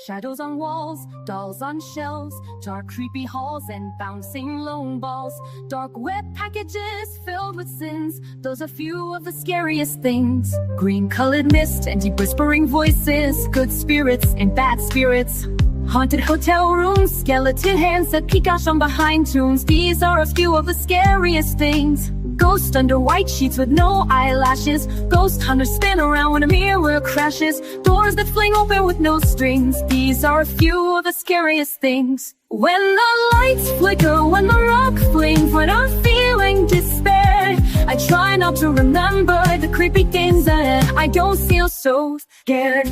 Shadows on walls, dolls on shelves, dark creepy halls and bouncing lone balls. Dark web packages filled with sins, those are few of the scariest things. Green colored mist and deep whispering voices, good spirits and bad spirits. Haunted hotel rooms, skeleton hands that peek out from behind tombs. These are a few of the scariest things. Ghost under white sheets with no eyelashes. Ghost hunters spin around when a mirror crashes. Doors that fling open with no strings. These are a few of the scariest things. When the lights flicker, when the rock flings, when I'm feeling despair, I try not to remember the creepy things and I don't feel so scared.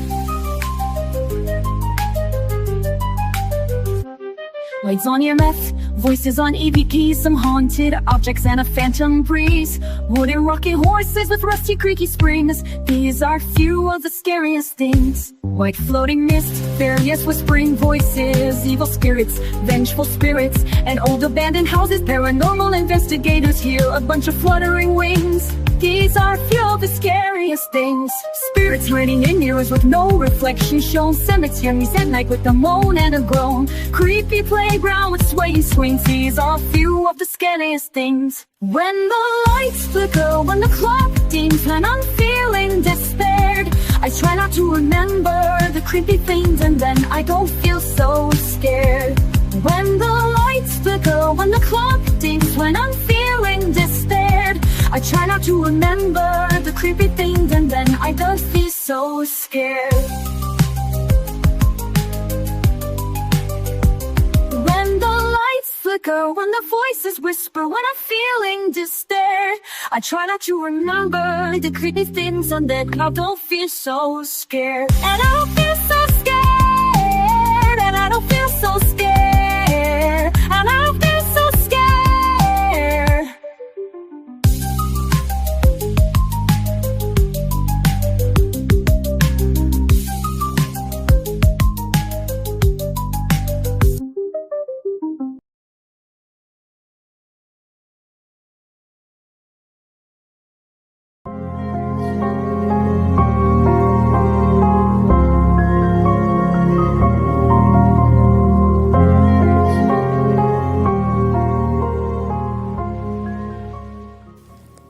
Lights on EMF, voices on EVP, some haunted objects and a phantom breeze. Wooden rocking horses with rusty creaky springs. These are few of the scariest things. White floating mist, various whispering voices, evil spirits, vengeful spirits, and old abandoned houses. Paranormal investigators hear a bunch of fluttering wings. These are few of the scariest things. Spirits hiding in mirrors with no reflection shown. Cemeteries at night with a moan and a groan. Creepy playground with swaying swings. These are few of the scariest things. When the lights flicker, when the clock dings, when I'm feeling despaired, I try not to remember the creepy things and then I don't feel so scared. When the lights flicker, when the clock dings, when I'm feeling despaired, I try not to remember the creepy things and then I don't feel so scared. When the lights flicker, when the voices whisper, when I'm feeling despair, I try not to remember the creepy things and then I don't feel so scared. And I don't feel so scared. And I don't feel so scared. And I don't feel so scared.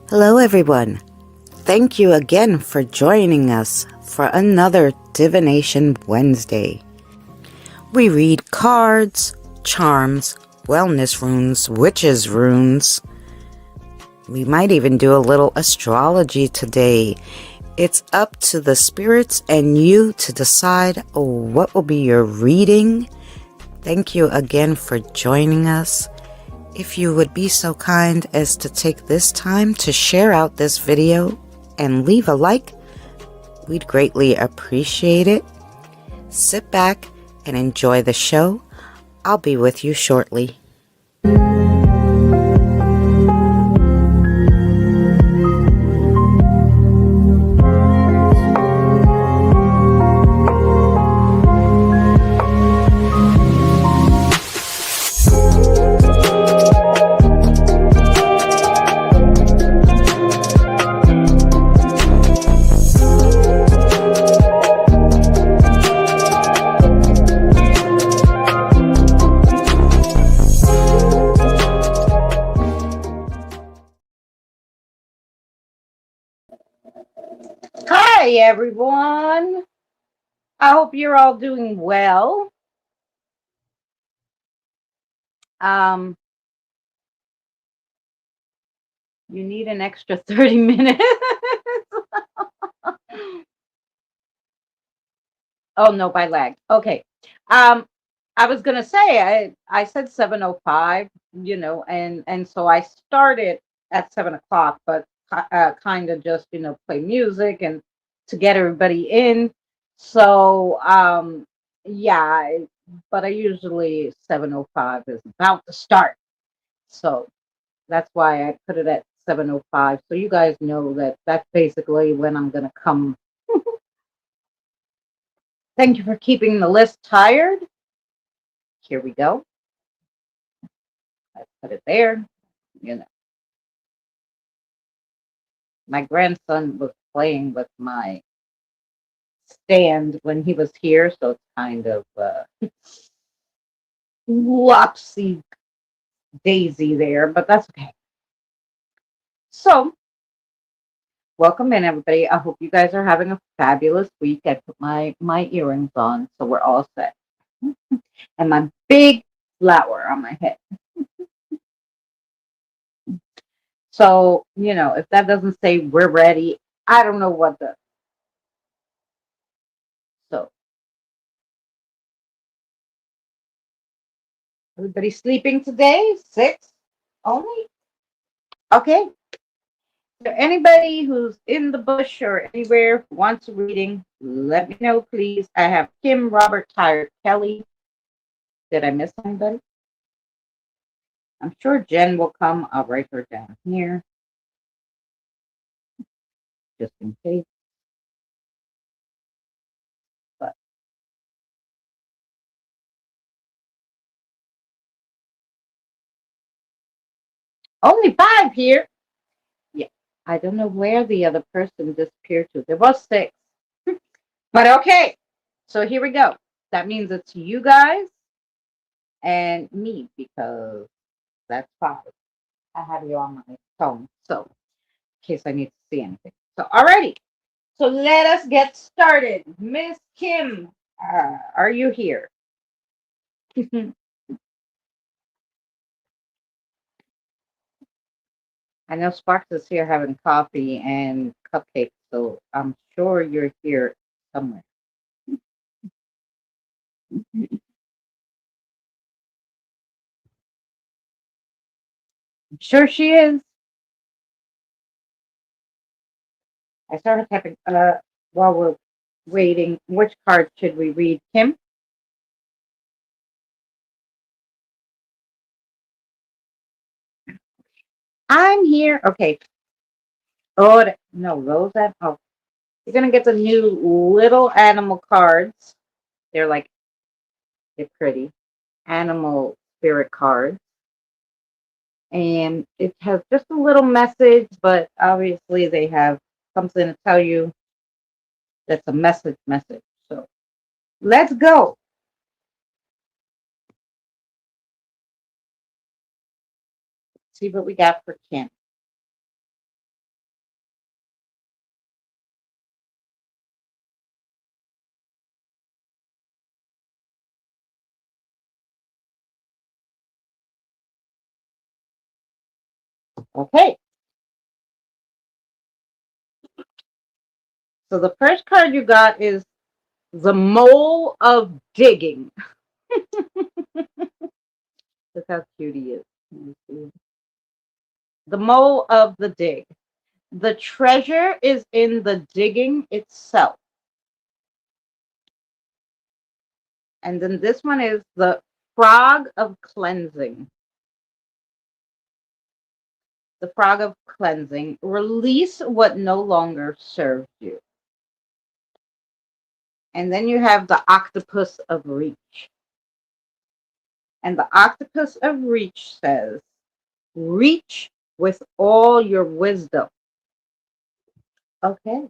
Hello everyone. Thank you again for joining us for another Divination Wednesday. We read cards, charms, wellness runes, witches runes. We might even do a little astrology today. It's up to the spirits and you to decide what will be your reading. Thank you again for joining us. If you would be so kind as to take this time to share out this video and leave a like, we'd greatly appreciate it. Sit back and enjoy the show. I'll be with you shortly. Hi everyone. I hope you're all doing well. You need an extra 30 minutes. Oh no, by lag. Okay. I was gonna say I said 7:05, and so I started at 7 o'clock, but kind of just play music and to get everybody in. So yeah, but I usually 7:05 is about to start. So that's why I put it at 7:05. So you guys know that that's basically when I'm gonna come. Thank you for keeping the list tired. Here we go. I put it there. My grandson was playing with my stand when he was here, so it's kind of whoopsie daisy there, but that's okay. So, welcome in, everybody. I hope you guys are having a fabulous week. I put my earrings on, so we're all set. And my big flower on my head. So, if that doesn't say we're ready, I don't know what does. So, everybody sleeping today? 6 only? Okay. So anybody who's in the bush or anywhere who wants a reading, let me know, please. I have Kim, Robert, Tyler, Kelly. Did I miss anybody? I'm sure Jen will come. I'll write her down here just in case. But only 5 here. Yeah. I don't know where the other person disappeared to. There was 6. But okay. So here we go. That means it's you guys and me because that's 5. I have you on my phone. So in case I need to see anything. So alrighty. So let us get started. Miss Kim, are you here? I know Sparks is here having coffee and cupcakes, so I'm sure you're here somewhere. I'm sure she is. I started typing while we're waiting. Which card should we read, Kim? I'm here. Okay. Oh no, Rosa. Oh, you're gonna get the new little animal cards. They're like they're pretty animal spirit cards. And it has just a little message, but obviously they have something to tell you that's a message. So let's go. See what we got for Kim. Okay. So the first card you got is the mole of digging. Look how cute he is. The mole of the dig. The treasure is in the digging itself. And then this one is the frog of cleansing. The frog of cleansing. Release what no longer serves you. And then you have the octopus of reach. And the octopus of reach says, reach with all your wisdom. Okay.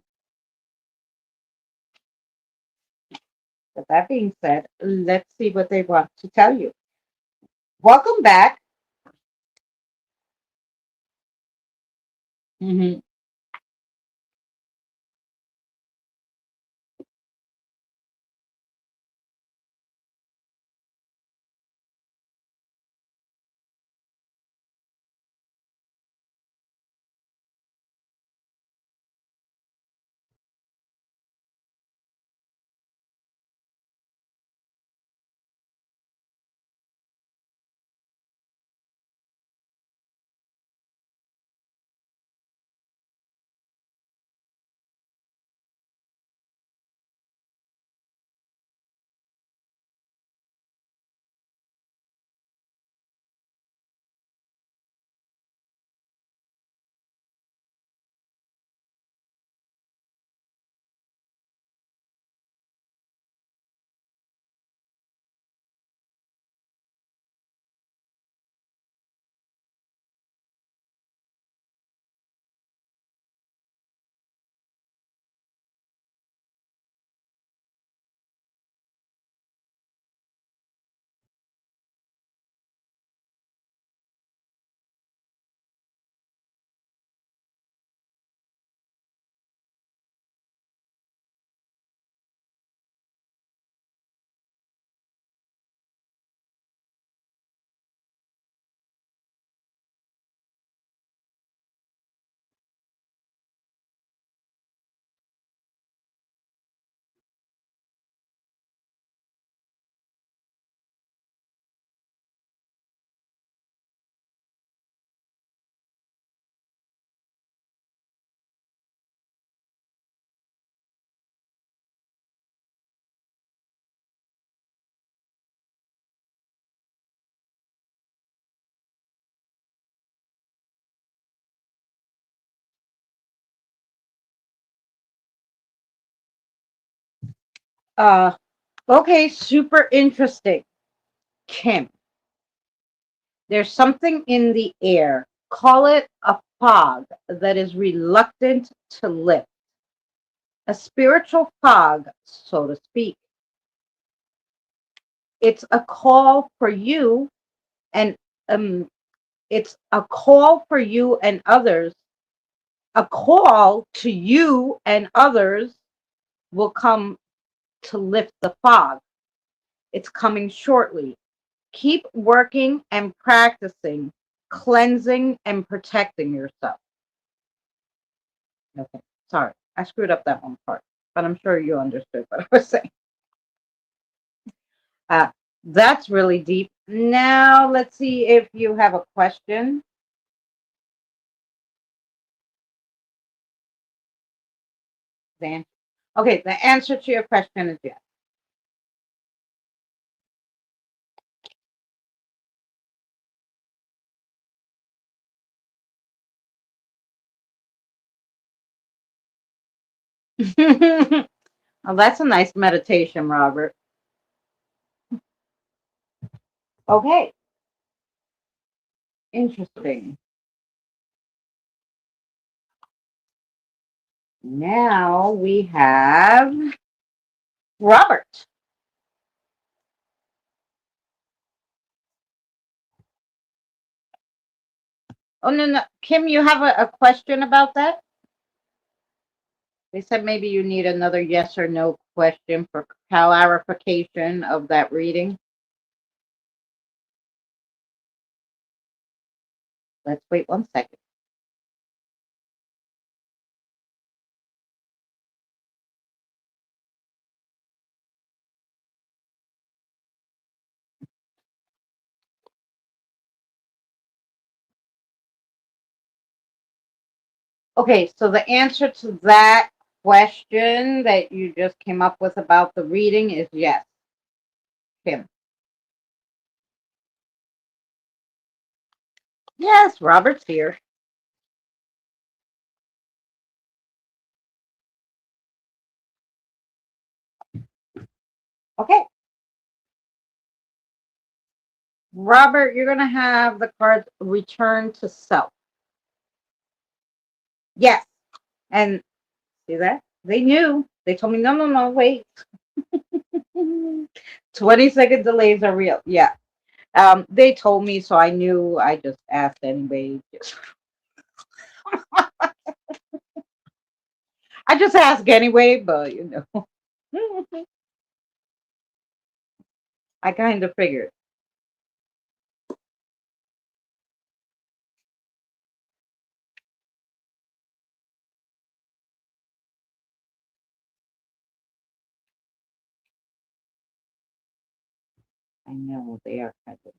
With that being said, let's see what they want to tell you. Welcome back. Mhm. Uh, okay, super interesting. Kim, there's something in the air. Call it a fog that is reluctant to lift. A spiritual fog, so to speak. It's a call for you and um it's a call for you and others. A call to you and others will come to lift the fog. It's coming shortly. Keep working and practicing, cleansing and protecting yourself. Okay, sorry, I screwed up that one part, but I'm sure you understood what I was saying. Uh, that's really deep. Now, let's see if you have a question. Dan. Okay, the answer to your question is yes. Well, that's a nice meditation, Robert. Okay, interesting. Now we have Robert. Oh, no, no. Kim, you have a question about that? They said maybe you need another yes or no question for clarification of that reading. Let's wait 1 second. Okay, so the answer to that question that you just came up with about the reading is yes, Kim. Yes, Robert's here. Okay, Robert, you're going to have the cards return to self. Yes, and see that? They knew. They told me, no, no, no, wait. 20-second delays are real. Yeah. They told me, so I knew. I just asked anyway. I just ask anyway, but I kind of figured. I know they are kind of.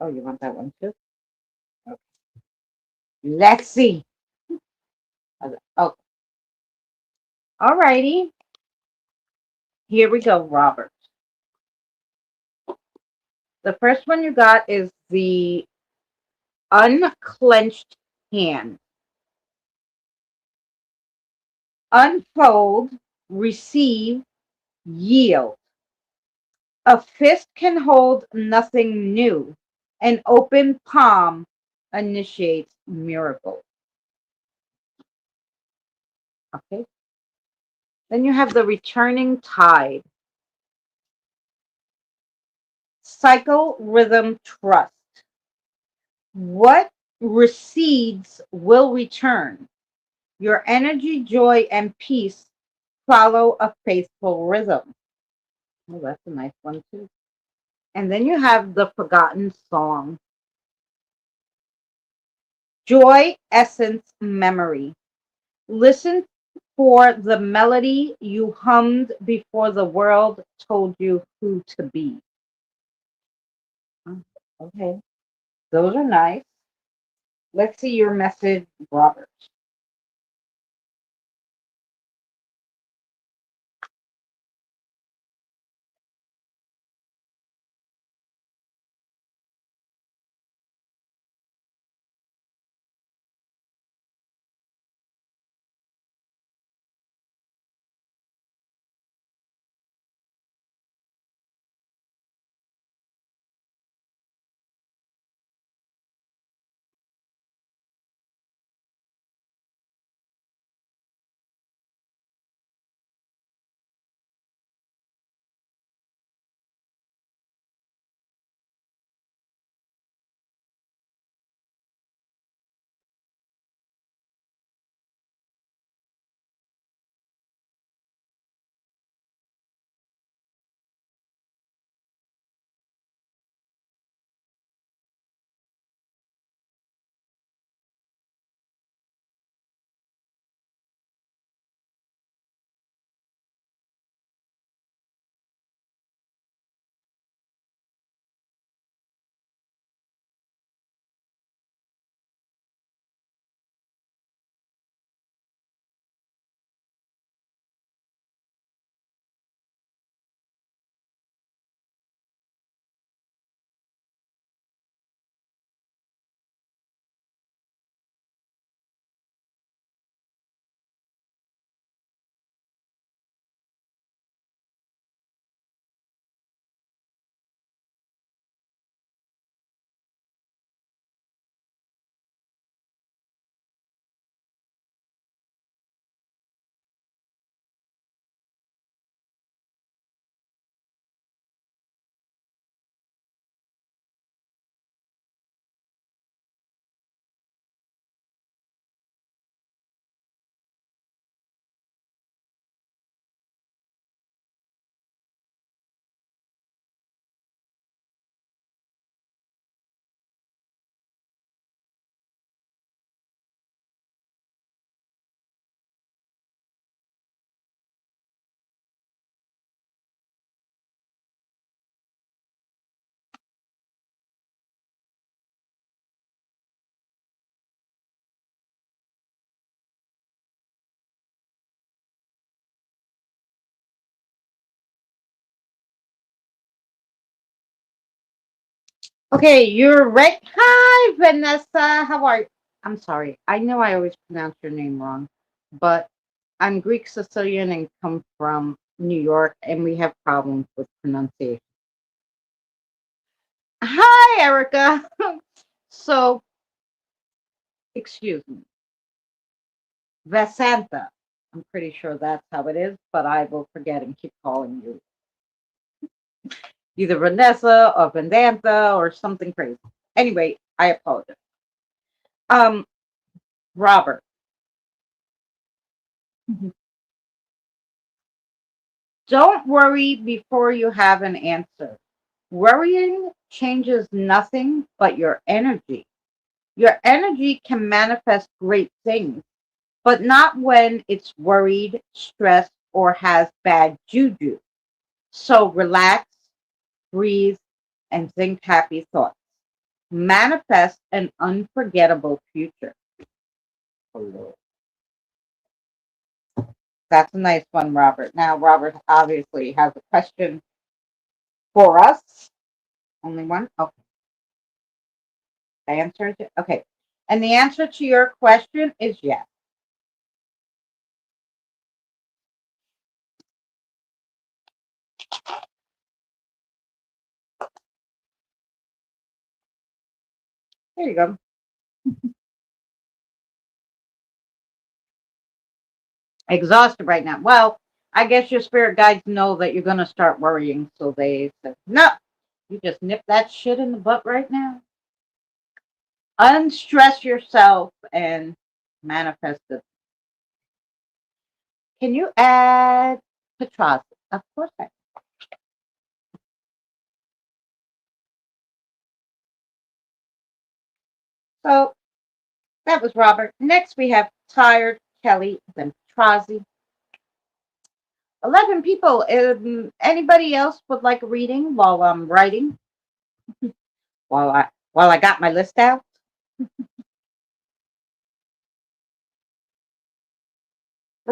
Oh, you want that one too? Okay. Let's see. Oh, all righty. Here we go, Robert. The first one you got is the unclenched hand. Unfold, receive, yield. A fist can hold nothing new. An open palm initiates miracles. Okay. Then you have the returning tide. Cycle, rhythm, trust. What recedes will return. Your energy, joy, and peace follow a faithful rhythm. Oh, that's a nice one too. And then you have the forgotten song. Joy, essence, memory. Listen for the melody you hummed before the world told you who to be. Oh, okay, those are nice. Let's see your message, Robert. Okay, you're right. Hi, Vanessa. How are you? I'm sorry. I know I always pronounce your name wrong, but I'm Greek Sicilian and come from New York, and we have problems with pronunciation. Hi, Erica. So, excuse me, Vasantha. I'm pretty sure that's how it is, but I will forget and keep calling you either Vanessa or Vandantha or something crazy. Anyway, I apologize. Um, Robert, don't worry before you have an answer. Worrying changes nothing but your energy. Your energy can manifest great things, but not when it's worried, stressed, or has bad juju. So relax, breathe, and think happy thoughts. Manifest an unforgettable future. That's a nice one, Robert. Now, Robert obviously has a question for us. Only one? Okay. The answer to, okay. And the answer to your question is yes. There you go. Exhausted right now. Well, I guess your spirit guides know that you're going to start worrying. So they said, no, you just nip that shit in the butt right now. Unstress yourself and manifest it. Can you add Petrosity? Of course I can. So that was Robert. Next we have Tired, Kelly, then Petrozzi. 11 people. Anybody else would like a reading while I'm writing? While I got my list out?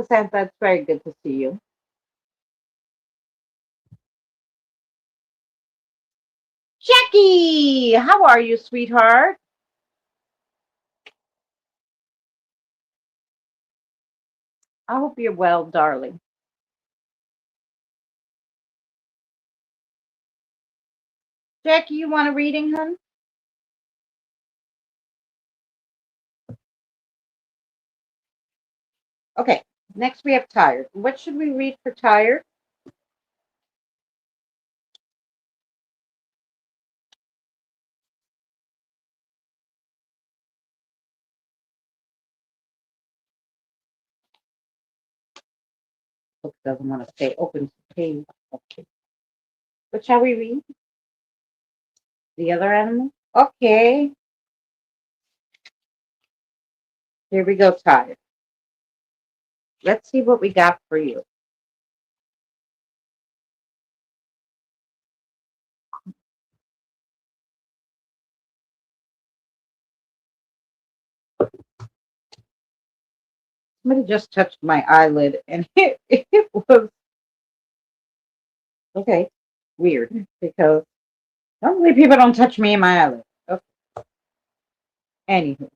Samantha, it's very good to see you. Jackie, how are you, sweetheart? I hope you're well, darling. Jackie, you want a reading, hun? Okay, next we have Tired. What should we read for Tired? Book doesn't want to stay open to page. Okay. What shall we read? The other animal? Okay, here we go, Tired. Let's see what we got for you. Somebody just touched my eyelid and it was okay, weird because normally people don't touch me in my eyelid. Okay. Anywho,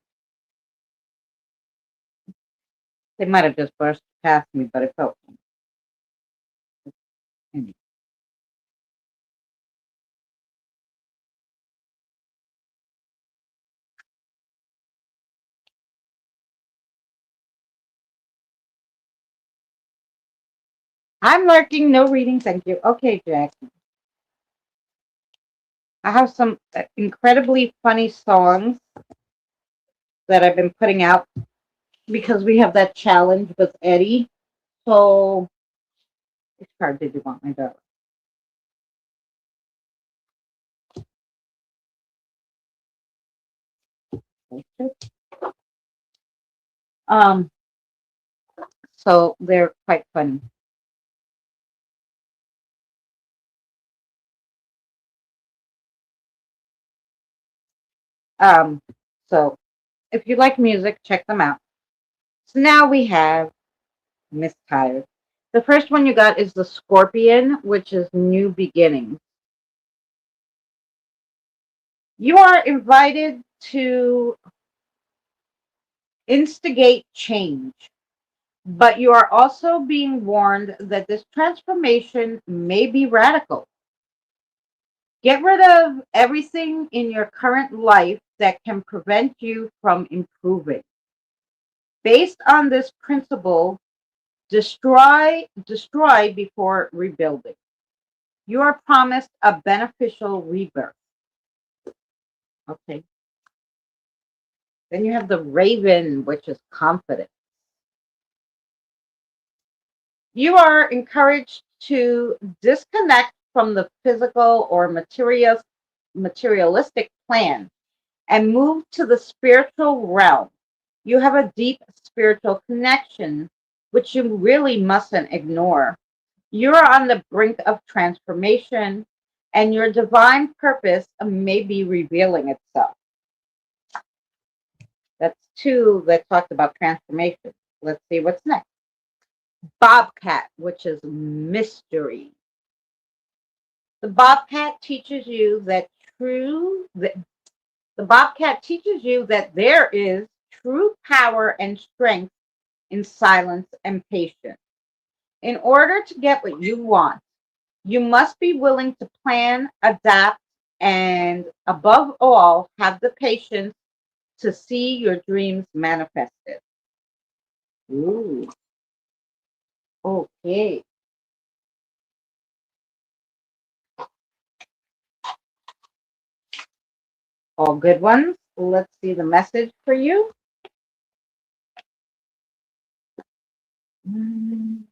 they might have just brushed past me, but it felt. Anyway. I'm lurking, no reading, thank you. Okay, Jack. I have some incredibly funny songs that I've been putting out because we have that challenge with Eddie. So, which card did you want, my darling? Um, so they're quite funny. Um, so if you like music, check them out. So now we have Miss Tired. The first one you got is the Scorpion, which is New Beginnings. You are invited to instigate change, but you are also being warned that this transformation may be radical. Get rid of everything in your current life that can prevent you from improving. Based on this principle, destroy before rebuilding. You are promised a beneficial rebirth. Okay. Then you have the raven, which is confidence. You are encouraged to disconnect from the physical or materialistic plan and move to the spiritual realm. You have a deep spiritual connection, which you really mustn't ignore. You're on the brink of transformation, and your divine purpose may be revealing itself. That's two that talked about transformation. Let's see what's next. Bobcat, which is mystery. The Bobcat teaches you that true that the Bobcat teaches you that there is true power and strength in silence and patience. In order to get what you want, you must be willing to plan, adapt, and above all, have the patience to see your dreams manifested. Ooh, okay. All good ones. Let's see the message for you. Mm,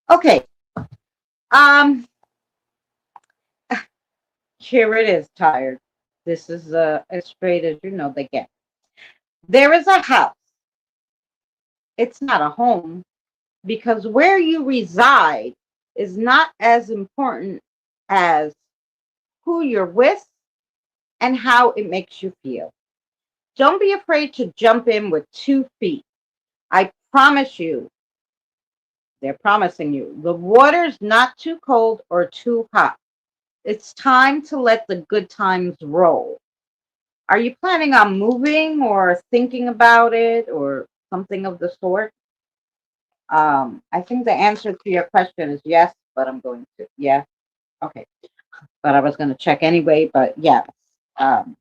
Okay. Um, Here it is, tired. This is as straight as you know they get. There is a house. It's not a home because where you reside is not as important as who you're with and how it makes you feel. Don't be afraid to jump in with 2 feet. I promise you, they're promising you, the water's not too cold or too hot. It's time to let the good times roll. Are you planning on moving or thinking about it or something of the sort? I think the answer to your question is yes, but I'm going to, yeah, okay. But I was going to check anyway, but yes. Um,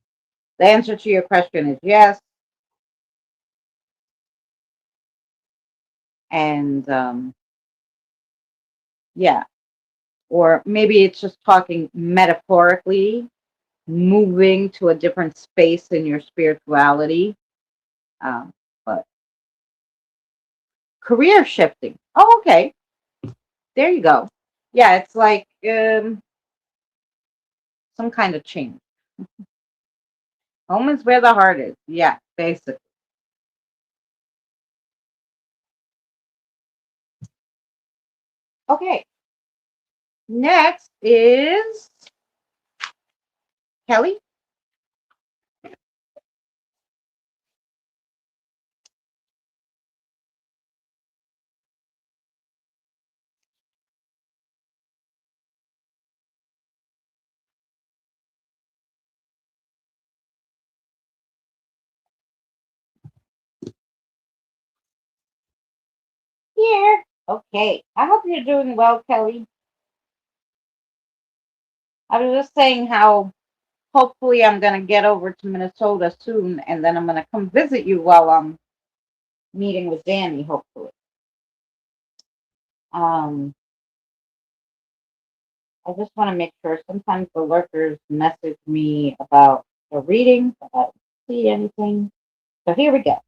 the answer to your question is yes. And yeah, or maybe it's just talking metaphorically, moving to a different space in your spirituality. But career shifting. Oh, okay. There you go. Yeah, it's like some kind of change. Home is where the heart is. Yeah, basically. Okay. Next is Kelly. Here. Okay. I hope you're doing well, Kelly. I was just saying how hopefully I'm going to get over to Minnesota soon and then I'm going to come visit you while I'm meeting with Danny, hopefully. Um, I just want to make sure sometimes the lurkers message me about the reading, but I don't see anything. So here we go.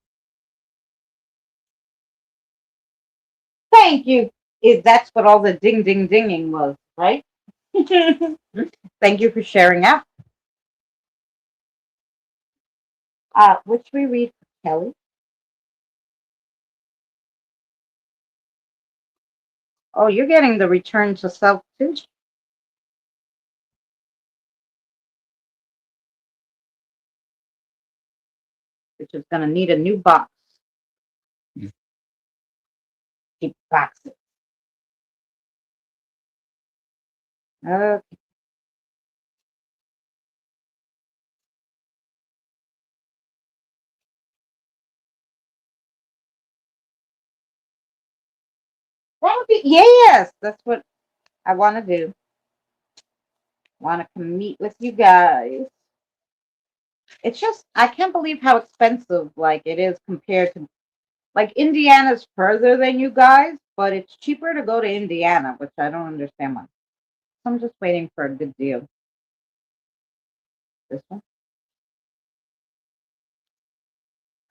Thank you. That's what all the ding ding dinging was, right? Thank you for sharing out. Which we read for Kelly. Oh, you're getting the return to self too, which is going to need a new box. Keep boxes. Okay. That would be yes. That's what I want to do. Want to come meet with you guys. It's just I can't believe how expensive like it is compared to like Indiana's further than you guys, but it's cheaper to go to Indiana, which I don't understand why. So I'm just waiting for a good deal. This one.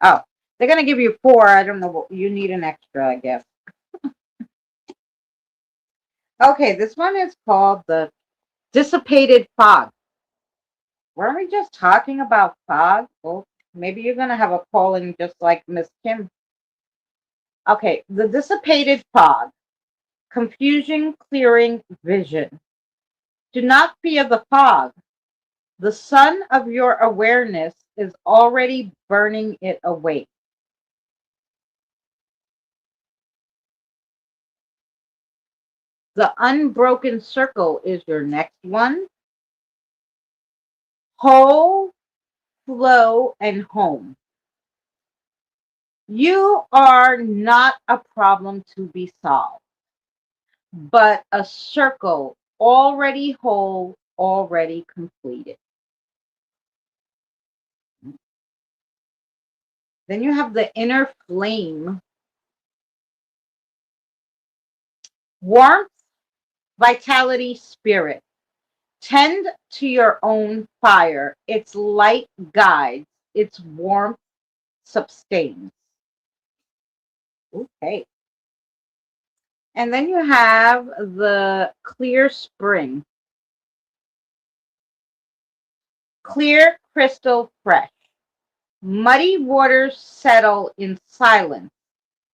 Oh, they're gonna give you four. I don't know what you need an extra, I guess. Okay, this one is called the dissipated fog. Weren't we just talking about fog? Well, maybe you're gonna have a calling just like Miss Kim. Okay, the dissipated fog. Confusion clearing vision. Do not fear the fog. The sun of your awareness is already burning it away. The unbroken circle is your next one. Whole, flow, and home. You are not a problem to be solved, but a circle already whole, already completed. Then you have the inner flame. Warmth, vitality, spirit. Tend to your own fire. Its light guides, its warmth sustains. Okay. And then you have the clear spring. Clear, crystal, fresh. Muddy waters settle in silence.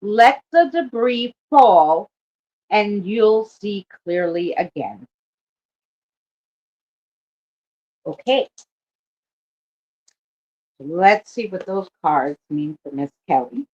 Let the debris fall and you'll see clearly again. Okay. Let's see what those cards mean for Miss Kelly.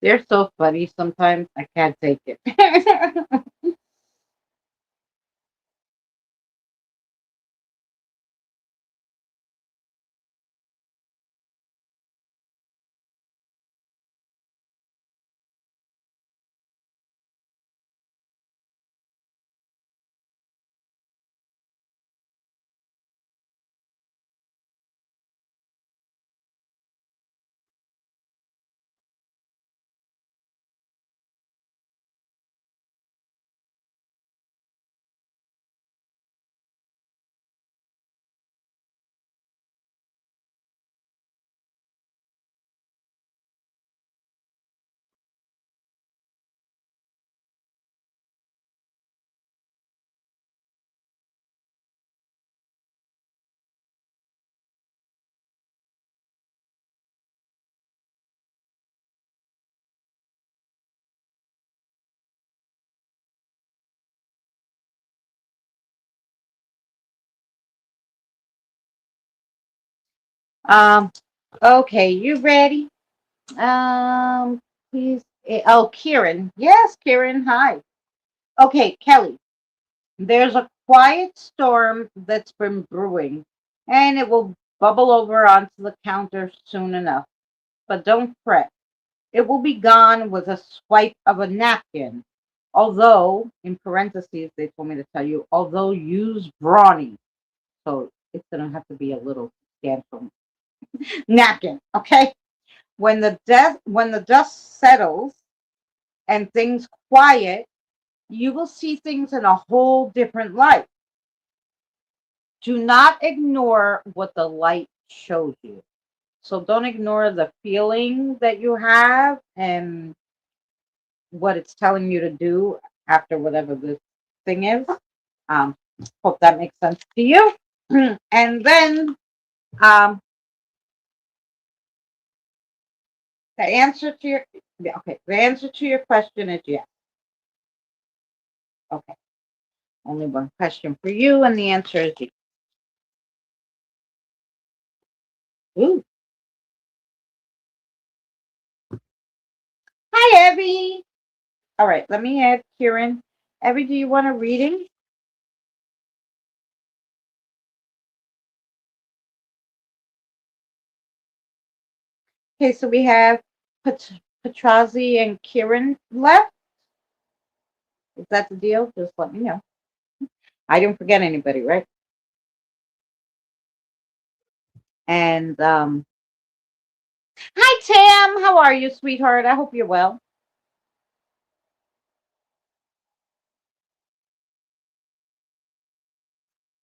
They're so funny sometimes. I can't take it. um. Okay, you ready? Please. Oh, Kieran. Yes, Kieran. Hi. Okay, Kelly. There's a quiet storm that's been brewing, and it will bubble over onto the counter soon enough. But don't fret. It will be gone with a swipe of a napkin. Although, in parentheses, they told me to tell you, although use brawny. So it's going to have to be a little substantial napkin, okay? When the dust settles and things quiet, you will see things in a whole different light. Do not ignore what the light shows you. So don't ignore the feeling that you have and what it's telling you to do after whatever this thing is. Um, Hope that makes sense to you. And then um, the answer to your yeah, okay, the answer to your question is yes. Okay, only one question for you, and the answer is yes. Ooh. Hi, Evie. All right, let me add Kieran. Evie, do you want a reading? Okay, so we have Patrazi and Kieran left. Is that the deal? Just let me know. I didn't forget anybody, right? And hi, Tam. How are you, sweetheart? I hope you're well.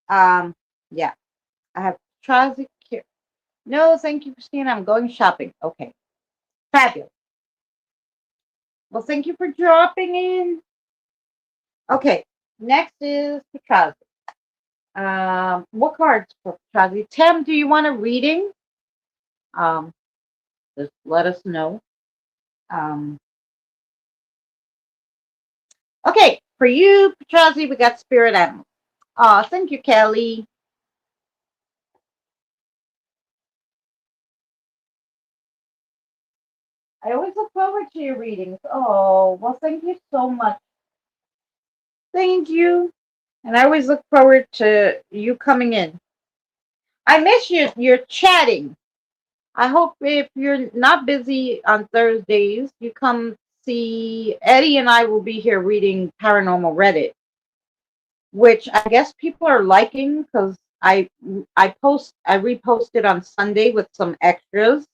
Um, yeah, I have Patrazi. No, thank you, Christina. I'm going shopping. Okay, fabulous. Well, thank you for dropping in. Okay, next is Patrazi. What cards for Patrazi? Tam, do you want a reading? Um, just let us know. Um, okay, for you, Patrazi, we got spirit animals. Thank you, Kelly. I always look forward to your readings. Oh, well, thank you so much. Thank you. And I always look forward to you coming in. I miss you. You're chatting. I hope if you're not busy on Thursdays, you come see Eddie and I will be here reading Paranormal Reddit, which I guess people are liking because I reposted on Sunday with some extras.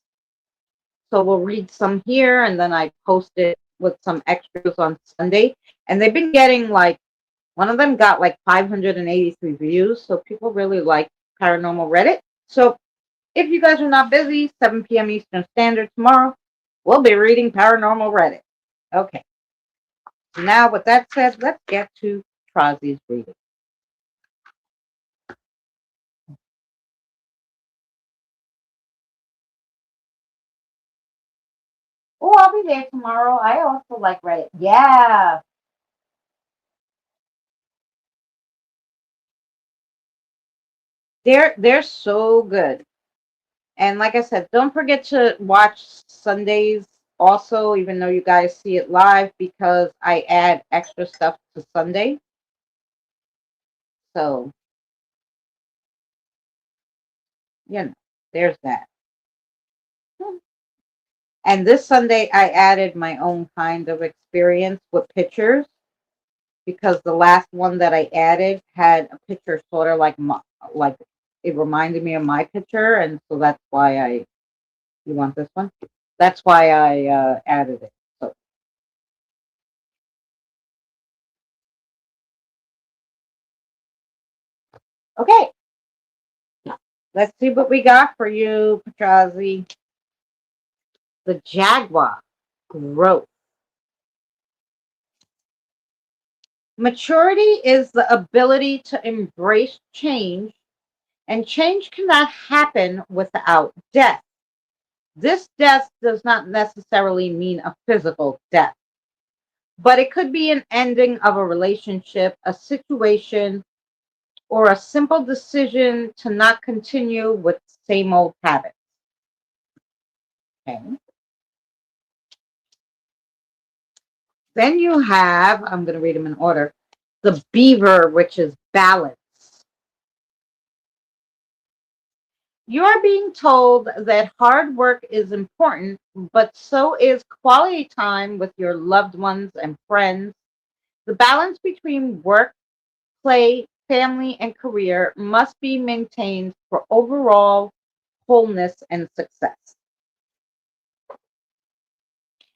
So we'll read some here and then I post it with some extras on Sunday. And they've been getting like one of them got like 583 views. So people really like Paranormal Reddit. So if you guys are not busy, 7 p.m. Eastern Standard tomorrow, we'll be reading Paranormal Reddit. Okay. Now, with that said, let's get to Trozy's reading. Oh, I'll be there tomorrow. I also like Reddit. Yeah. They're so good. And like I said, don't forget to watch Sundays Also, even though you guys see it live, because I add extra stuff to Sunday. So, there's that. And this Sunday, I added my own kind of experience with pictures because the last one that I added had a picture sort of like it reminded me of my picture, and so that's why I. You want this one? That's why I added it. So, okay, let's see what we got for you, Patrazi. The Jaguar, growth. Maturity is the ability to embrace change, and change cannot happen without death. This death does not necessarily mean a physical death, but it could be an ending of a relationship, a situation, or a simple decision to not continue with same old habits. Okay. Then you have, I'm going to read them in order, the beaver, which is balance. You are being told that hard work is important, but so is quality time with your loved ones and friends. The balance between work, play, family, and career must be maintained for overall wholeness and success.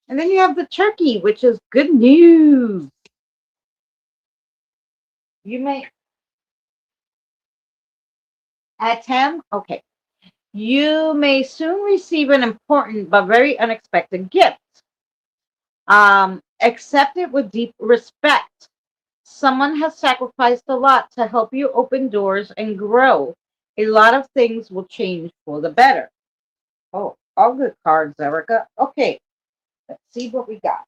And then you have the turkey, which is good news. You may at 10, okay. You may soon receive an important but very unexpected gift. Accept it with deep respect. Someone has sacrificed a lot to help you open doors and grow. A lot of things will change for the better. Oh, all good cards, Erica. Okay, let's see what we got.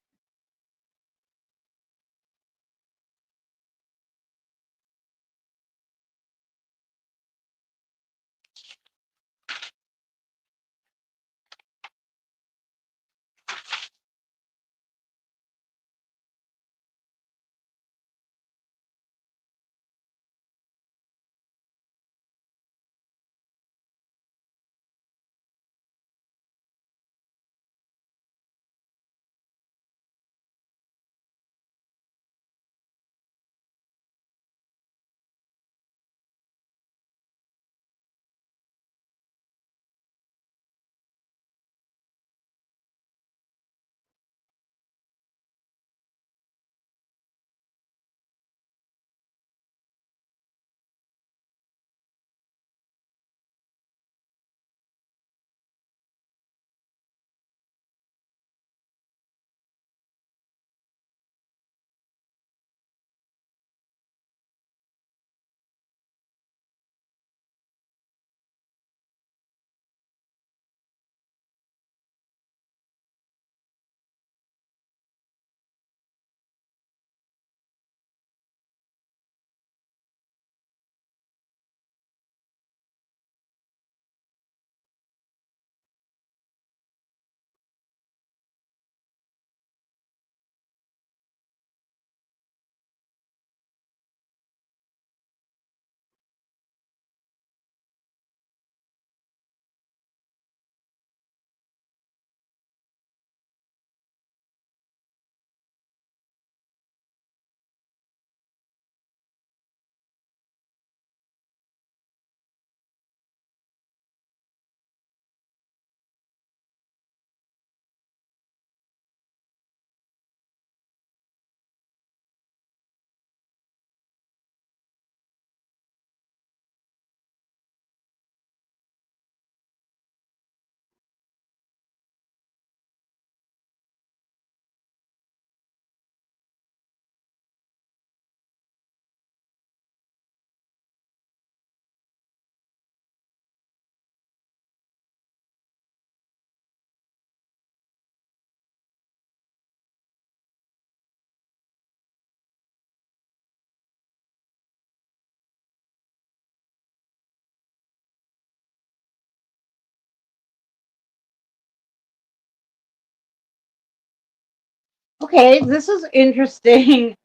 Okay, this is interesting.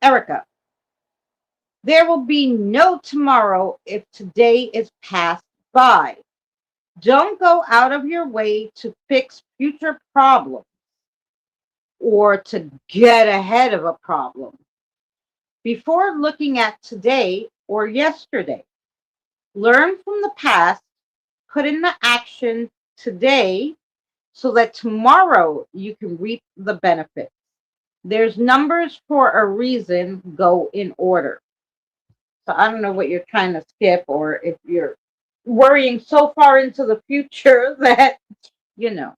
Erica, there will be no tomorrow if today is passed by. Don't go out of your way to fix future problems or to get ahead of a problem before looking at today or yesterday. Learn from the past, put into action today so that tomorrow you can reap the benefits. There's numbers for a reason, go in order. So I don't know what you're trying to skip, or if you're worrying so far into the future that, you know,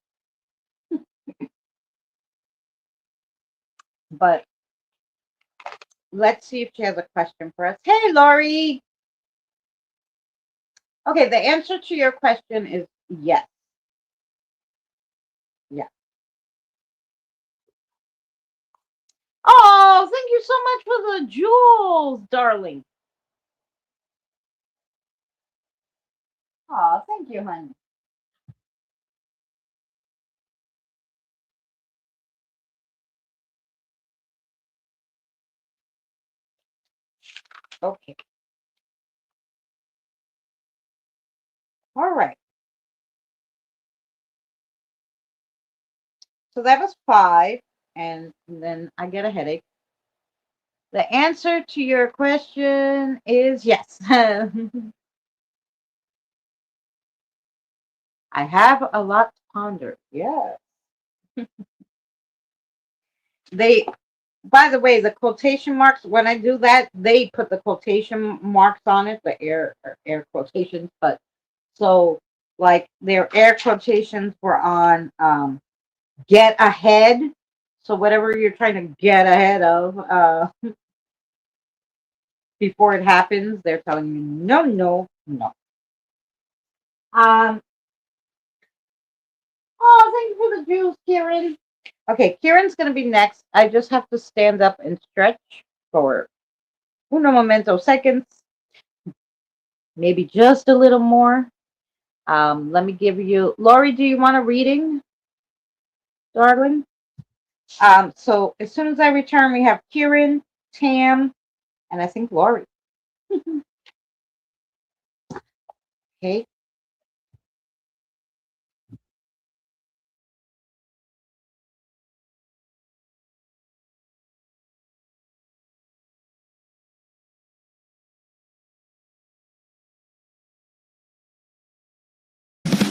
but let's see if she has a question for us. Hey, Lori. Okay, the answer to your question is yes. Yeah. Oh, thank you so much for the jewels, darling. Oh, thank you, honey. Okay. All right. So that was 5, and then I get a headache. The answer to your question is yes. I have a lot to ponder. Yeah. They, by the way, the quotation marks, when I do that, they put the quotation marks on it, the air quotations, but so like their air quotations were on get ahead. So whatever you're trying to get ahead of before it happens, they're telling you no, no, no. Um, oh, thank you for the juice, Kieran. Okay, Kieran's gonna be next. I just have to stand up and stretch for uno momento seconds, maybe just a little more. Let me give you, Lori, do you want a reading, darling? So as soon as I return, we have Kieran, Tam, and I think Lori. Okay.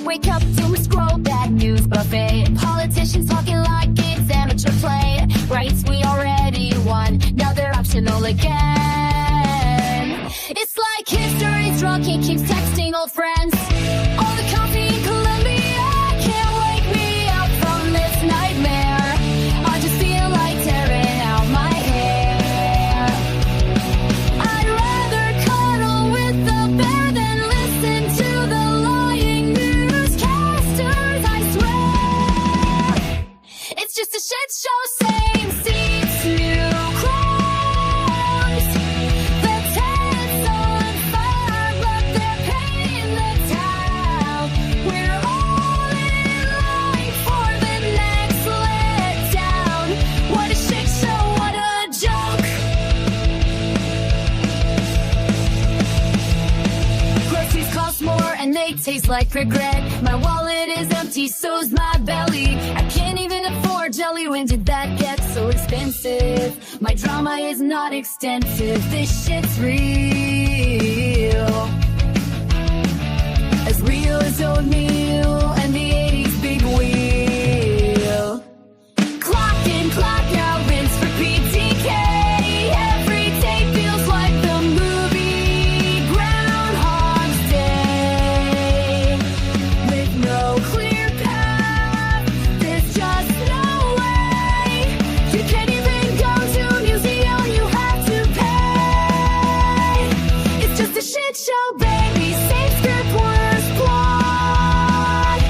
Wake up, doom scroll, bad news buffet. Politicians talking like it's amateur play. Rights we already won, now they're optional again. It's like history's drunk, he keeps texting old friends. All the coffee in Colombia can't wake me up from this nightmare. I just feel like tearing out my hair. I'd rather cuddle with the bear than listen to the lying newscasters, I swear. It's just a shit show, same seats, new clothes. The tents on fire, but they're painting the town. We're all in line for the next letdown. What a shit show, what a joke. Groceries cost more and they taste like regret. My wallet is empty, so's my belly. I can't even afford jelly. When did that get so expensive? My drama is not extensive. This shit's real as oatmeal and the 80s big wheel. Clock in, clock out, rinse for PTK. Every day feels like the movie Groundhog's Day. With no clear path, there's just no way. You can't even go to a museum, you have to pay. It's just a shit show, baby. Same script, worse plot.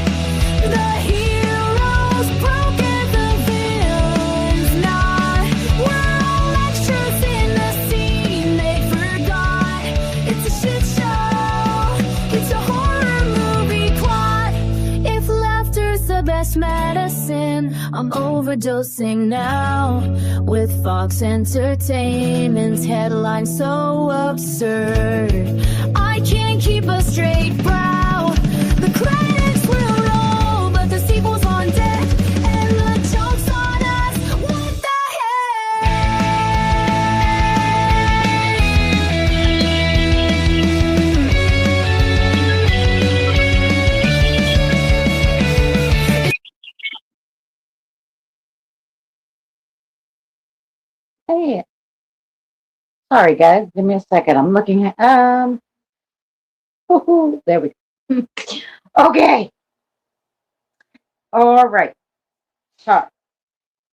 I'm overdosing now with Fox Entertainment's headlines so absurd. I can't keep a straight brow. The credits will roll, but the sequel's on deck, and the joke's on us. What the Hey, sorry guys, give me a second. I'm looking at there we go. Okay. All right. So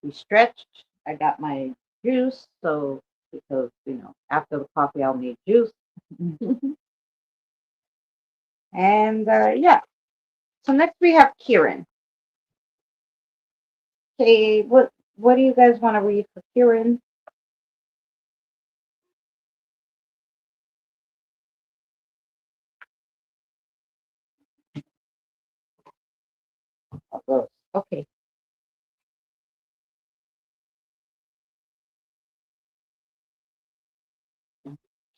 we stretched. I got my juice, so because after the coffee I'll need juice. And yeah. So next we have Kieran. Okay, what do you guys want to read for Kieran? Okay.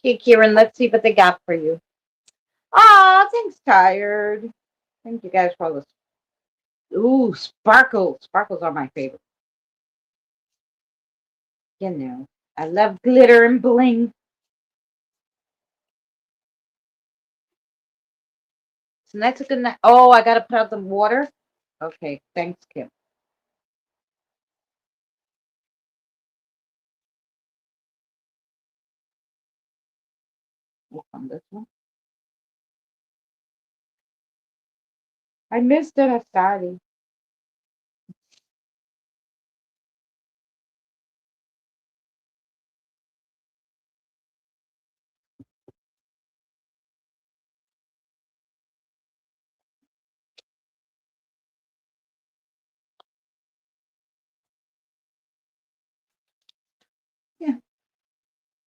Okay, Kieran, let's see what they got for you. Ah, thanks, tired. Thank you guys for all this. Ooh, sparkles. Sparkles are my favorite. I love glitter and bling. So that's a good night. Oh, I gotta put out the water. Okay, thanks, Kim. On this one. I missed it. I'm sorry. Yeah,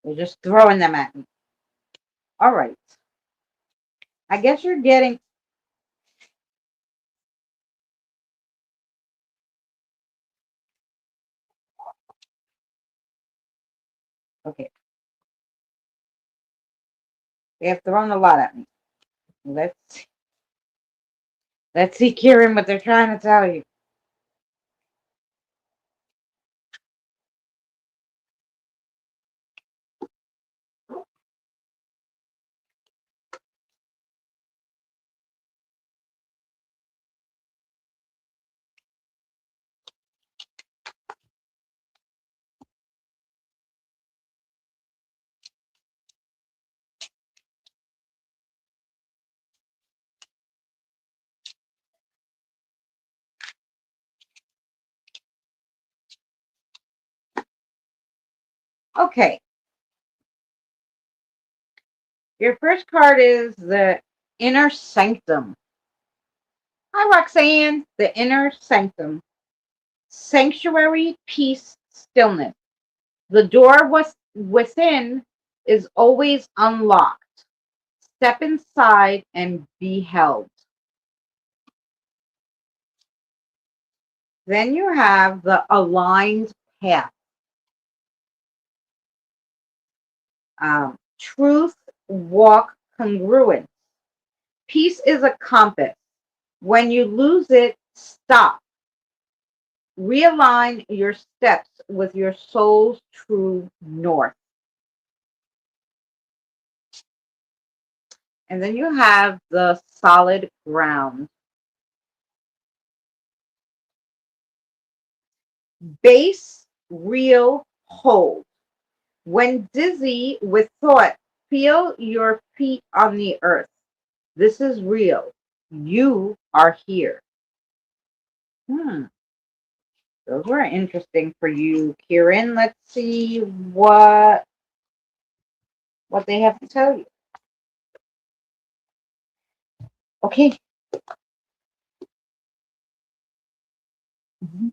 they're just throwing them at me. All right. I guess you're getting. Okay, they have thrown a lot at me. Let's see. Let's see, Kieran, what they're trying to tell you. Okay, your first card is the Inner Sanctum. Hi, Roxanne. The Inner Sanctum. Sanctuary, peace, stillness. The door within is always unlocked. Step inside and be held. Then you have the aligned path. Truth, walk, congruence. Peace is a compass. When you lose it, stop. Realign your steps with your soul's true north. And then you have the solid ground. Base, real, hold. When dizzy with thought, feel your feet on the earth. This is real. You are here. Hmm. Those were interesting for you, Kieran. Let's see what they have to tell you. Okay. Mhm.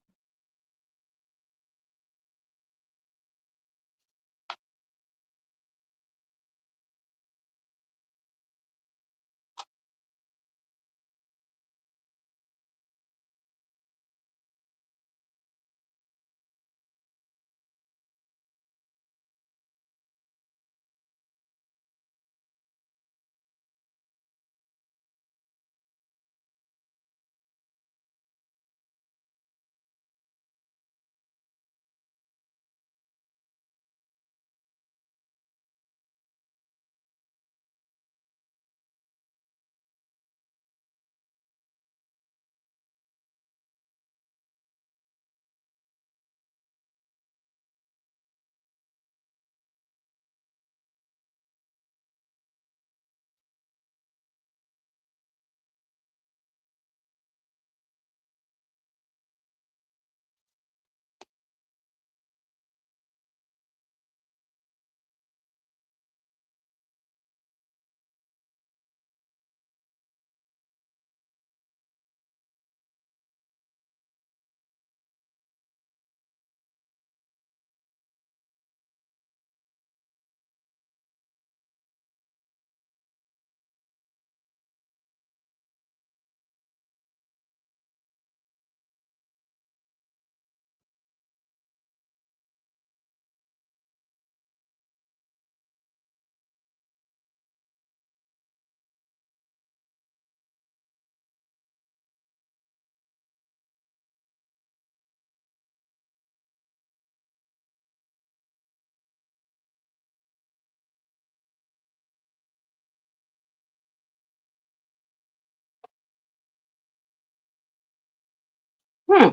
Hmm.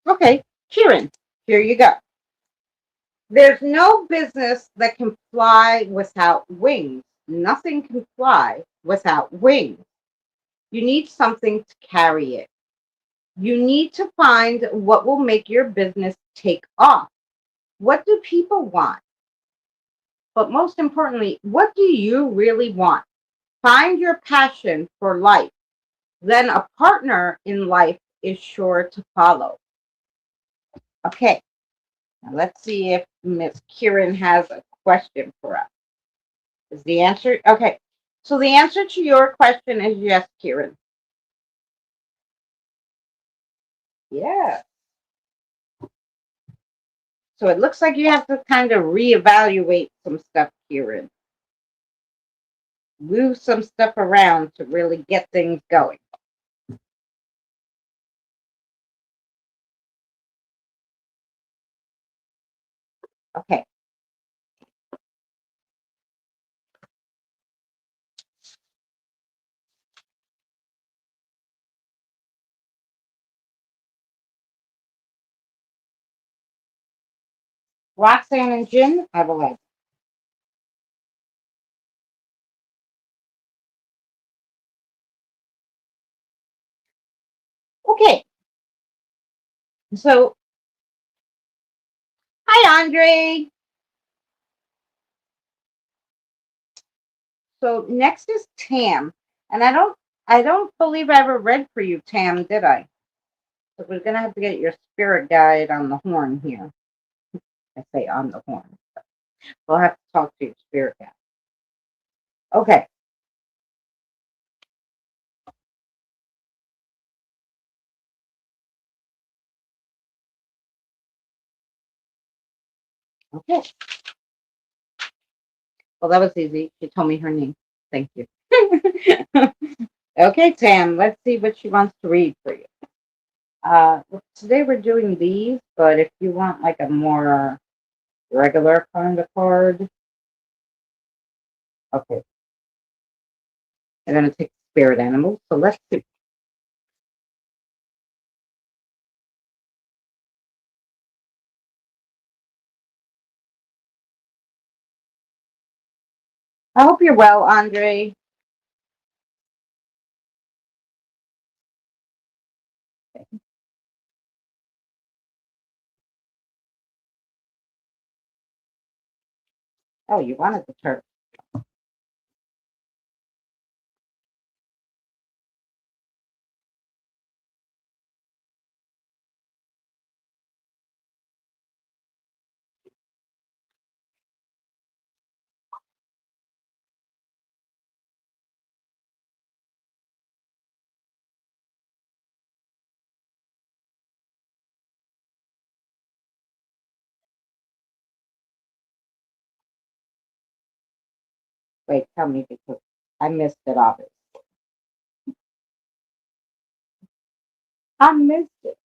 Okay, Kieran, here you go. There's no business that can fly without wings. Nothing can fly without wings. You need something to carry it. You need to find what will make your business take off. What do people want? But most importantly, what do you really want? Find your passion for life. Then a partner in life is sure to follow. Okay, now let's see if Miss Kieran has a question for us. Is the answer okay? So the answer to your question is yes, Kieran. Yeah. So it looks like you have to kind of reevaluate some stuff, Kieran. Move some stuff around to really get things going. Okay. Roxanne and Jim, I will like. Okay. So hi Andre. So next is Tam. And I don't believe I ever read for you, Tam, did I? So we're gonna have to get your spirit guide on the horn here. I say on the horn. We'll have to talk to your spirit guide. Okay. Okay. Well, that was easy. She told me her name. Thank you. Okay, Tam, let's see what she wants to read for you. Today we're doing these, but if you want like a more regular kind of card, okay, I'm going to take spirit animals. So let's see. I hope you're well, Andre. Oh, you wanted the turtle. Wait, tell me because I missed it, obviously. I missed it.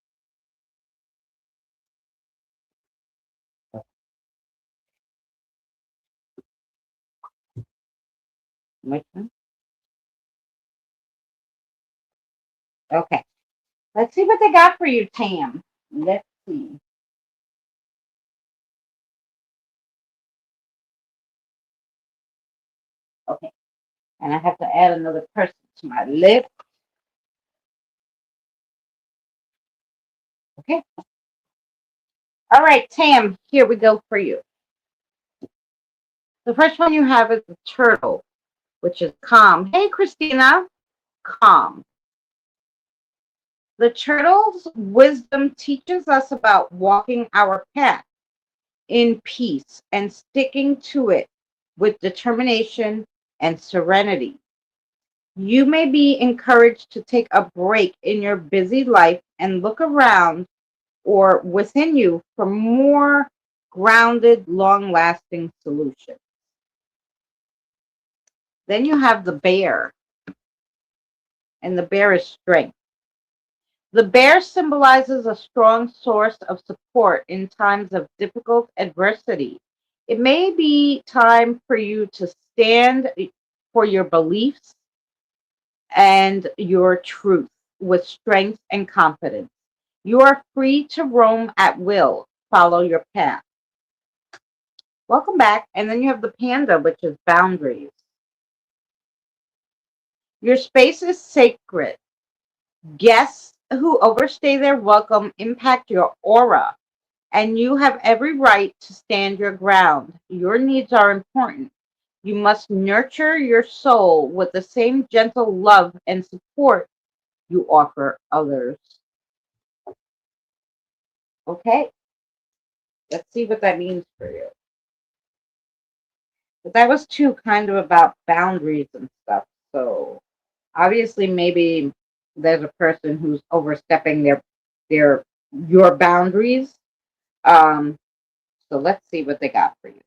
Which one? Okay. Let's see what they got for you, Tam. Let's see. Okay. And I have to add another person to my list. Okay. All right, Tam, here we go for you. The first one you have is the turtle, which is calm. Hey, Christina, calm. The turtle's wisdom teaches us about walking our path in peace and sticking to it with determination and serenity. You may be encouraged to take a break in your busy life and look around or within you for more grounded, long lasting solutions. Then you have the bear, and the bear is strength. The bear symbolizes a strong source of support in times of difficult adversity. It may be time for you to stand for your beliefs and your truth with strength and confidence. You are free to roam at will. Follow your path. Welcome back. And then you have the panda, which is boundaries. Your space is sacred. Guests who overstay their welcome impact your aura, and you have every right to stand your ground. Your needs are important. You must nurture your soul with the same gentle love and support you offer others. Okay, let's see what that means for you. But that was too kind of about boundaries and stuff. So obviously, maybe there's a person who's overstepping their your boundaries. Um, so let's see what they got for you.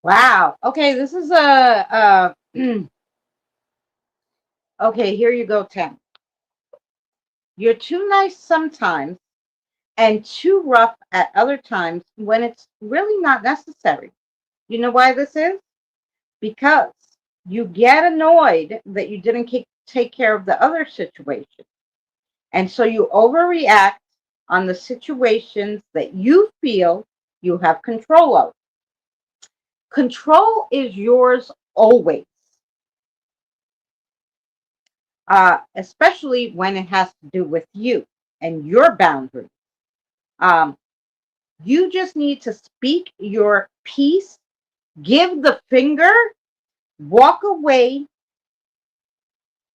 Wow. Okay, this is a okay, here you go, Tim. You're too nice sometimes and too rough at other times when it's really not necessary. You know why this is? Because you get annoyed that you didn't take care of the other situation. And so you overreact on the situations that you feel you have control of. Control is yours always, especially when it has to do with you and your boundaries. Um, you just need to speak your piece, give the finger, walk away,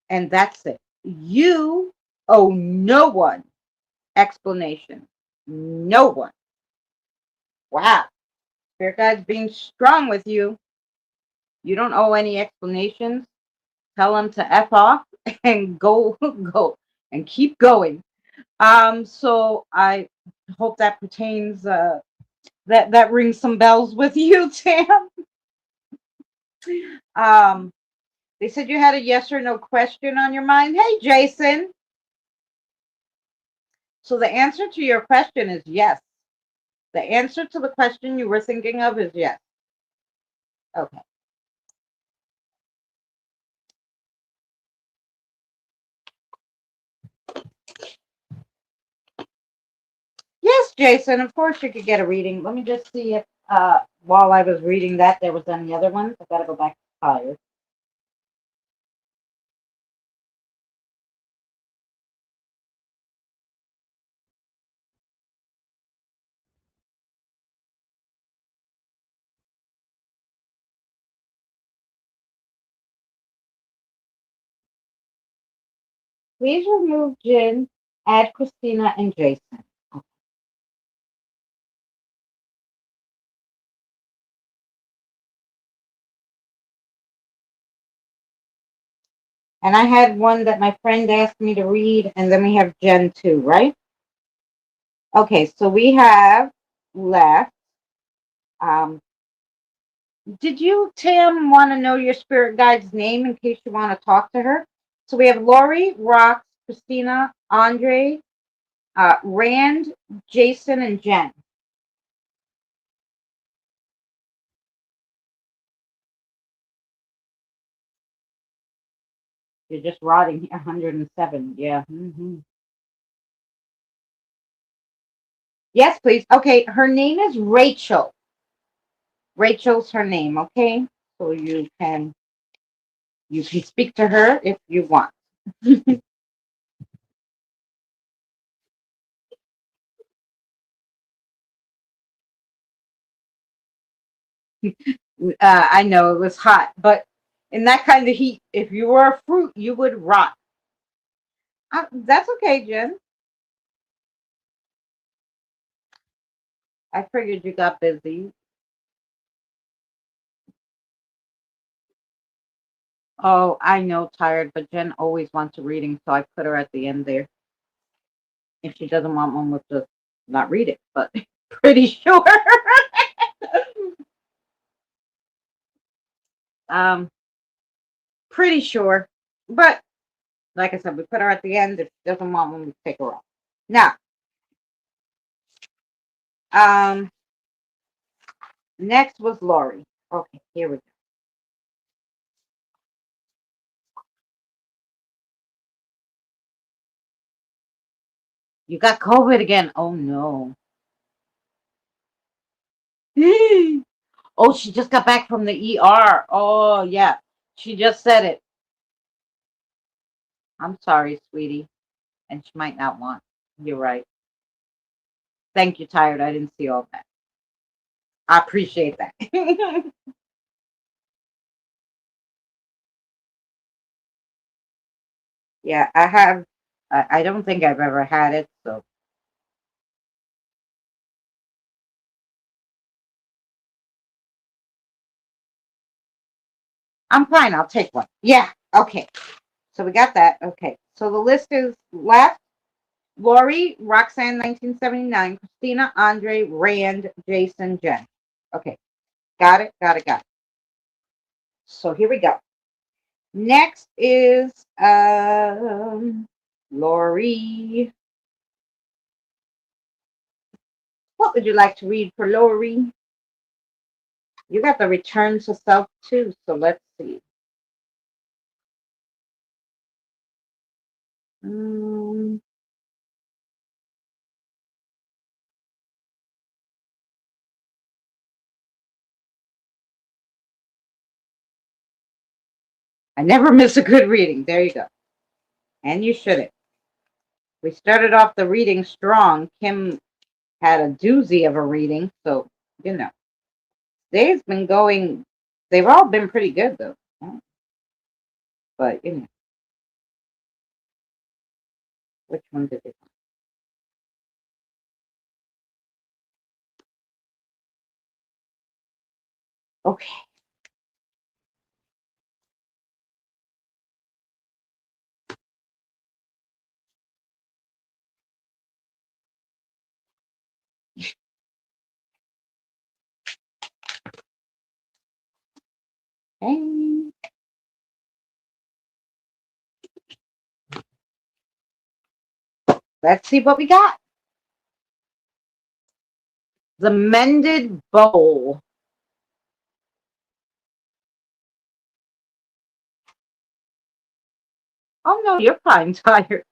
and that's it. You owe no one explanation. No one. Wow. Spirit guide's being strong with you. You don't owe any explanations. Tell them to F off and go, go, and keep going. So I hope that pertains, that rings some bells with you, Tam. Um, They said you had a yes or no question on your mind. Hey, Jason. So the answer to your question is yes. The answer to the question you were thinking of is yes. Okay. Yes, Jason, of course you could get a reading. Let me just see if while I was reading that there was any other ones. I gotta go back to fire. Please remove Jin, add Christina and Jason. And I had one that my friend asked me to read, and then we have Jen too, right? Okay, so we have left. Um, did you, Tam, want to know your spirit guide's name in case you want to talk to her? So we have Lori, Rox, Christina, Andre, Rand, Jason, and Jen. You're just rotting here, 107. Yeah. Yes, please. Okay, her name is Rachel. Rachel's her name, okay? So you can speak to her if you want. I know it was hot, but in that kind of heat, if you were a fruit, you would rot. That's okay, Jen. I figured you got busy. Oh, I know, tired, but Jen always wants a reading, so I put her at the end there. If she doesn't want one, we'll just not read it, but pretty sure. um, pretty sure. But like I said, we put her at the end. If she doesn't want one, we take her off. Now, um, next was Lori. Okay, here we go. You got COVID again. Oh no. Oh, she just got back from the ER. Oh yeah. She just said it. I'm sorry, sweetie. And she might not want. You're right. Thank you, tired. I didn't see all that. I appreciate that. Yeah, I have. I don't think I've ever had it, so I'm fine. I'll take one. Yeah. Okay. So we got that. Okay. So the list is left. Lori, Roxanne, 1979, Christina, Andre, Rand, Jason, Jen. Okay. Got it. Got it. Got it. So here we go. Next is Lori. What would you like to read for Lori? You got the return to self too, so let's see. Um, I never miss a good reading. There you go. And you shouldn't. We started off the reading strong. Kim had a doozy of a reading, so you know. They've been going. They've all been pretty good though. But you know, which one did it? Okay. Okay. Let's see what we got. The mended bowl. Oh no, you're fine, Tyre.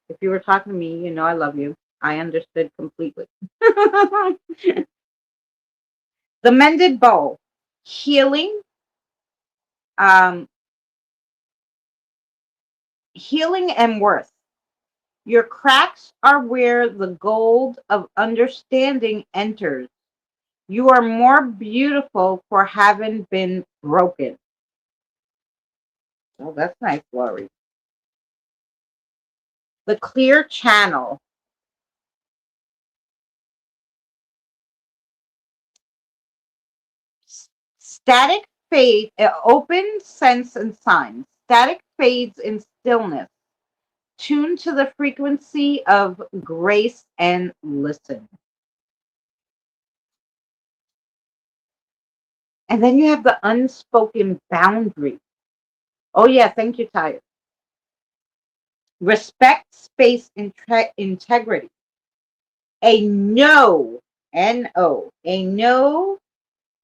If you were talking to me, you know I love you. I understood completely. The mended bowl. Healing, um, healing and worth. Your cracks are where the gold of understanding enters. You are more beautiful for having been broken. Oh, that's nice, Lori. The clear channel. Static fade, open sense and signs. Static fades in stillness. Tune to the frequency of grace and listen. And then you have the unspoken boundary. Oh, yeah, thank you, Tyre. Respect space integrity. A no, N-O, a no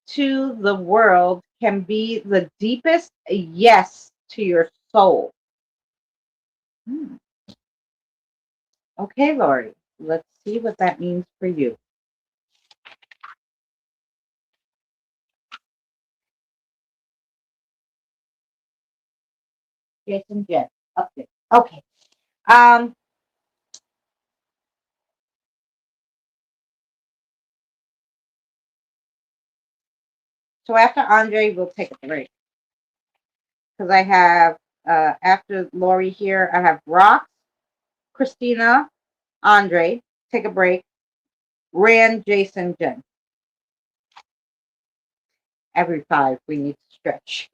to the world can be the deepest yes to your soul. Hmm. Okay, Lori, let's see what that means for you. Jason Jen, update. Okay. Um, so after Andre, we'll take a break. Because I have after Lori here, I have Rox, Christina, Andre, take a break, Rand, Jason, Jen. Every five, we need to stretch.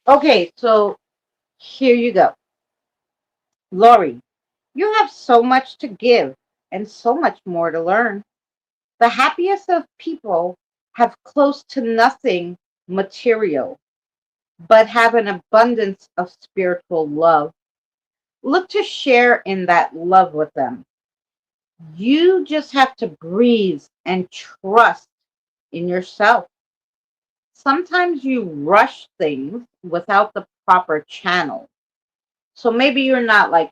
Okay, so here you go. Lori, you have so much to give and so much more to learn. The happiest of people have close to nothing material, but have an abundance of spiritual love. Look to share in that love with them. You just have to breathe and trust in yourself. Sometimes you rush things without the proper channel. So maybe you're not like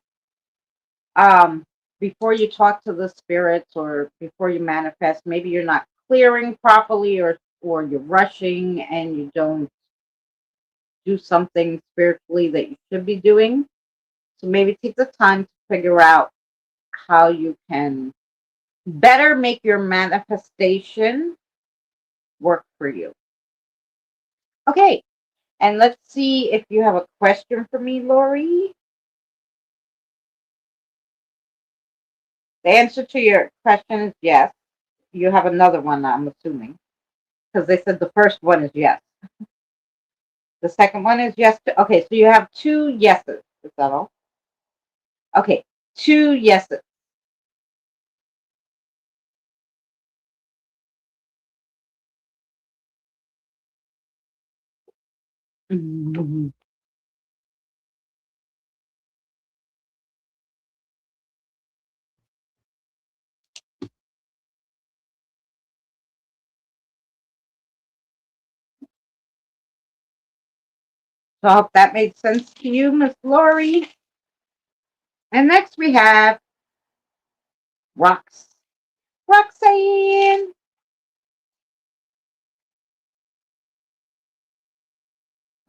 um, before you talk to the spirits or before you manifest, maybe you're not clearing properly, or you're rushing and you don't do something spiritually that you should be doing. So maybe take the time to figure out how you can better make your manifestation work for you. Okay, and let's see if you have a question for me, Lori. The answer to your question is yes. You have another one, I'm assuming, because they said the first one is yes. The second one is yes. Okay, so you have two yeses. Is that all? Okay, two yeses. Mhm. So I hope that made sense to you, Miss Lori. And next we have Roxanne.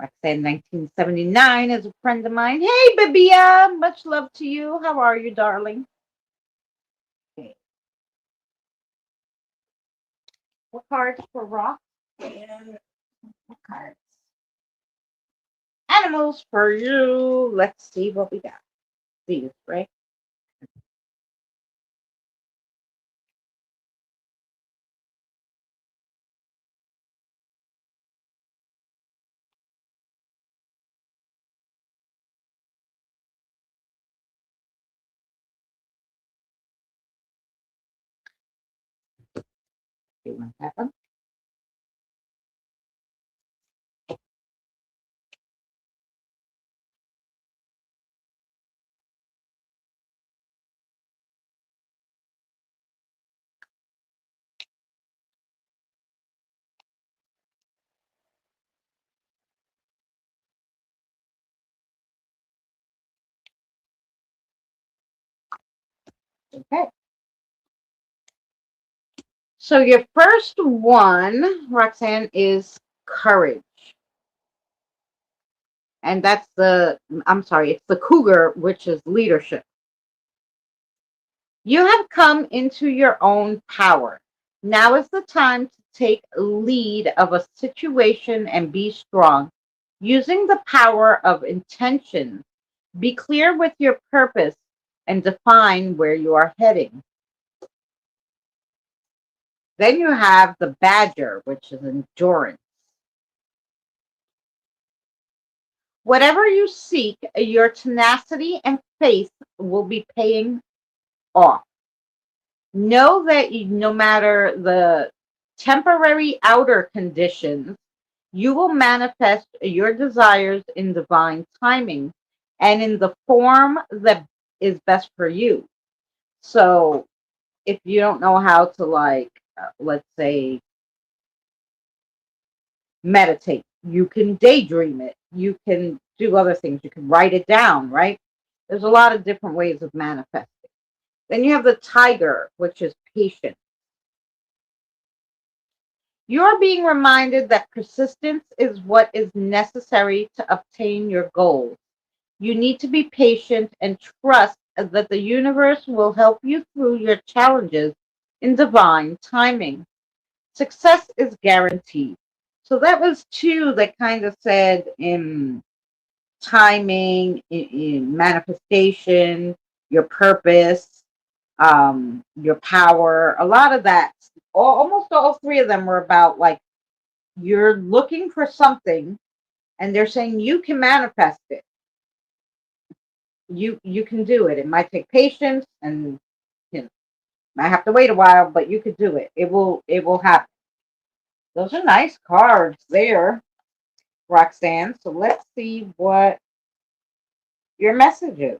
Roxanne 1979 is a friend of mine. Hey, Babia. Much love to you. How are you, darling? Okay. What cards for Roxanne? What cards? Animals for you. Let's see what we got. These, right? See what happens. Okay. So your first one, Roxanne, is courage. And that's I'm sorry, it's the cougar, which is leadership. You have come into your own power. Now is the time to take lead of a situation and be strong. Using the power of intention, be clear with your purpose and define where you are heading. Then you have the badger, which is endurance. Whatever you seek, your tenacity and faith will be paying off. Know that no matter the temporary outer conditions, you will manifest your desires in divine timing and in the form that is best for you. So, if you don't know how to, like, let's say, meditate, you can daydream it, you can do other things, you can write it down, right? There's a lot of different ways of manifesting. Then you have the tiger, which is patient. You're being reminded that persistence is what is necessary to obtain your goals. You need to be patient and trust that the universe will help you through your challenges in divine timing. Success is guaranteed. So that was two that kind of said in timing, in manifestation, your purpose, your power. A lot of that, almost all three of them were about, like, you're looking for something and they're saying you can manifest it. You can do it. It might take patience and, you know, might have to wait a while, but you could do it. It will happen. Those are nice cards there, Roxanne. So let's see what your message is.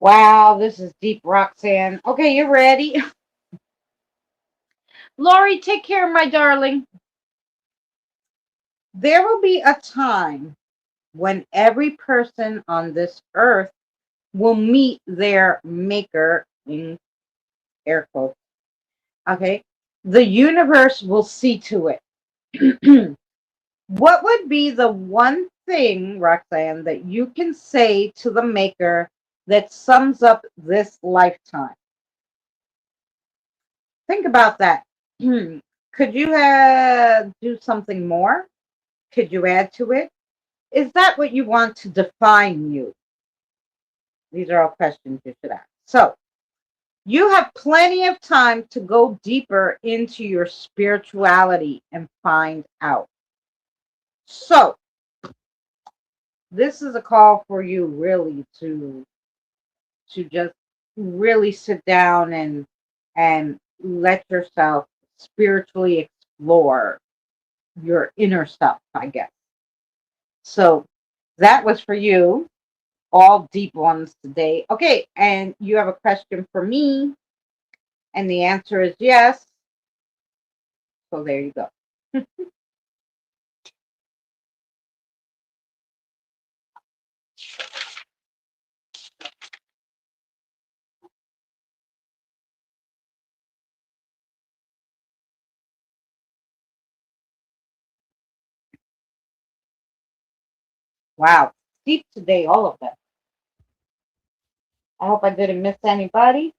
Wow, this is deep, Roxanne. Okay, you ready? Lori, take care, my darling. There will be a time when every person on this earth will meet their maker, in air quotes. Okay. The universe will see to it. What would be the one thing, Roxanne, that you can say to the maker that sums up this lifetime? Think about that. Could you do something more? Could you add to it? Is that what you want to define you? These are all questions you should ask. So, you have plenty of time to go deeper into your spirituality and find out. So, this is a call for you really to just really sit down and let yourself spiritually explore your inner self, I guess. So, that was for you. All deep ones today. Okay, and you have a question for me, and the answer is yes. So there you go. Wow, deep today, all of them. I hope I didn't miss anybody.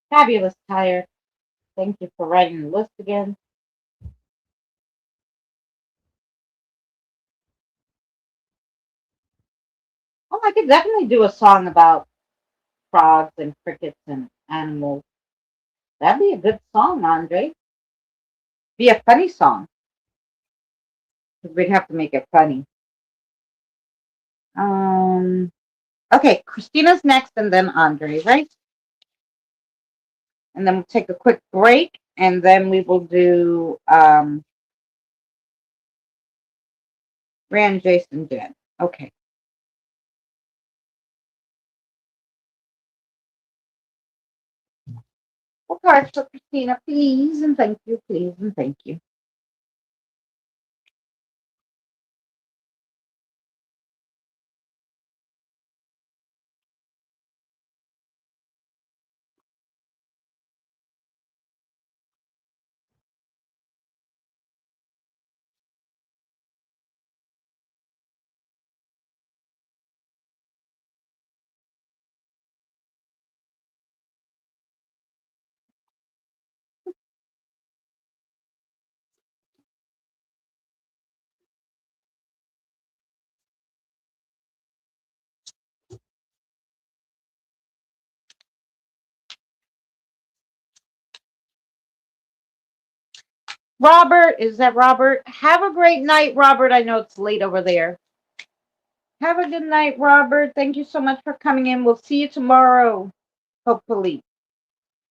Fabulous, Tyre. Thank you for writing the list again. Oh, I could definitely do a song about frogs and crickets and animals. That'd be a good song, Andre. Be a funny song. We'd have to make it funny. Um. Okay, Christina's next, and then Andre, right? And then we'll take a quick break, and then we will do Rand, Jason, Jen. Okay. Well, cards for Christina, please, and thank you, please, and thank you. Robert, is that Robert? Have a great night, Robert. I know it's late over there. Have a good night, Robert. Thank you so much for coming in. We'll see you tomorrow, hopefully,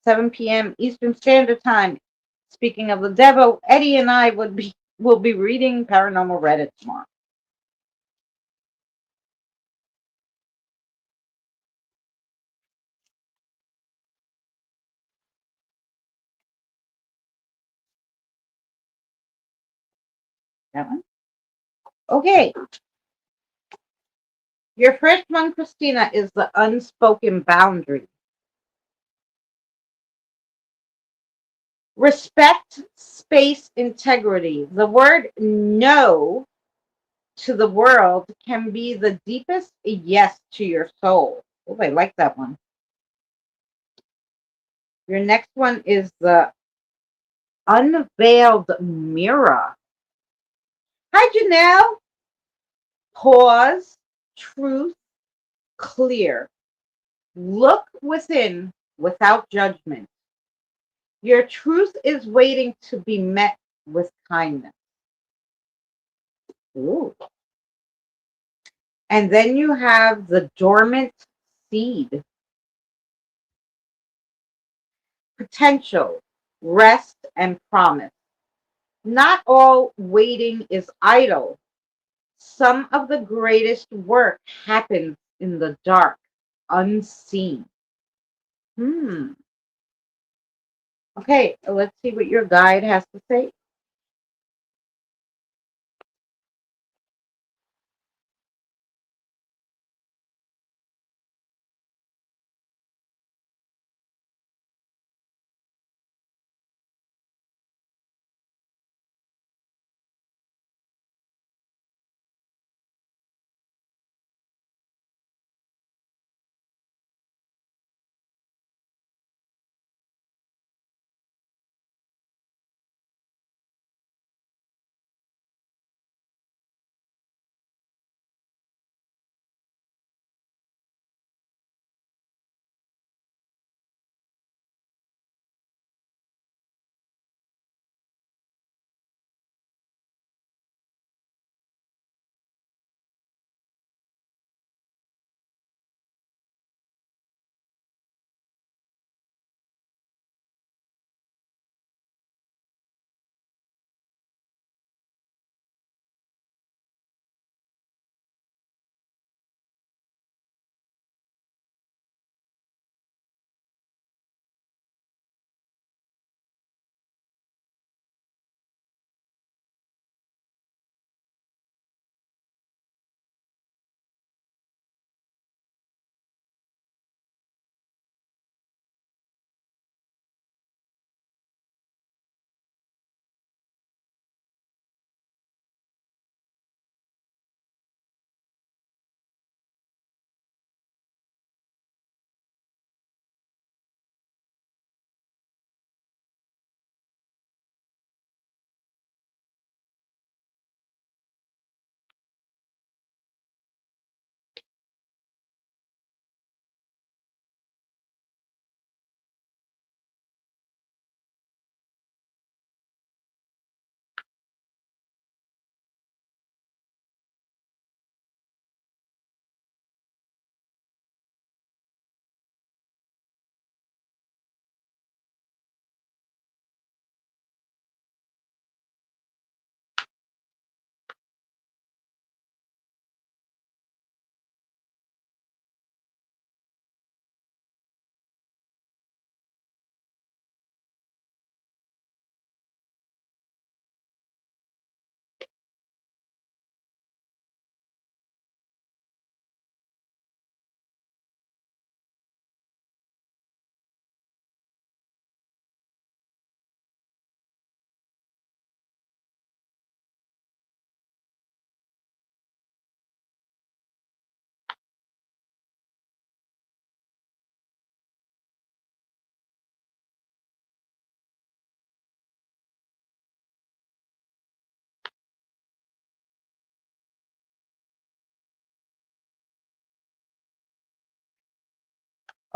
7 p.m. Eastern Standard Time. Speaking of the devil, Eddie and I will be reading Paranormal Reddit tomorrow. That one? Okay. Your first one, Christina, is the unspoken boundary. Respect space integrity. The word no to the world can be the deepest yes to your soul. Oh, I like that one. Your next one is the unveiled mirror. Hi, Janelle. Pause. Truth clear. Look within without judgment. Your truth is waiting to be met with kindness. Ooh. And then you have the dormant seed. Potential. rest, and promise. Not all waiting is idle. Some of the greatest work happens in the dark, unseen. Hmm. Okay, let's see what your guide has to say.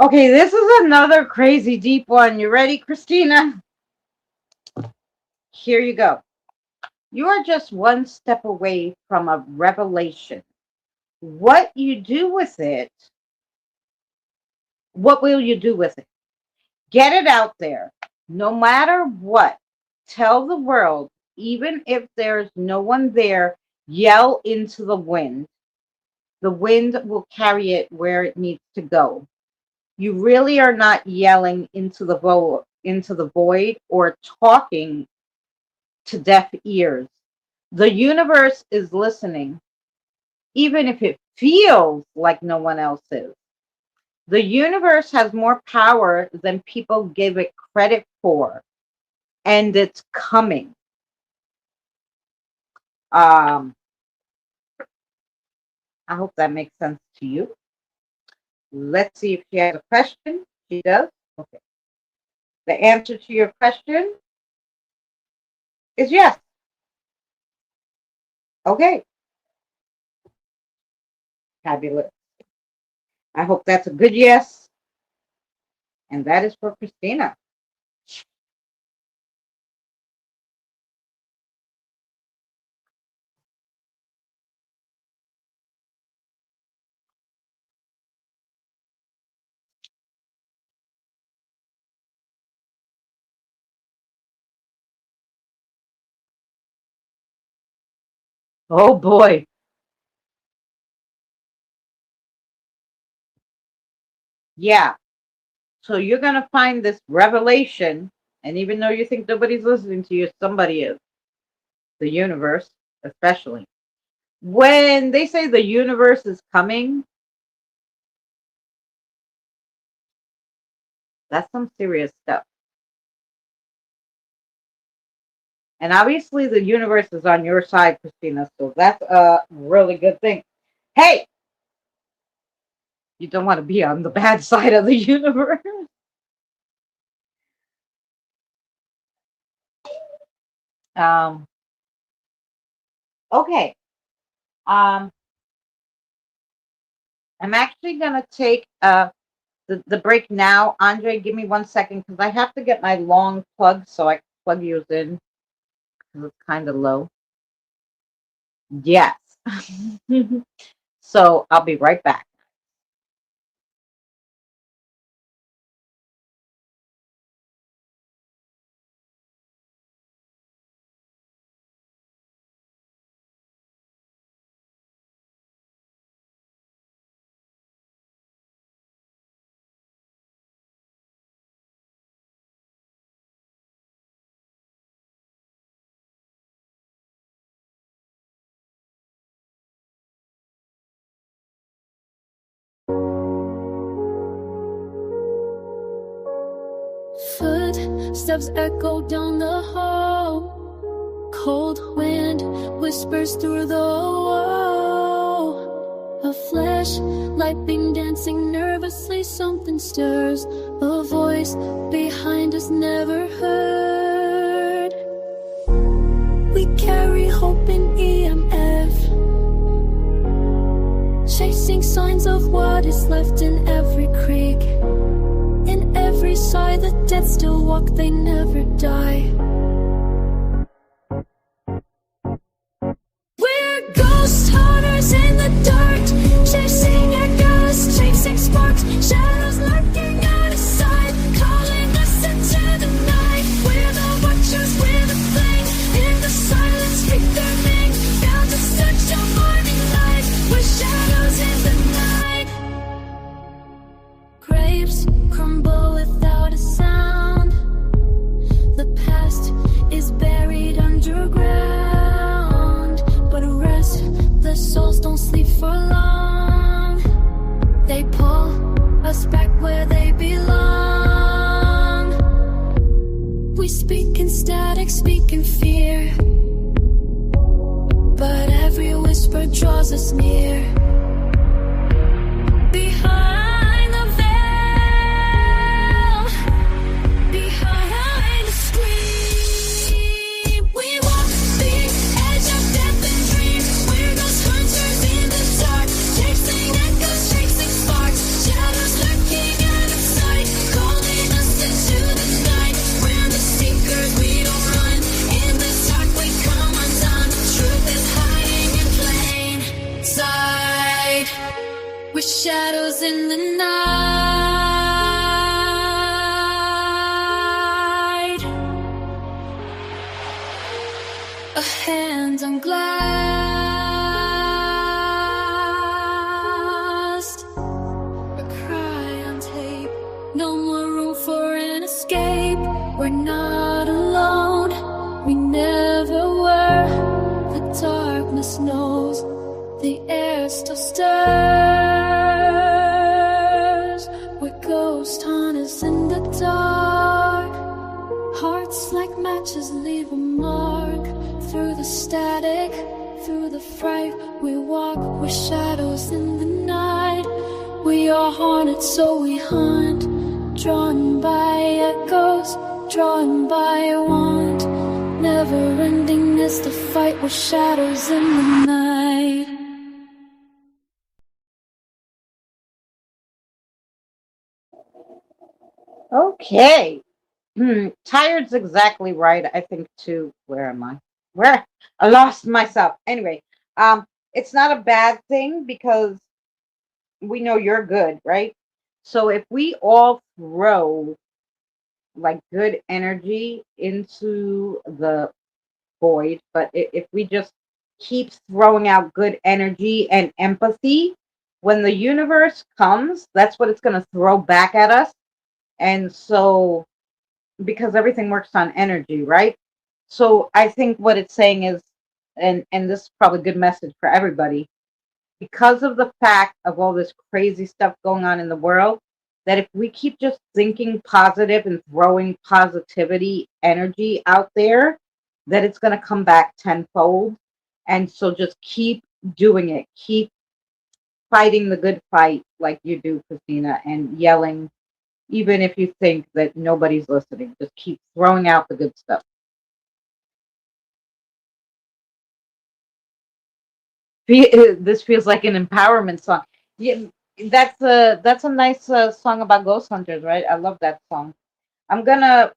Okay, this is another crazy deep one. You ready, Christina? Here you go. You are just one step away from a revelation. What you do with it, what will you do with it? Get it out there. No matter what, tell the world, even if there's no one there, yell into the wind. The wind will carry it where it needs to go. You really are not yelling into the void or talking to deaf ears. The universe is listening, even if it feels like no one else is. The universe has more power than people give it credit for, and it's coming. Um, I hope that makes sense to you. Let's see if she has a question. She does. Okay. The answer to your question is yes. Okay. Fabulous. I hope that's a good yes. And that is for Christina. Oh boy. Yeah. So you're going to find this revelation, and even though you think nobody's listening to you, somebody is. The universe, especially. When they say the universe is coming, that's some serious stuff. And obviously, the universe is on your side, Christina. So that's a really good thing. Hey, you don't want to be on the bad side of the universe. Um, okay. Um, I'm actually gonna take the break now. Andre, give me 1 second because I have to get my long plug so I can plug yours in because it's kind of low. Yes. So I'll be right back. Footsteps echo down the hall. Cold wind whispers through the wall. A flashlight beam dancing nervously, something stirs. A voice behind us never heard. We carry hope in EMF, chasing signs of what is left in every creek. In every sigh, the dead still walk, they never die. We're ghost hunters in the dark, chasing echoes, chasing sparks, shadows lurking out of sight, calling us into the night. We're the watchers, we're the flame, in the silence speak their name, bound to touch a morning light. We're shadows in the night. Grapes crumble without a sound. The past is buried underground, but restless souls don't sleep for long. They pull us back where they belong. We speak in static, speak in fear, but every whisper draws us near. Behind the veil, behind the screen, we walk the edge of death and dream. We're ghost hunters in the dark, chasing echoes, chasing sparks, shadows lurking out of sight, calling us into the night. We're the seekers, we don't run. In the dark we come undone. Truth is hiding in plain sight. We're shadows in the night. A hand on glass, a cry on tape. No more room for an escape. We're not alone, we never were. The darkness knows, the air still stirs. We're ghost hunters in the dark. Hearts like matches leave a mark. Through the static, through the fright, we walk. We're shadows in the night. We are haunted, so we hunt. Drawn by echoes, drawn by want. Never ending is the fight. We're shadows in the night. Okay. Tired's exactly right. I think too. Where am I? Where I lost myself. Anyway, it's not a bad thing because we know you're good, right? So if we all throw like good energy into the void, but if we just keep throwing out good energy and empathy. When the universe comes, that's what it's going to throw back at us. And so, because everything works on energy, right? So I think what it's saying is, and this is probably a good message for everybody, because of the fact of all this crazy stuff going on in the world, that if we keep just thinking positive and throwing positivity energy out there, that it's going to come back tenfold. And so just keep doing it. Keep fighting the good fight like you do, Christina, and yelling, even if you think that nobody's listening. Just keep throwing out the good stuff. This feels like an empowerment song. Yeah, that's a nice song about ghost hunters, right? I love that song. I'm gonna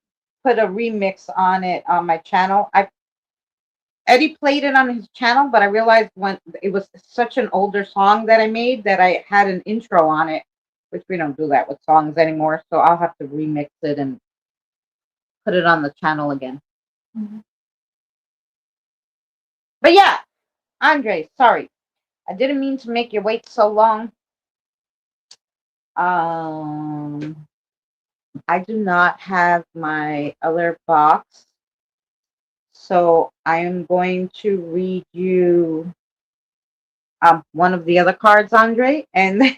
put a remix on it on my channel. I Eddie played it on his channel, but I realized when it was such an older song that I made that I had an intro on it, which we don't do that with songs anymore. So I'll have to remix it and put it on the channel again. Mhm. But yeah, Andre, sorry, I didn't mean to make you wait so long. Um, I do not have my other box, so I am going to read you one of the other cards, Andre. And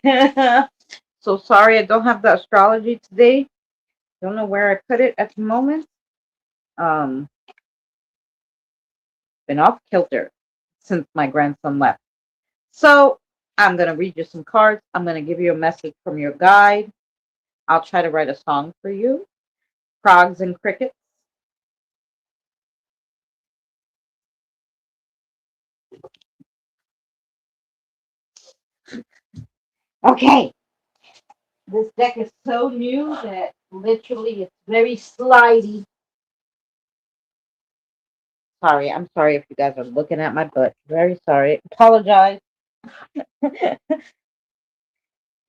so sorry, I don't have the astrology today. Don't know where I put it at the moment. Um, been off kilter since my grandson left. So I'm gonna read you some cards. I'm gonna give you a message from your guide. I'll try to write a song for you. Frogs and crickets. Okay. This deck is so new that literally it's very slidey. Sorry, I'm sorry if you guys are looking at my butt. Very sorry. Apologize.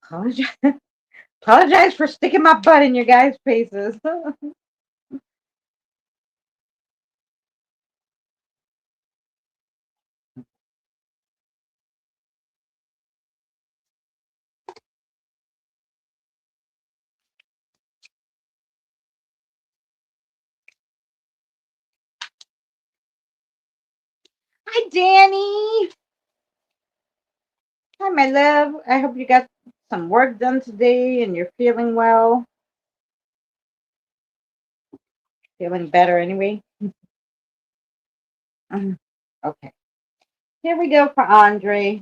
Apologize. Apologize for sticking my butt in your guys' faces. Hi, Danny. Hi, my love. I hope you got some work done today and you're feeling well. Feeling better anyway. Okay. Here we go for Andre.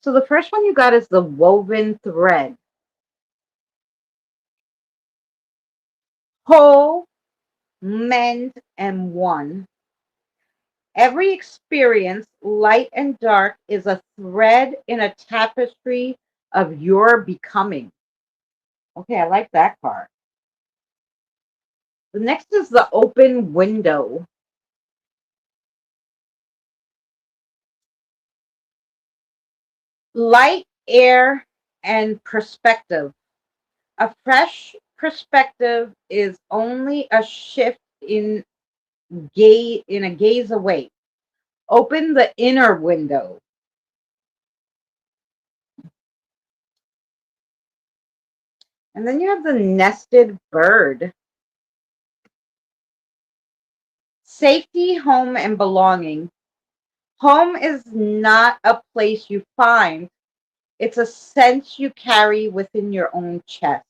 So the first one you got is the woven thread. Whole, mend, and one. Every experience, light and dark, is a thread in a tapestry of your becoming. Okay, I like that card. The next is the open window. Light, air, and perspective. A fresh perspective is only a shift in a gaze away. Open the inner window. And then you have the nested bird. Safety, home, and belonging. Home is not a place you find, it's a sense you carry within your own chest.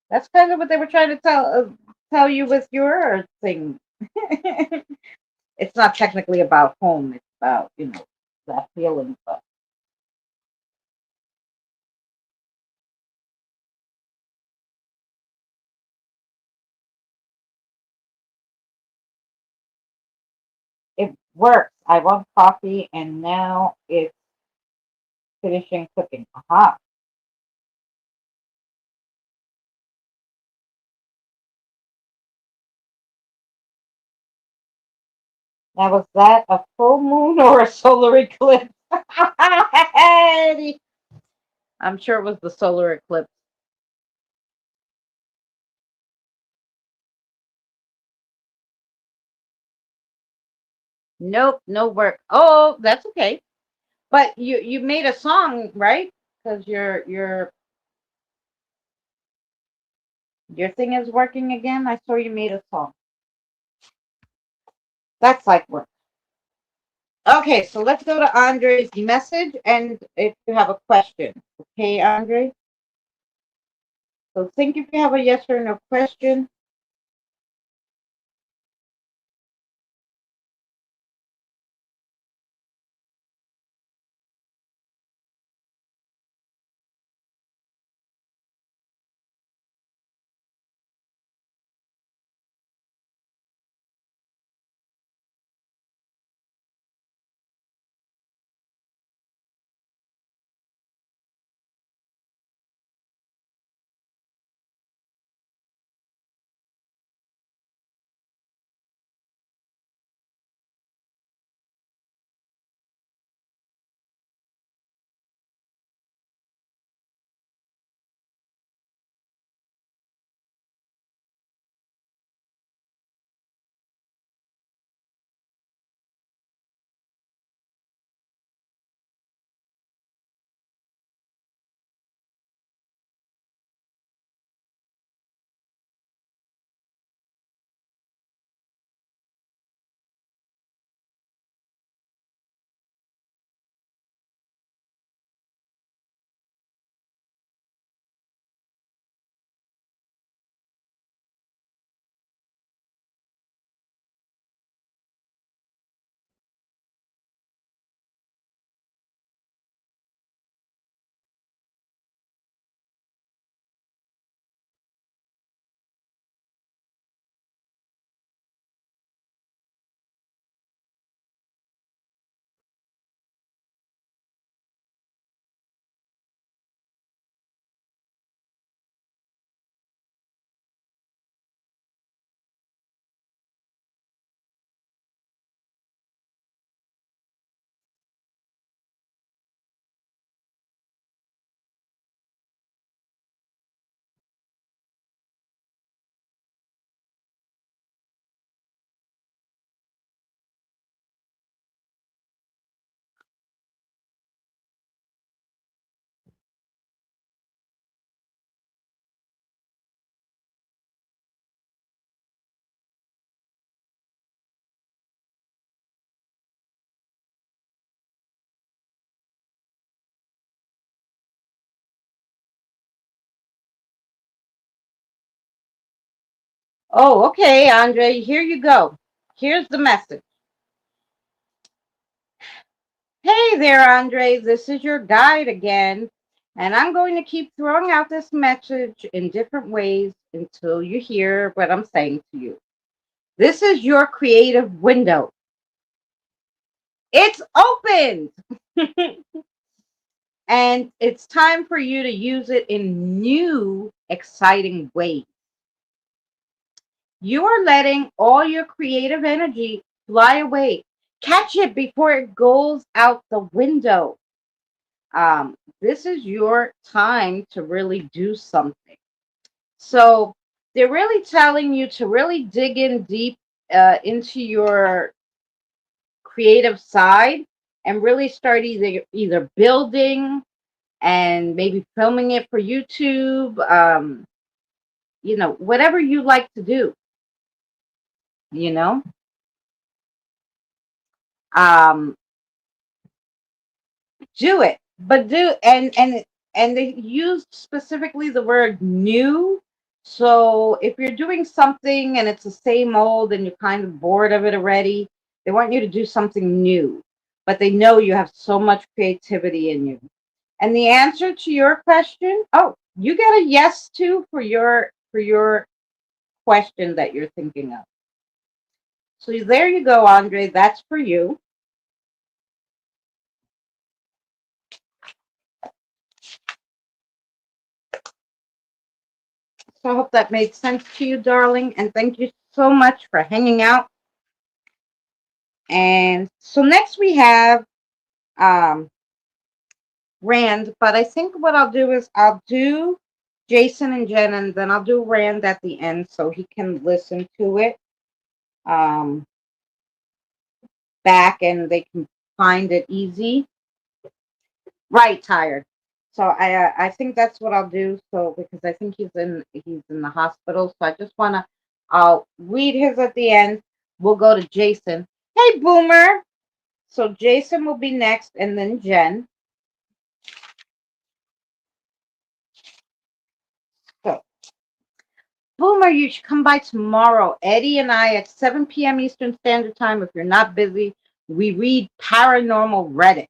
That's kind of what they were trying to tell you with your thing. It's not technically about home, it's about, that feeling. But it works. I want coffee and now it's finishing cooking. Aha. Now, was that a full moon or a solar eclipse? I'm sure it was the solar eclipse. Nope, no work. Oh, that's okay. But you made a song, right? Because your thing is working again. I saw you made a song. That's like work. Okay, so let's go to Andre's message, and if you have a question, okay, Andre. So think if you have a yes or no question. Oh, okay, Andre. Here you go. Here's the message. Hey there, Andre. This is your guide again. And I'm going to keep throwing out this message in different ways until you hear what I'm saying to you. This is your creative window. It's open. And it's time for you to use it in new, exciting ways. You are letting all your creative energy fly away. Catch it before it goes out the window. This is your time to really do something. So they're really telling you to really dig in deep into your creative side and really start either building and maybe filming it for YouTube. Whatever you like to do. You know, um, do it, but do and they use specifically the word new. So if you're doing something and it's the same old and you're kind of bored of it already, they want you to do something new, but they know you have so much creativity in you. And the answer to your question, oh, you get a yes too for your question that you're thinking of. So there you go, Andre. That's for you. So I hope that made sense to you, darling. And thank you so much for hanging out. And so next we have um, Rand. But I think what I'll do is I'll do Jason and Jen, and then I'll do Rand at the end so he can listen to it um, back and they can find it easy. Right, tired. So I think that's what I'll do. So because I think he's in the hospital. So I just wanna I'll read his at the end. We'll go to Jason. Hey, Boomer. So Jason will be next, and then Jen. So Boomer, you should come by tomorrow. Eddie and I at 7 p.m. Eastern Standard Time. If you're not busy, we read paranormal Reddit.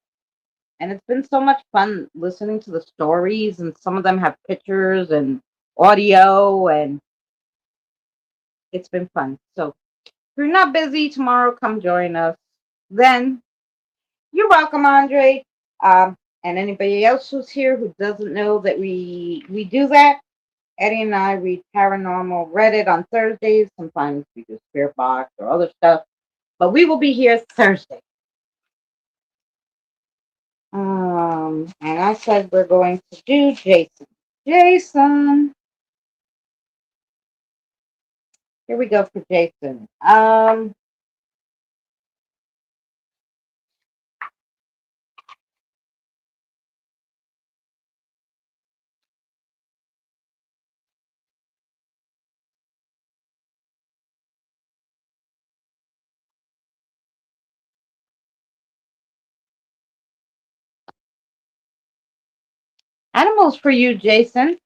And it's been so much fun listening to the stories, and some of them have pictures and audio, and it's been fun. So if you're not busy tomorrow, come join us. Then you're welcome, Andre. And anybody else who's here who doesn't know that we do that, Eddie and I read paranormal Reddit on Thursdays. Sometimes we do Spirit Box or other stuff, but we will be here Thursday. And I said we're going to do Jason. Jason. Here we go for Jason. Animals for you, Jason.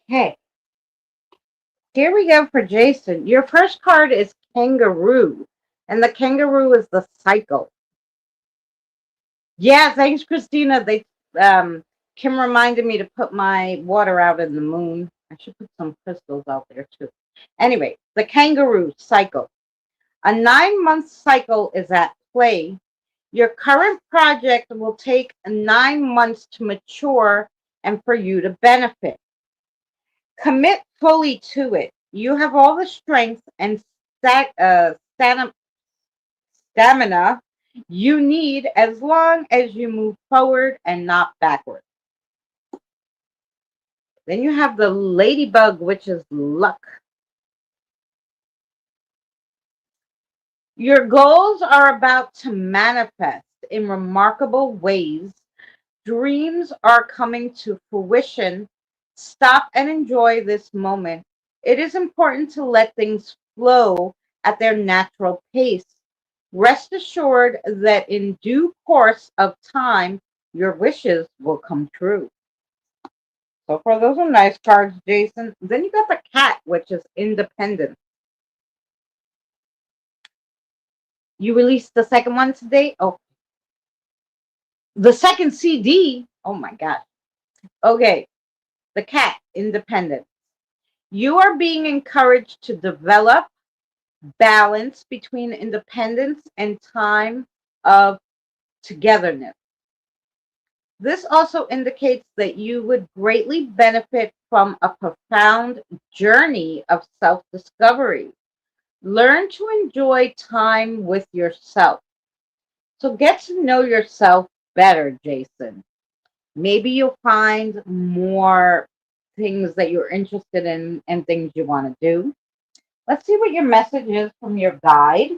Okay, here we go for Jason. Your first card is kangaroo, and the kangaroo is the cycle. Yeah, thanks, Christina. Kim reminded me to put my water out in the moon. I should put some crystals out there too. Anyway, the kangaroo cycle. A 9-month cycle is at play. Your current project will take 9 months to mature and for you to benefit. Commit fully to it. You have all the strength and stamina you need as long as you move forward and not backward. Then you have the ladybug, which is luck. Your goals are about to manifest in remarkable ways. Dreams are coming to fruition. Stop and enjoy this moment. It is important to let things flow at their natural pace. Rest assured that in due course of time, your wishes will come true. So far, those are nice cards, Jason. Then you got the cat, which is independent. You released the second one today? Oh, the second CD? Oh my gosh. Okay, the cat, independent. You are being encouraged to develop balance between independence and time of togetherness. This also indicates that you would greatly benefit from a profound journey of self discovery. Learn to enjoy time with yourself. So get to know yourself better, Jason. Maybe you'll find more things that you're interested in and things you want to do. Let's see what your message is from your guide.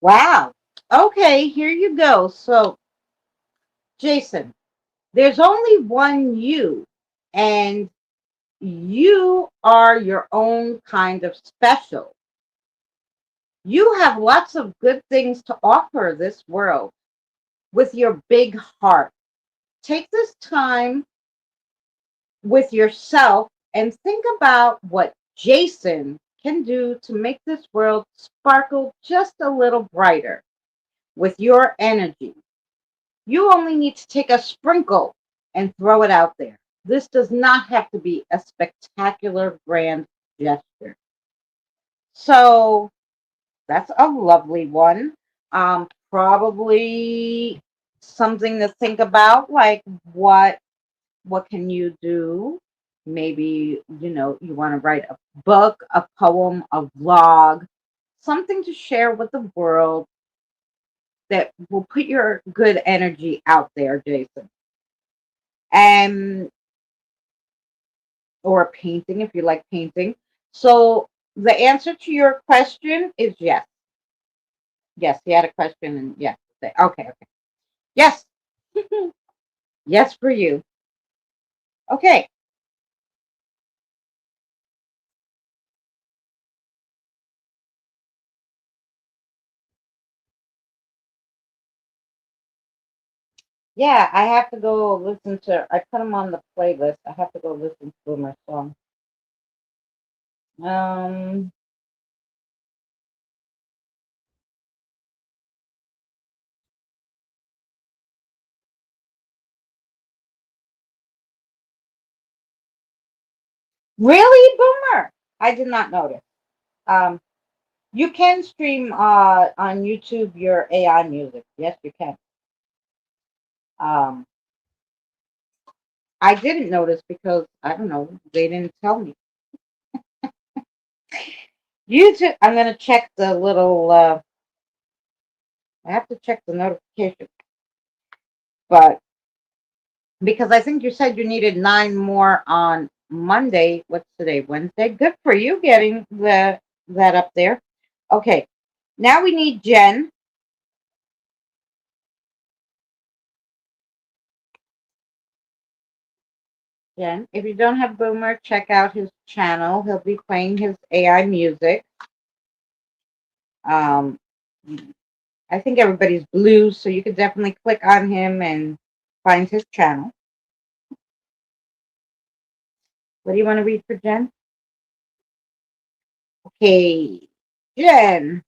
Wow. Okay, here you go. So, Jason, there's only one you, and you are your own kind of special. You have lots of good things to offer this world with your big heart. Take this time with yourself and think about what Jason can do to make this world sparkle just a little brighter with your energy. You only need to take a sprinkle and throw it out there. This does not have to be a spectacular grand gesture. So that's a lovely one. Probably something to think about, like what can you do? Maybe, you want to write a book, a poem, a vlog, something to share with the world that will put your good energy out there, Jason. And or painting if you like painting. So the answer to your question is yes. Yes, he had a question and yes. Okay, okay. Yes. Yes for you. Okay. Yeah, I have to go listen to. I put them on the playlist. I have to go listen to my song. Um, really, Boomer? I did not notice. Um, you can stream on YouTube your AI music. Yes, you can. Um, I didn't notice because I don't know. They didn't tell me. YouTube. I'm gonna check the little. I have to check the notification, but because I think you said you needed 9 more on Monday. What's today? Wednesday. Good for you getting that up there. Okay. Now we need Jen. Jen, if you don't have Boomer, check out his channel. He'll be playing his AI music. Um, I think everybody's blue, so you could definitely click on him and find his channel. What do you want to read for Jen? Okay, Jen,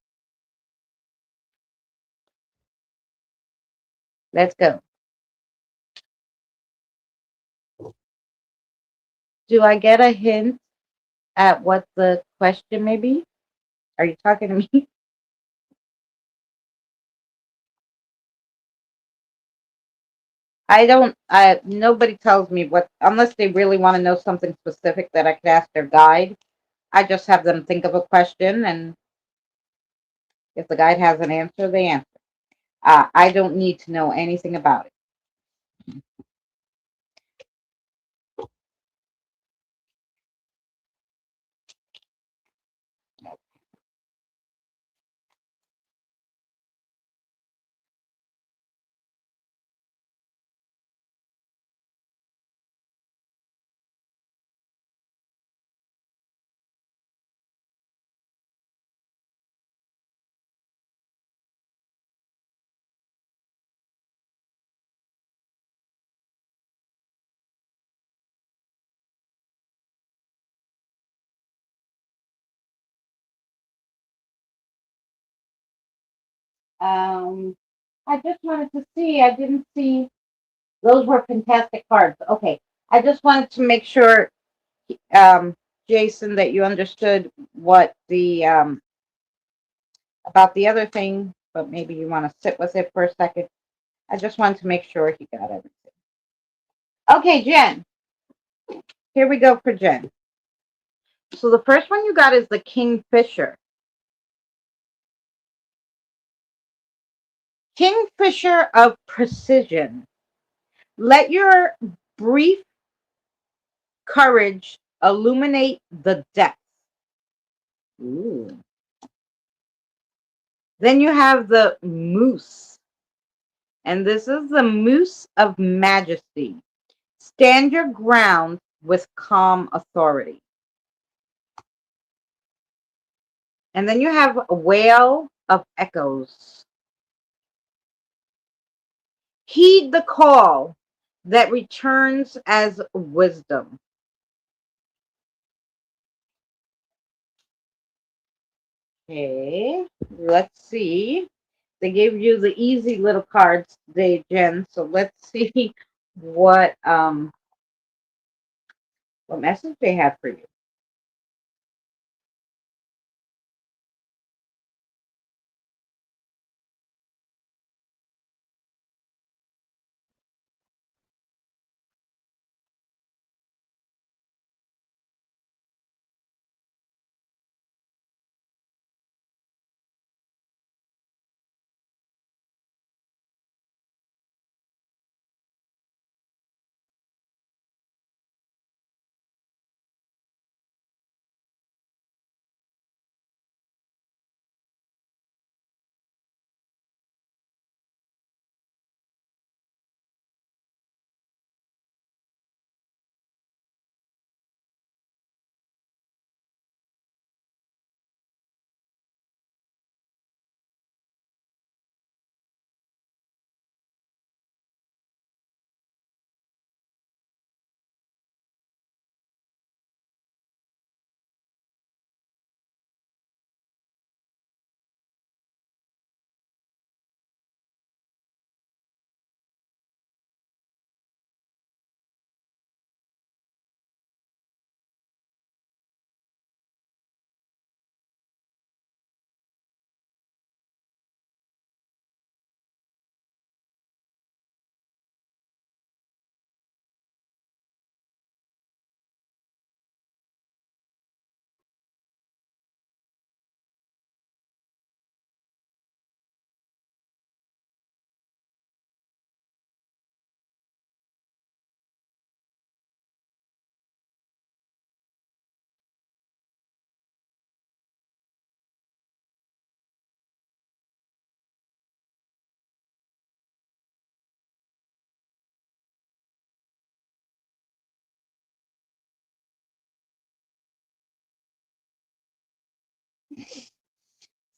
let's go. Do I get a hint at what the question may be? Are you talking to me? I don't. Nobody tells me what unless they really want to know something specific that I could ask their guide. I just have them think of a question, and if the guide has an answer, they answer. I don't need to know anything about it. Um, I just wanted to see. I didn't see. Those were fantastic cards. Okay, I just wanted to make sure, um, Jason, that you understood what the about the other thing, but maybe you want to sit with it for a second. I just wanted to make sure he got everything. Okay, Jen. Here we go for Jen. So the first one you got is the Kingfisher. Kingfisher of precision. Let your brief courage illuminate the depths. Ooh. Then you have the moose, and this is the moose of majesty. Stand your ground with calm authority. And then you have a whale of echoes. Heed the call that returns as wisdom. Okay, let's see. They gave you the easy little cards today, Jen. So let's see what um what message they have for you.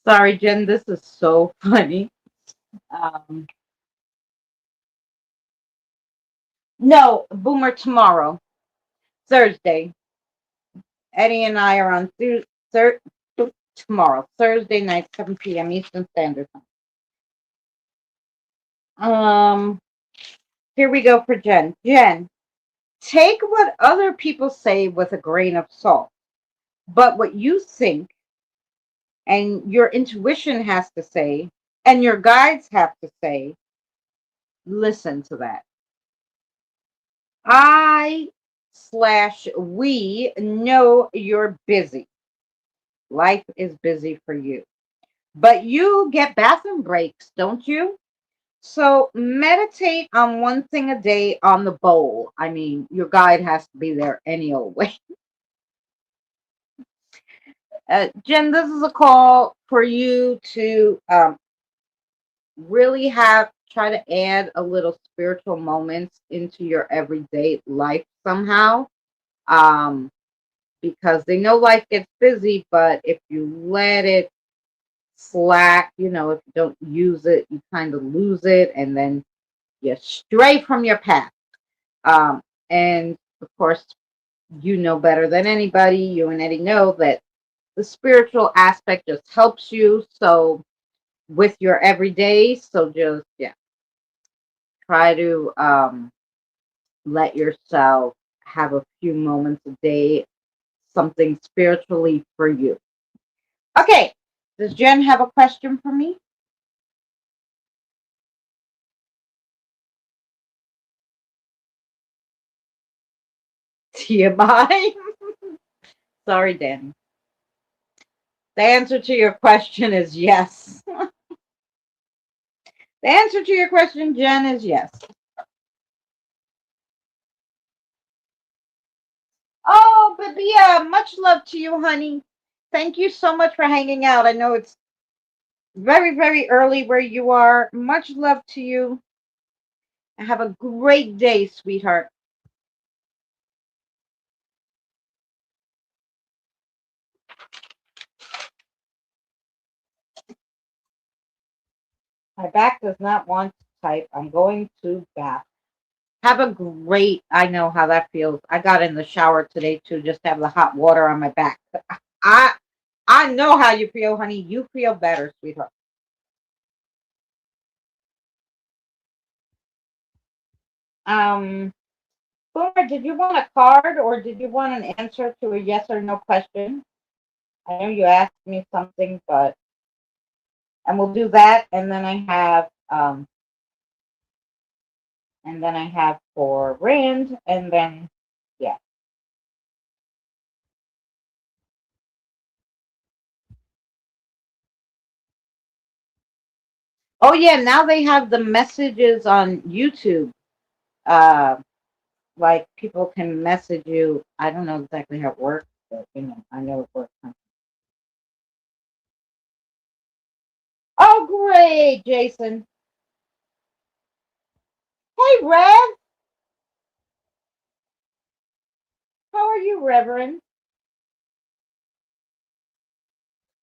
Sorry, Jen, this is so funny. Um, no, Boomer tomorrow, Thursday. Eddie and I are on tomorrow, Thursday night, 7 p.m. Eastern Standard Time. Here we go for Jen. Jen, take what other people say with a grain of salt, but what you think and your intuition has to say, and your guides have to say, listen to that. I/we know you're busy. Life is busy for you. But you get bathroom breaks, don't you? So meditate on one thing a day on the bowl. I mean, your guide has to be there any old way. Jen, this is a call for you to really try to add a little spiritual moments into your everyday life somehow. Um, because they know life gets busy, but if you let it slack, if you don't use it, you kind of lose it and then you stray from your path. Um, and of course, you know better than anybody, you and Eddie know that the spiritual aspect just helps you. So with your everyday, so just, yeah, try to let yourself have a few moments a day, something spiritually for you. Okay, does Jen have a question for me? TMI. Sorry, Danny. The answer to your question is yes. The answer to your question, Jen, is yes. Oh, but yeah, much love to you, honey. Thank you so much for hanging out. I know it's very, very early where you are. Much love to you. Have a great day, sweetheart. My back does not want to type. I'm going to bath. Have a great, I know how that feels. I got in the shower today too, just to have the hot water on my back. I I know how you feel, honey. You feel better, sweetheart. Um, Boomer, did you want a card or did you want an answer to a yes or no question? I know you asked me something, but and we'll do that, and then I have for Rand, and then yeah. Oh yeah, now they have the messages on YouTube. Uh, like people can message you. I don't know exactly how it works, but I know it works. Oh great, Jason. Hey Rev, how are you, Reverend?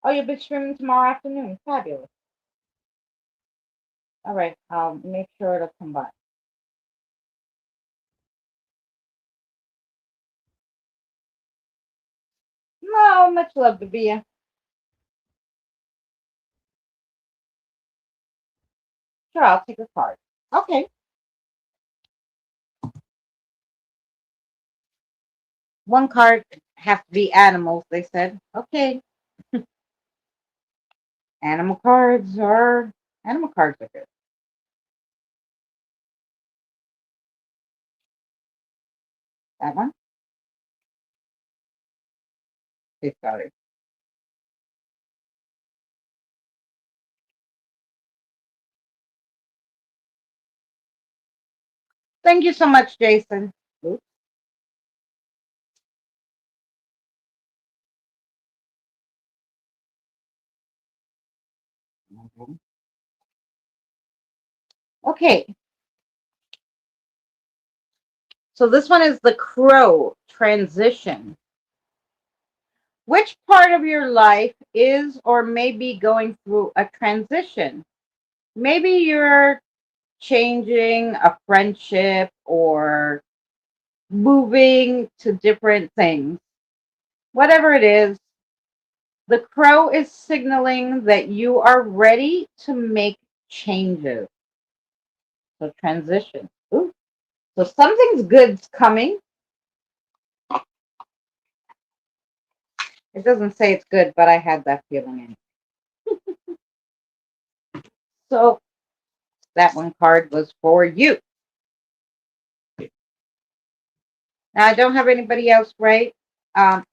Oh, you'll be streaming tomorrow afternoon. Fabulous. All right, I'll make sure to come by. No, much love to be you. Sure, I'll take a card. Okay. One card have to be animals, they said. Okay. Animal cards are animal cards are good. That one? They started. Thank you so much, Jason. Oops. Okay. So this one is the crow transition. Which part of your life is or may be going through a transition? Maybe you're changing a friendship or moving to different things. Whatever it is, the crow is signaling that you are ready to make changes. So transition. Ooh. So something's good's coming. It doesn't say it's good, but I had that feeling anyway. So that one card was for you. Now I don't have anybody else, right?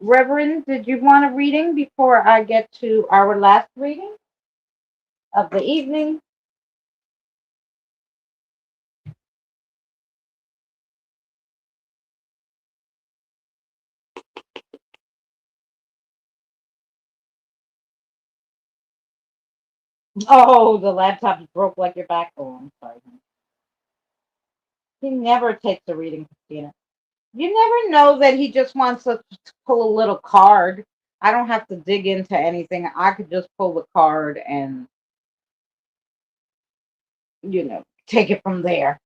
Reverend, did you want a reading before I get to our last reading of the evening? Oh, the laptop broke like your back. Oh, I'm sorry. He never takes a reading, Christina. You never know that he just wants us to pull a little card. I don't have to dig into anything. I could just pull the card and, take it from there.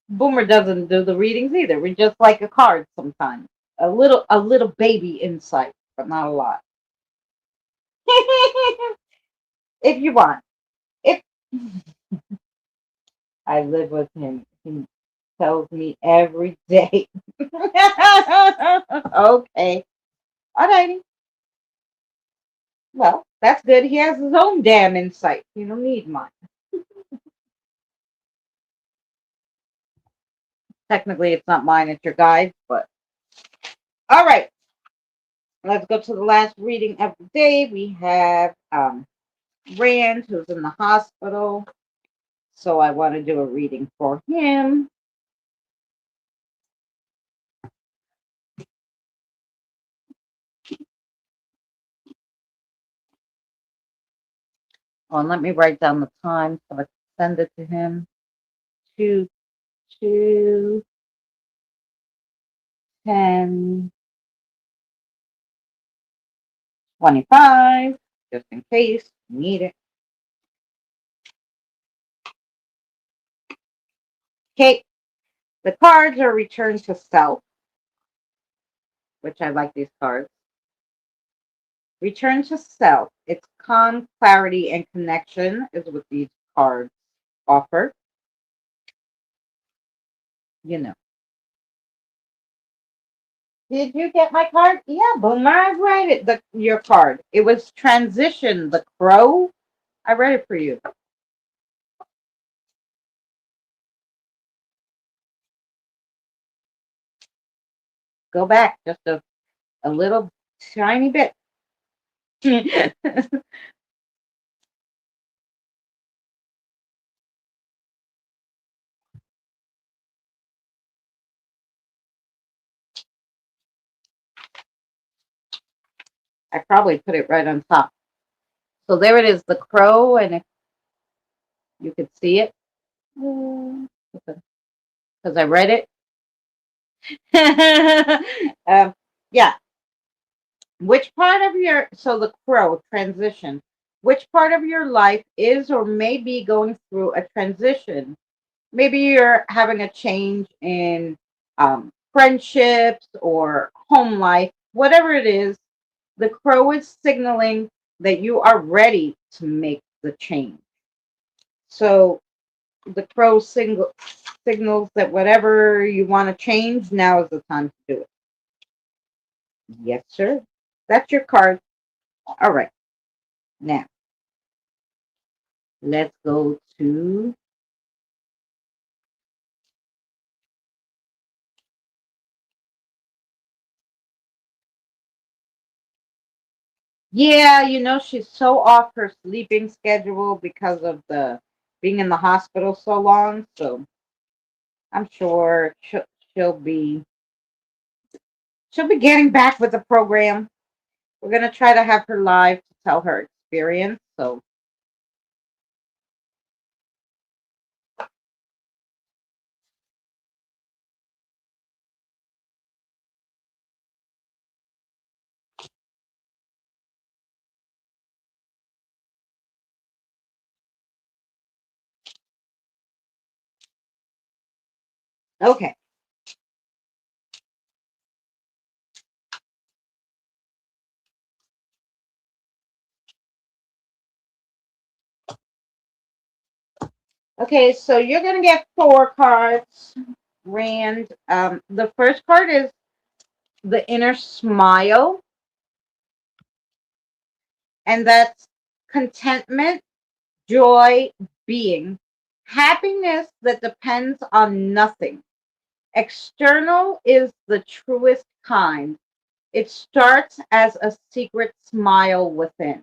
Boomer doesn't do the readings either. We just like a card sometimes. A little baby insight, but not a lot. If you want. If I live with him, he tells me every day. Okay. Alrighty. Well, that's good. He has his own damn insight. You don't need mine. Technically, it's not mine, it's your guys, but all right. Let's go to the last reading of the day. We have Rand, who's in the hospital. So I want to do a reading for him. Oh, and let me write down the time so I can send it to him. 2, 2, 10, 25, just in case you need it. Okay, the cards are returned to self, which I like these cards. Return to self. It's calm, clarity, and connection is what these cards offer. You know. Did you get my card? Yeah, Boomer, I read it. Your card. It was transition. The crow. I read it for you. Go back just a little tiny bit. I probably put it right on top. So there it is, the crow, and if you could see it, because I read it. Yeah. Which part of so the crow transition, which part of your life is or may be going through a transition? Maybe you're having a change in friendships or home life, whatever it is, the crow is signaling that you are ready to make the change. So the crow signals that whatever you want to change, now is the time to do it. Yes, sir. That's your card. All right. Now, let's go to. Yeah, she's so off her sleeping schedule because of the being in the hospital so long. So I'm sure she'll be she'll be getting back with the program. We're gonna try to have her live to tell her experience. So okay. Okay, so you're gonna get 4 cards, Rand. The first card is the inner smile, and that's contentment, joy, being, happiness that depends on nothing. External is the truest kind. It starts as a secret smile within.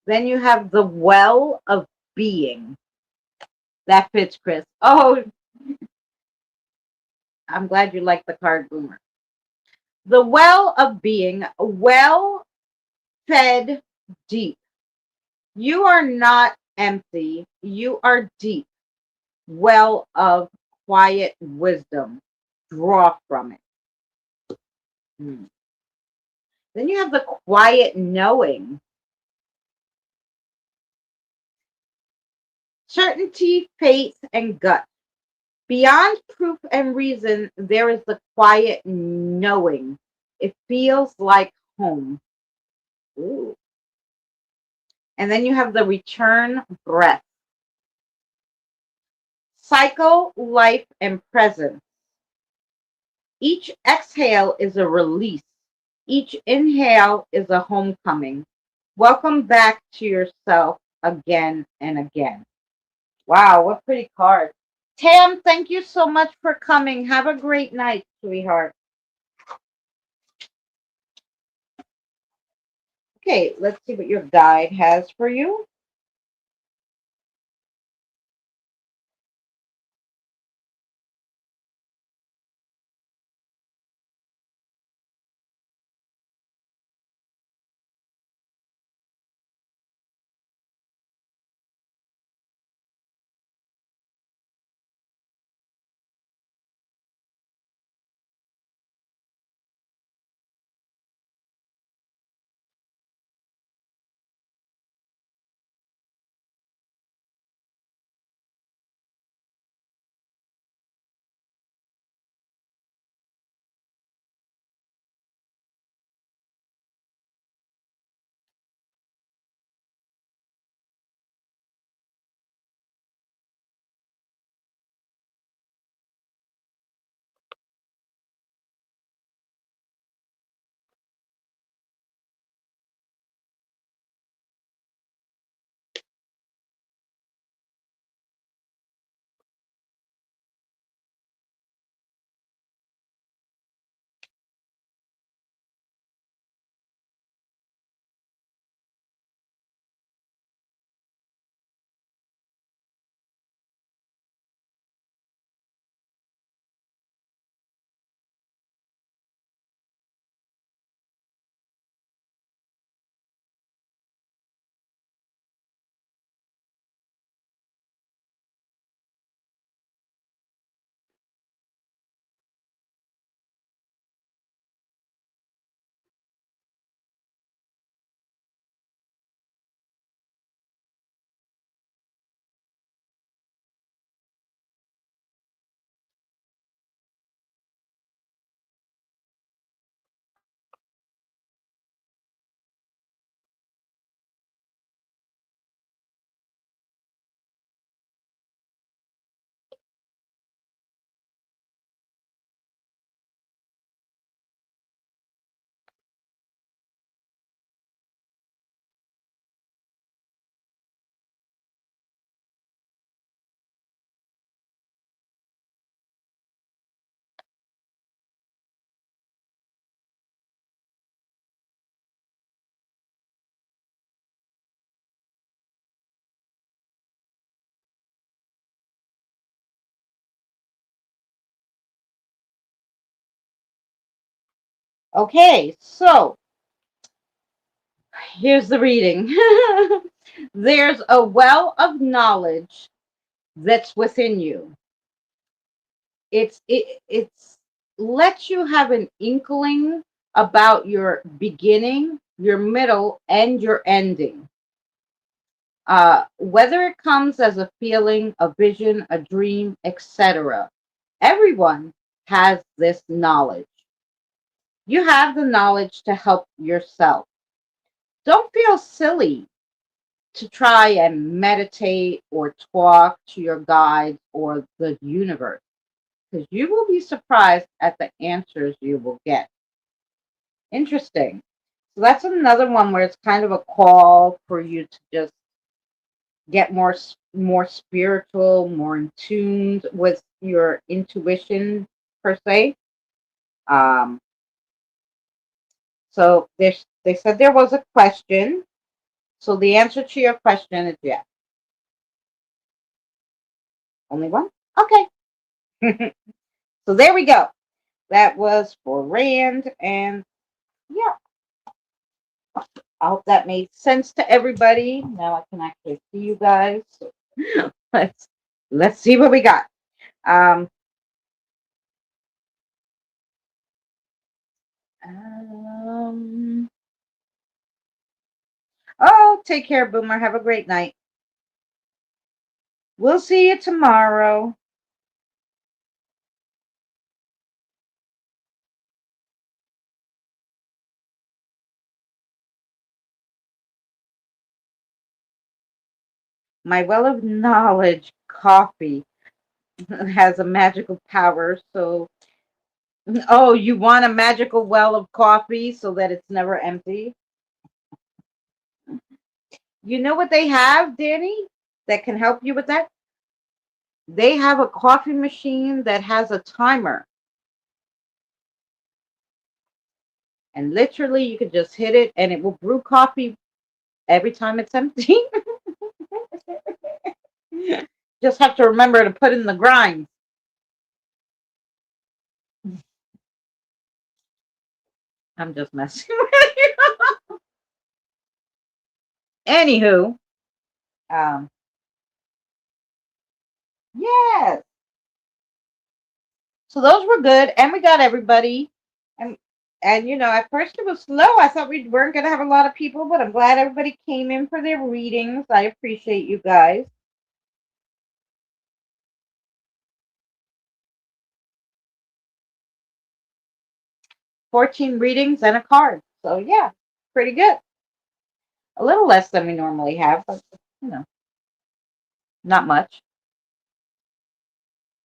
Then you have the well of being. That fits, Chris. Oh, I'm glad you like the card, Boomer. The well of being, well fed, deep. You are not empty. You are deep. Well of quiet wisdom. Draw from it. Hmm. Then you have the quiet knowing. Certainty, faith, and gut. Beyond proof and reason, there is the quiet knowing. It feels like home. Ooh. And then you have the return breath. Cycle, life, and presence. Each exhale is a release. Each inhale is a homecoming. Welcome back to yourself again and again. Wow, what pretty card. Tam, thank you so much for coming. Have a great night, sweetheart. Okay, let's see what your guide has for you. Okay, so here's the reading. There's a well of knowledge that's within you. It's lets you have an inkling about your beginning, your middle, and your ending. Whether it comes as a feeling, a vision, a dream, etc. Everyone has this knowledge. You have the knowledge to help yourself. Don't feel silly to try and meditate or talk to your guides or the universe, because you will be surprised at the answers you will get. Interesting. So that's another one where it's kind of a call for you to just get more spiritual, more in tune with your intuition per se. Um, so they said there was a question. So the answer to your question is yes. Only one? Okay. So there we go. That was for Rand. And yeah, I hope that made sense to everybody. Now I can actually see you guys. So let's let's see what we got. Um, um oh, take care, Boomer. Have a great night. We'll see you tomorrow. My well of knowledge coffee has a magical power. So, oh, you want a magical well of coffee so that it's never empty? You know what they have, Danny, that can help you with that? They have a coffee machine that has a timer. And literally, you could just hit it and it will brew coffee every time it's empty. Just have to remember to put in the grind. I'm just messing with you. Anywho, um, yes. So those were good, and we got everybody. And at first it was slow. I thought we weren't gonna have a lot of people, but I'm glad everybody came in for their readings. I appreciate you guys. 14 readings and a card. So yeah, pretty good. A little less than we normally have, but you know, not much.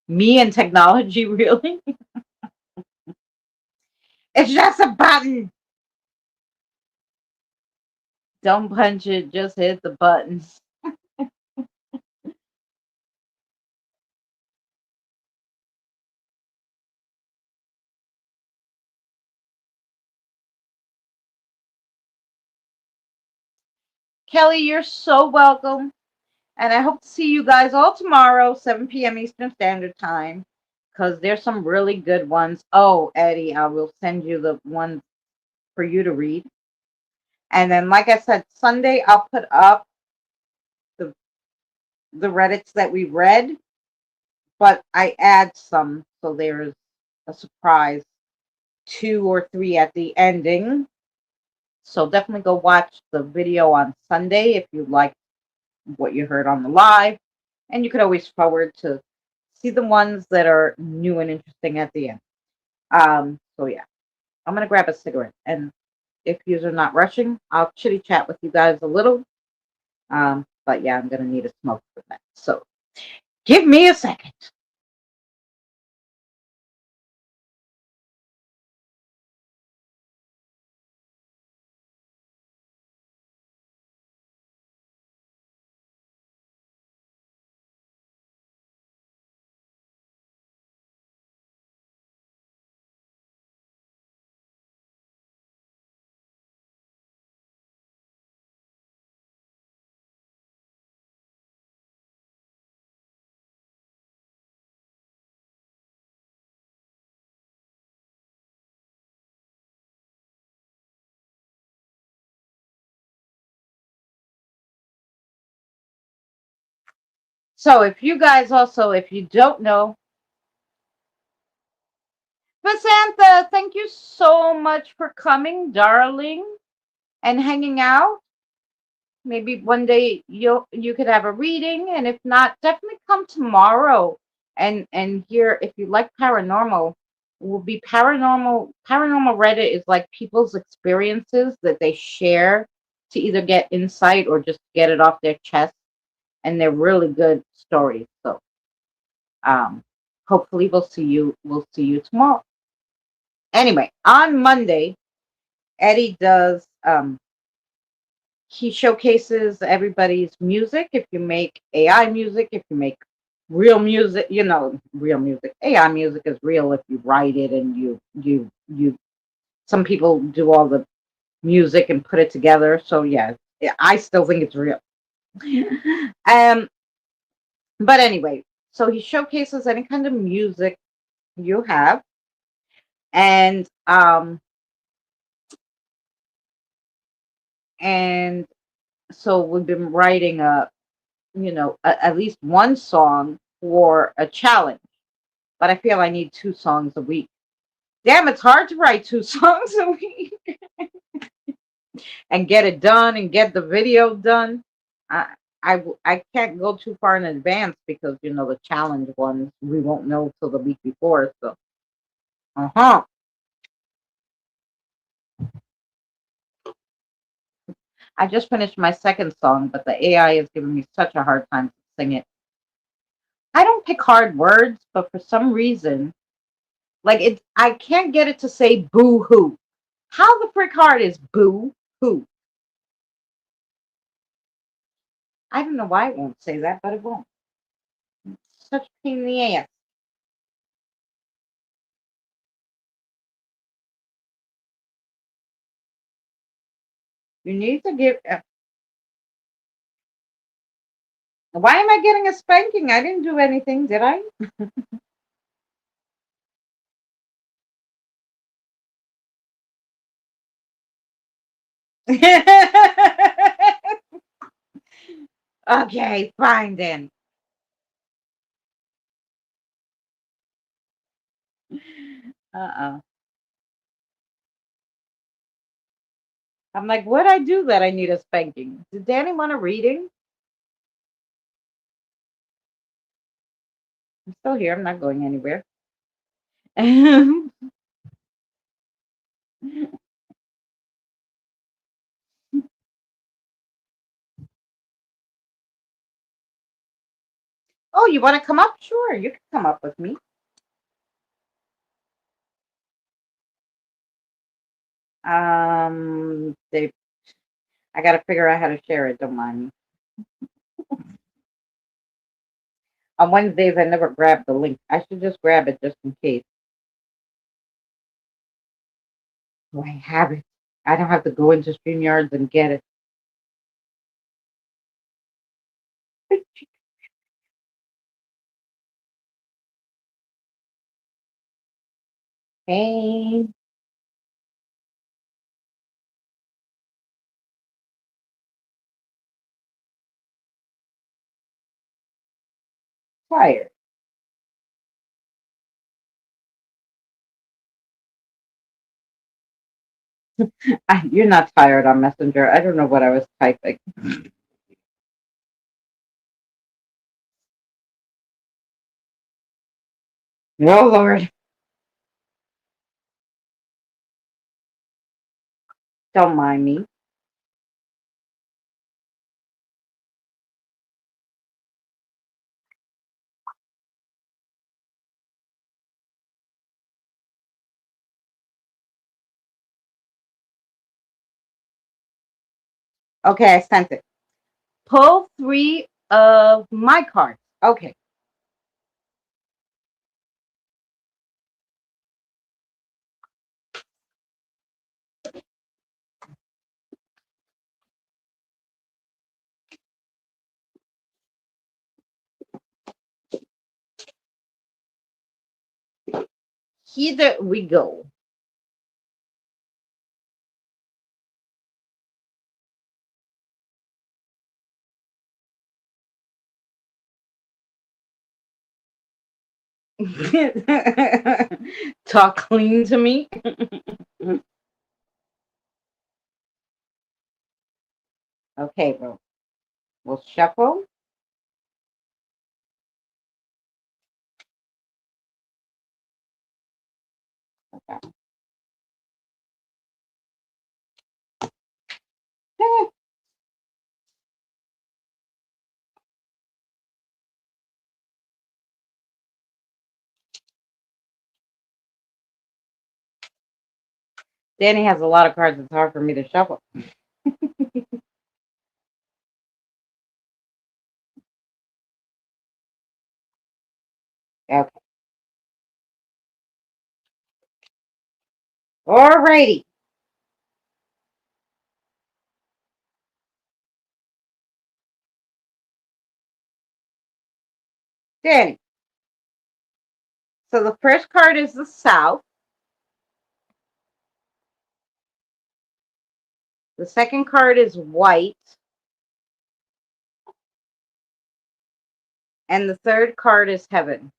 Me and technology, really? It's just a button. Don't punch it, just hit the buttons. Kelly, you're so welcome. And I hope to see you guys all tomorrow, 7 p.m. Eastern Standard Time, because there's some really good ones. Oh, Eddie, I will send you the one for you to read. And then, like I said, Sunday, I'll put up the, the Reddits that we read, but I add some. So there's a surprise 2 or 3 at the ending. So definitely go watch the video on Sunday if you like what you heard on the live. And you could always forward to see the ones that are new and interesting at the end. So yeah, I'm gonna grab a cigarette, and if you are not rushing, I'll chitty chat with you guys a little. But yeah, I'm gonna need a smoke for that. So give me a second. So if you guys also, if you don't know, Vasantha, thank you so much for coming, darling, and hanging out. Maybe one day you could have a reading, and if not, definitely come tomorrow and hear if you like paranormal. Will be paranormal. Paranormal Reddit is like people's experiences that they share to either get insight or just get it off their chest, and they're really good stories. So um, hopefully we'll see you tomorrow. Anyway, on Monday, Eddie does he showcases everybody's music. If you make AI music, if you make real music, real music. AI music is real if you write it and you. Some people do all the music and put it together. So yeah, I still think it's real. um, but anyway, so he showcases any kind of music you have, and and so we've been writing at least one song for a challenge. But I feel I need 2 songs a week. Damn, it's hard to write 2 songs a week and get it done and get the video done. I, I can't go too far in advance because the challenge ones we won't know till the week before. So uh-huh. I just finished my second song, but the AI is giving me such a hard time to sing it. I don't pick hard words, but for some reason, like I can't get it to say boo hoo. How the frick hard is boo hoo? I don't know why it won't say that, but it won't. Such a pain in the ass. You need to give. Why am I getting a spanking? I didn't do anything, did I? Okay, fine then. Uh-uh. I'm like, what'd I do that I need a spanking? Did Danny want a reading? I'm still here. I'm not going anywhere. Oh, you want to come up? Sure, you can come up with me. I got to figure out how to share it. Don't mind me. On Wednesdays, I never grab the link. I should just grab it just in case. So I have it. I don't have to go into StreamYards and get it. Hey, tired. You're not tired on Messenger. I don't know what I was typing. No, Lord, don't mind me. Okay, I sent it. Pull 3 of my cards. Okay. Here we go. Talk clean to me. Okay, bro. We'll shuffle. Okay. Danny has a lot of cards. It's hard for me to shuffle. Okay. Alrighty. Danny. So the first card is the South. The second card is white. And the third card is heaven.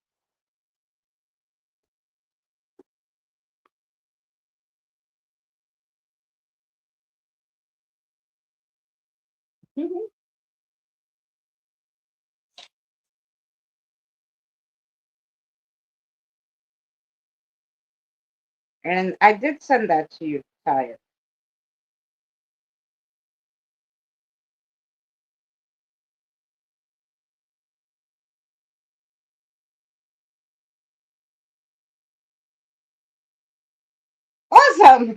Mhm. And I did send that to you, Talia. Awesome.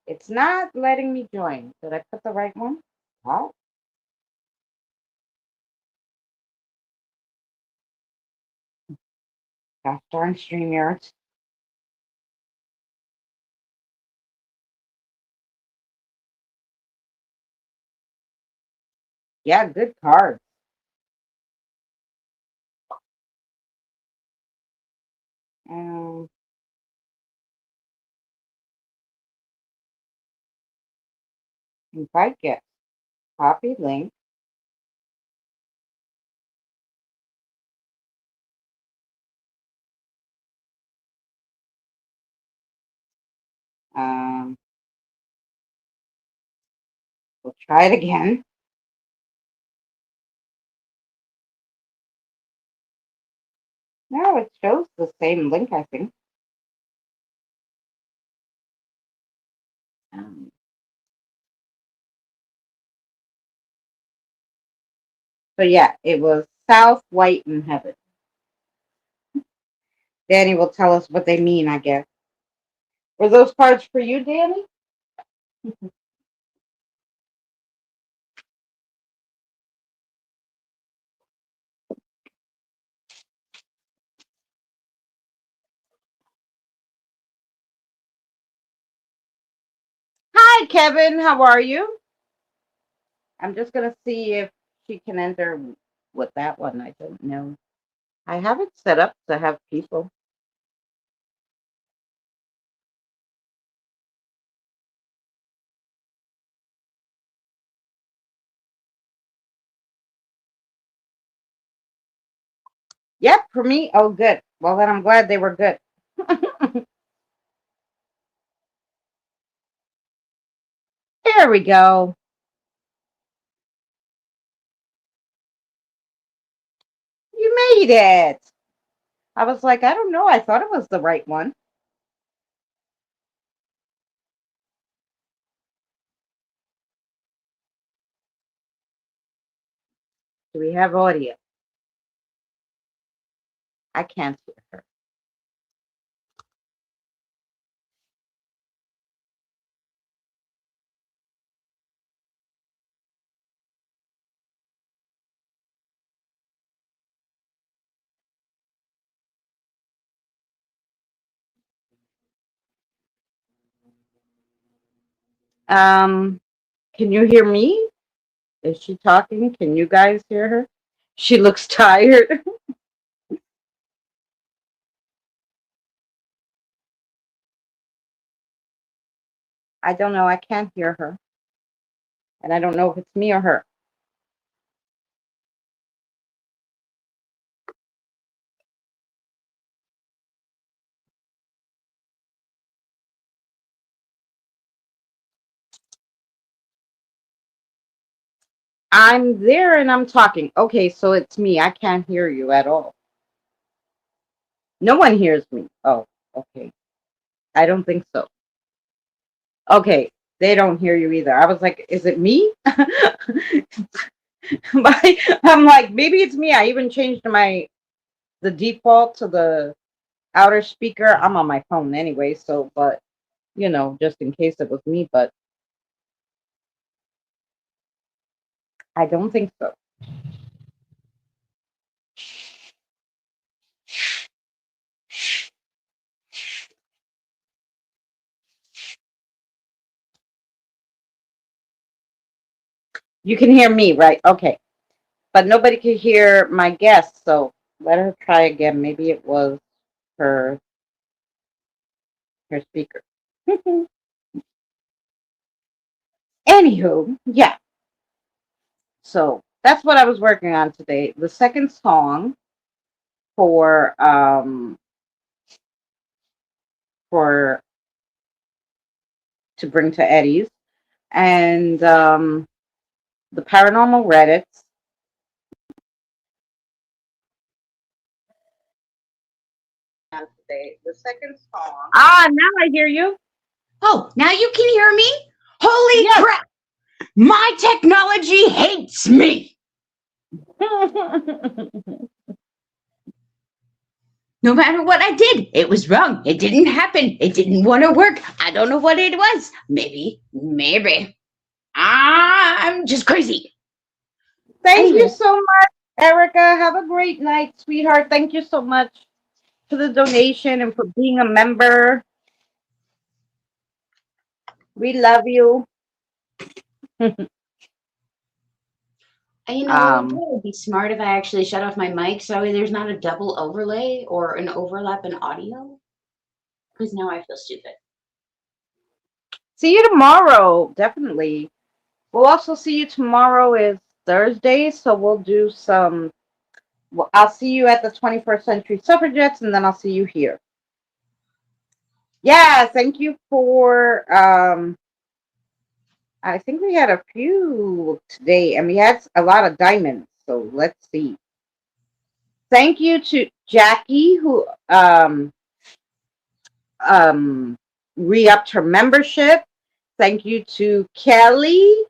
It's not letting me join. Did I put the right one? Oh, gosh darn StreamYards. Yeah, good card. Um, invite guest. Copy link. Um, we'll try it again. No, it shows the same link, I think. Um, so yeah, it was South, White, and Heaven. Danny will tell us what they mean, I guess. Were those cards for you, Danny? Hi, Kevin. How are you? I'm just gonna see if she can enter with that one. I don't know. I have it set up to have people. Yep, for me. Oh, good. Well, then I'm glad they were good. There we go. You made it. I was like, I don't know. I thought it was the right one. Do we have audio? I can't hear her. Um, can you hear me? Is she talking? Can you guys hear her? She looks tired. I don't know. I can't hear her. And I don't know if it's me or her. I'm there and I'm talking. Okay, so it's me. I can't hear you at all. No one hears me. Oh, okay. I don't think so. Okay, they don't hear you either. I was like, is it me? I'm like, maybe it's me. I even changed the default to the outer speaker. I'm on my phone anyway, so but just in case it was me, but I don't think so. You can hear me, right? Okay. But nobody could hear my guest, so let her try again. Maybe it was her speaker. Anywho, yeah. So that's what I was working on today. The second song for for to bring to Eddie's and the paranormal Reddits. Today, the second song. Ah, now I hear you. Oh, now you can hear me? Holy Yes. crap! My technology hates me! No matter what I did, it was wrong. It didn't happen. It didn't want to work. I don't know what it was. Maybe. I'm just crazy. Thank you so much, Erica. Have a great night, sweetheart. Thank you so much for the donation and for being a member. We love you. You know, it would be smart if I actually shut off my mic so there's not a double overlay or an overlap in audio. Because now I feel stupid. See you tomorrow, definitely. We'll also see you tomorrow is Thursday, so we'll do some. Well, I'll see you at the 21st Century Suffragettes, and then I'll see you here. Yeah, thank you for. I think we had a few today, and we had a lot of diamonds. So let's see. Thank you to Jackie who re-upped her membership. Thank you to Kelly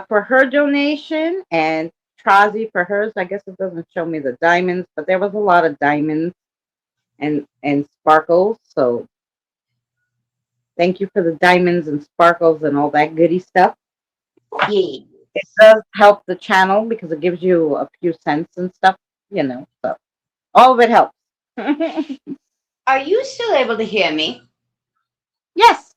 for her donation and Trazi for hers. I guess it doesn't show me the diamonds, but there was a lot of diamonds and sparkles. So thank you for the diamonds and sparkles and all that goody stuff. Yeah. It does help the channel because it gives you a few cents and stuff, so all of it helps. Are you still able to hear me? Yes.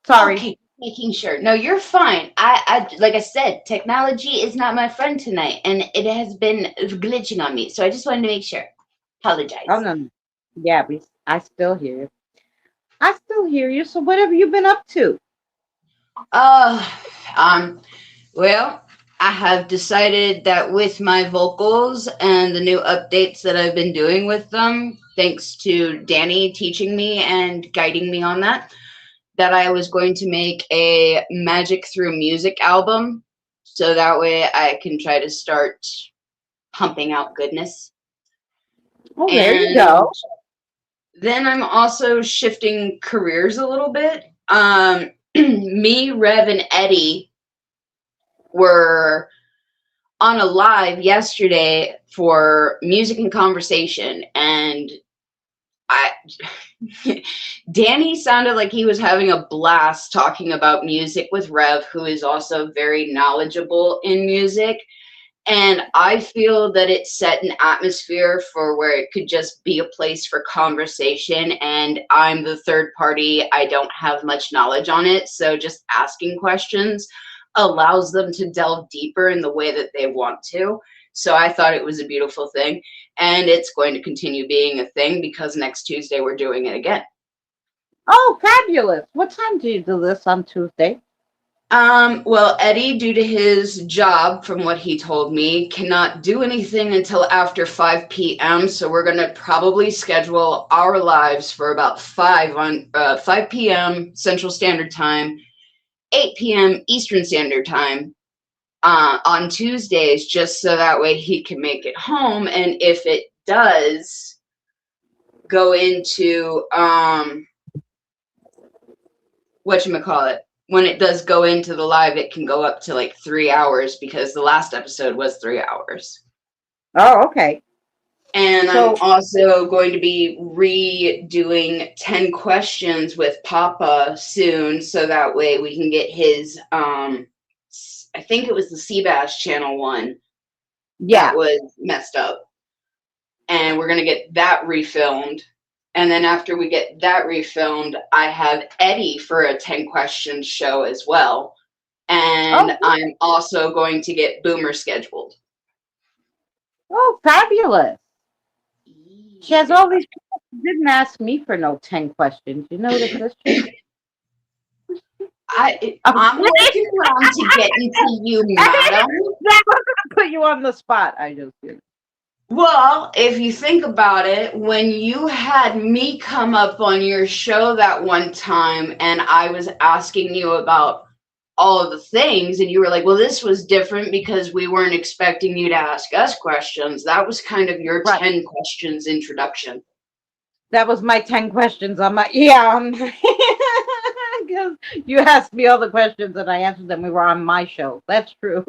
Sorry. Okay, making sure. No, you're fine. I like I said, technology is not my friend tonight, and it has been glitching on me. So I just wanted to make sure. Apologize. Oh no. Yeah, I still hear you. I still hear you. So what have you been up to? Well, I have decided that with my vocals and the new updates that I've been doing with them, thanks to Danny teaching me and guiding me on that I was going to make a Magic Through Music album. So that way I can try to start pumping out goodness. Oh, there you go. Then I'm also shifting careers a little bit. Me, Rev, and Eddie were on a live yesterday for music and conversation, and Danny sounded like he was having a blast talking about music with Rev, who is also very knowledgeable in music. And I feel that it set an atmosphere for where it could just be a place for conversation. And I'm the third party. I don't have much knowledge on it. So just asking questions allows them to delve deeper in the way that they want to. So I thought it was a beautiful thing. And it's going to continue being a thing because next Tuesday we're doing it again. Oh, fabulous. What time do you do this on Tuesday? Well, Eddie, due to his job, from what he told me, cannot do anything until after 5 p.m. So we're going to probably schedule our lives for about 5 p.m. Central Standard Time, 8 p.m. Eastern Standard Time. on Tuesdays, just so that way he can make it home. And if it does go into whatchamacallit, when it does go into the live, it can go up to like 3 hours because the last episode was 3 hours. Oh, okay. And So I'm also going to be redoing 10 questions with Papa soon, so that way we can get his, I think it was the Seabass channel one that yeah. was messed up. And we're going to get that refilmed. And then after we get that refilmed, I have Eddie for a 10 questions show as well. And Oh, I'm also going to get Boomer scheduled. oh, fabulous. She has Yeah. all these people who didn't ask me for no 10 questions. You notice this? I'm working around to getting to you, madam. That was gonna put you on the spot. I just did. Well, if you think about it, when you had me come up on your show that one time and I was asking you about all of the things, and you were like, well, this was different because we weren't expecting you to ask us questions. That was kind of your Right. 10 questions introduction. That was my 10 questions on my because you asked me all the questions and I answered them. We were on my show. That's true.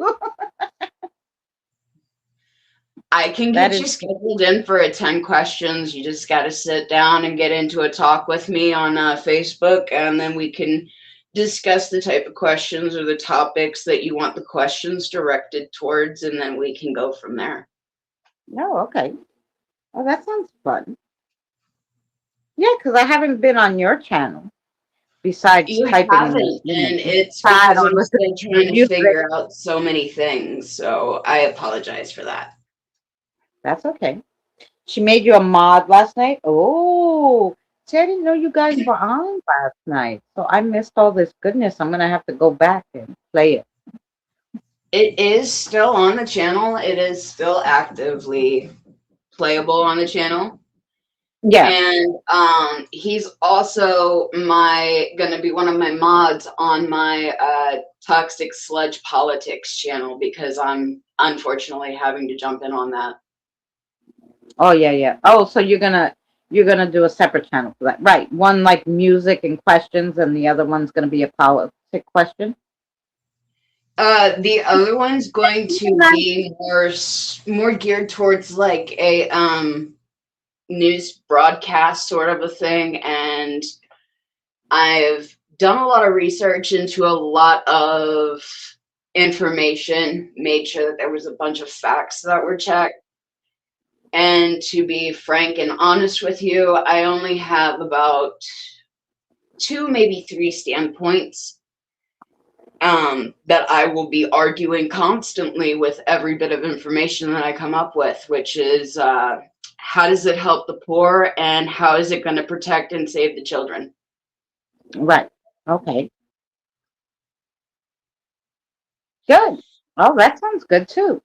I can That get you is scheduled in for a 10 questions. You just got to sit down and get into a talk with me on Facebook, and then we can discuss the type of questions or the topics that you want the questions directed towards, and then we can go from there. no, okay. Oh, that sounds fun. Yeah, because I haven't been on your channel besides You typing in haven't, and the it's pad because on I'm the still trying to music. figure out so many things, so I apologize for that. That's okay. She made you a mod last night. Oh, see, I didn't know you guys were on last night, so I missed all this goodness. I'm gonna have to go back and play it. It is still on the channel. It is still actively playable on the channel. Yeah. And he's also gonna be one of my mods on my toxic sludge politics channel, because I'm unfortunately having to jump in on that. Oh yeah, yeah. Oh, so you're gonna do a separate channel for that, right? One like music and questions, and the other one's gonna be a politic question. The other one's going to be more geared towards like a news broadcast sort of a thing, and I've done a lot of research into a lot of information, made sure that there was a bunch of facts that were checked. And to be frank and honest with you, I only have about 2, maybe 3 standpoints that I will be arguing constantly with every bit of information that I come up with, which is how does it help the poor, and how is it going to protect and save the children? Right. Okay. Good. Oh, that sounds good too.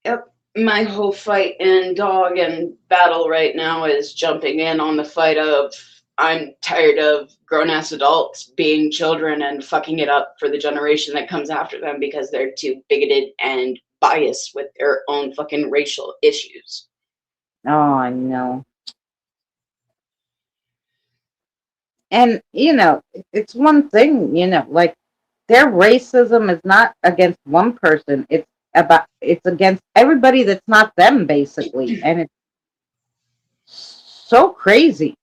Yep. My whole fight and dog and battle right now is jumping in on the fight of I'm tired of grown ass adults being children and fucking it up for the generation that comes after them because they're too bigoted and biased with their own fucking racial issues. Oh, I know. And it's one thing, like their racism is not against one person. It's against everybody that's not them, basically. And it's so crazy.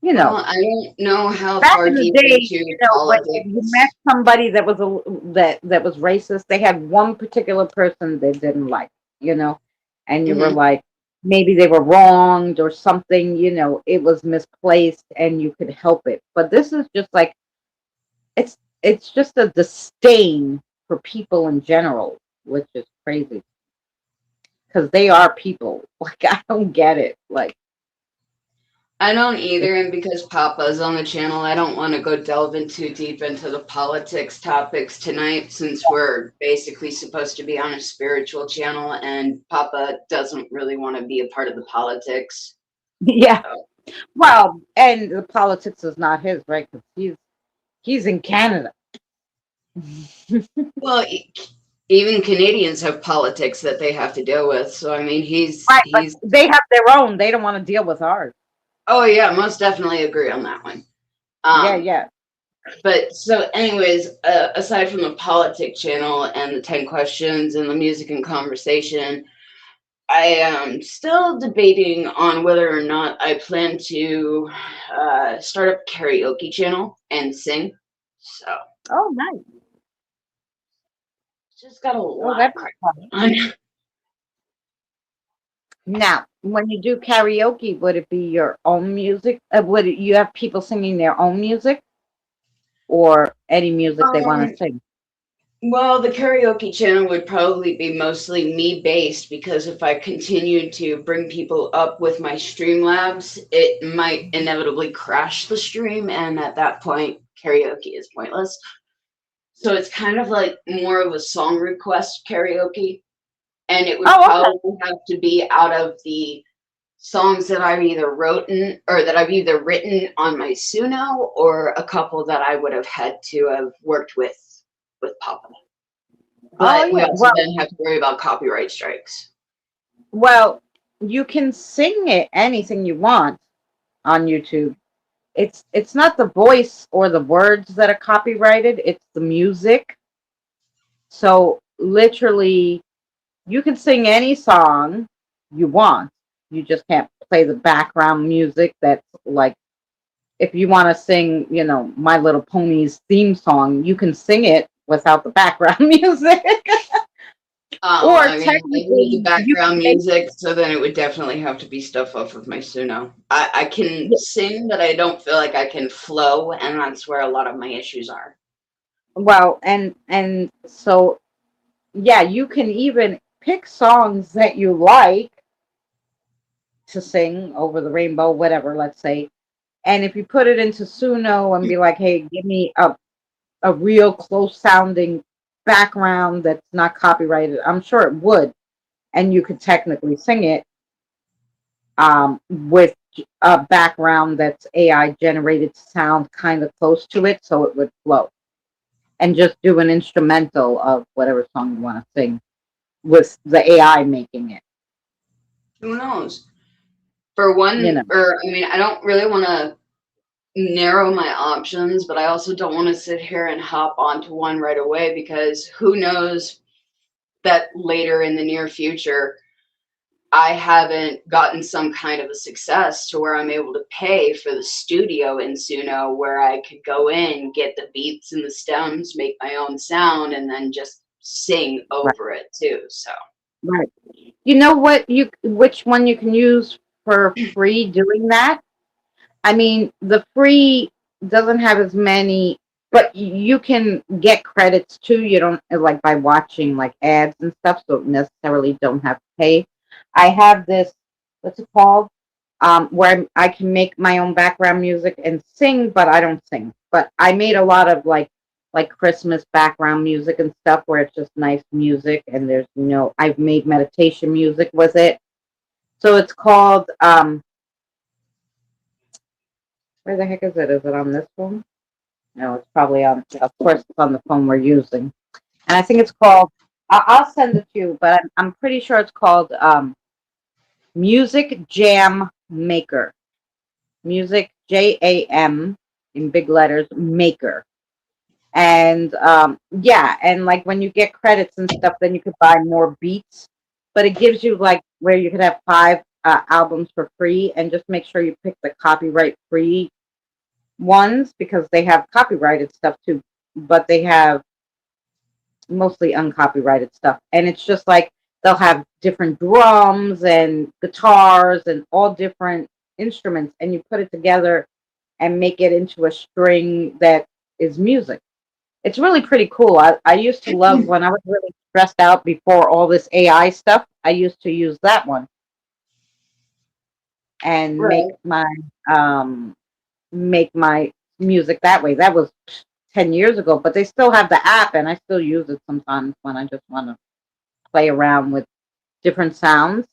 Well, I don't know how Back far in the deep day, into when if you met politics. somebody that was racist, they had one particular person they didn't like, and you were Hmm. like, maybe they were wronged or something, it was misplaced, and you could help it. But this is just like it's just a disdain for people in general, which is crazy because they are people. Like I don't get it. Like I don't either, and because Papa's on the channel, I don't want to go delving too deep into the politics topics tonight, since we're basically supposed to be on a spiritual channel, and Papa doesn't really want to be a part of the politics. yeah. So, Well, and the politics is not his, right? Because he's in Canada. Well, even Canadians have politics that they have to deal with. So I mean, Right, but he's. they have their own. They don't want to deal with ours. Oh yeah, most definitely agree on that one. Yeah, Um, yeah. but so, anyways, aside from the politic channel and the 10 questions and the music and conversation, I am still debating on whether or not I plan to start up a karaoke channel and sing. So Oh, nice. just got a Oh, lot of that'd be crap fun. going on. Now, when you do karaoke, would it be your own music? You have people singing their own music or any music they want Um, to sing? well, the karaoke channel would probably be mostly me based because if I continue to bring people up with my Streamlabs, it might inevitably crash the stream, and at that point, karaoke is pointless. So it's kind of like more of a song request karaoke, and it would Oh, okay. probably have to be out of the songs that I've either written on my Suno or a couple that I would have had to have worked with Papa. Oh, But we yeah. also then have to worry about copyright strikes. Well, you can sing it anything you want on YouTube. It's not the voice or the words that are copyrighted, it's the music. So literally you can sing any song you want. You just can't play the background music that's like if you want to sing, My Little Pony's theme song, you can sing it without the background music. Or I mean, I need the technically you background can make music, so then it would definitely have to be stuff off of my Suno. I can yeah, sing, but I don't feel like I can flow, and that's where a lot of my issues are. well, and so yeah, you can even pick songs that you like to sing over the rainbow, whatever, let's say. And if you put it into Suno and be like, hey, give me a real close sounding background that's not copyrighted, I'm sure it would. And you could technically sing it with a background that's AI generated sound kind of close to it so it would flow. And just do an instrumental of whatever song you want to sing with the AI making it, Who knows? For you one, know. or I mean, I don't really want to narrow my options, but I also don't want to sit here and hop onto one right away because who knows that later in the near future I haven't gotten some kind of a success to where I'm able to pay for the studio in Suno where I could go in, get the beats and the stems, make my own sound, and then just sing Right. over it too. So, Right. You know which one you can use for free doing that? I mean, the free doesn't have as many, but you can get credits too. You don't like by watching like ads and stuff, so necessarily don't have to pay. I have this, what's it called? Where I can make my own background music and sing, but I don't sing. But I made a lot of like Christmas background music and stuff where it's just nice music and there's I've made meditation music with it. So it's called where the heck is it? Is it on this phone? No, it's probably on. Of course, it's on the phone we're using, and I think it's called. I'll send it to you, but I'm pretty sure it's called Music Jam Maker. Music JAM in big letters Maker, and yeah, and like when you get credits and stuff, then you could buy more beats, but it gives you like where you could have 5 albums for free, and just make sure you pick the copyright free ones because they have copyrighted stuff too, but they have mostly uncopyrighted stuff. And it's just like they'll have different drums and guitars and all different instruments, and you put it together and make it into a string that is music. It's really pretty cool. I used to love when I was really stressed out before all this AI stuff. I used to use that one and right. um make my music that way. That was 10 years ago, but they still have the app and I still use it sometimes when I just want to play around with different sounds,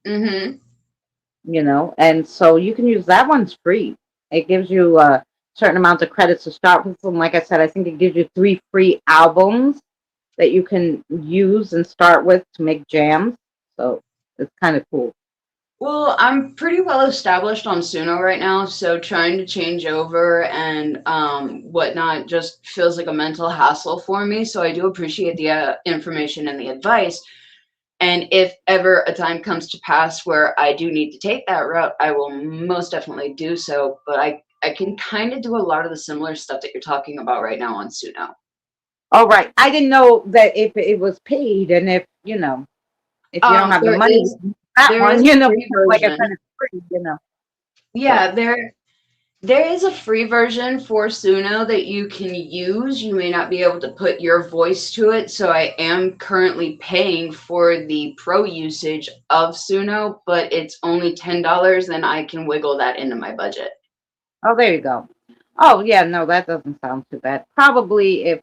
Mm-hmm. And so you can use that one's free. It gives you certain amount of credits to start with. And like I said, I think it gives you 3 free albums that you can use and start with to make jams. So it's kind of cool. Well, I'm pretty well established on Suno right now, so trying to change over and whatnot just feels like a mental hassle for me. So I do appreciate the information and the advice. And if ever a time comes to pass where I do need to take that route, I will most definitely do so. But I can kind of do a lot of the similar stuff that you're talking about right now on Suno. All right. I didn't know that if it was paid, and if if you don't have the There money, is that there is one, a free like I said, version. it's free. So Yeah, there is a free version for Suno that you can use. You may not be able to put your voice to it, so I am currently paying for the pro usage of Suno, but it's only $10 and I can wiggle that into my budget. oh, there you go. Oh yeah, no, that doesn't sound too bad. Probably if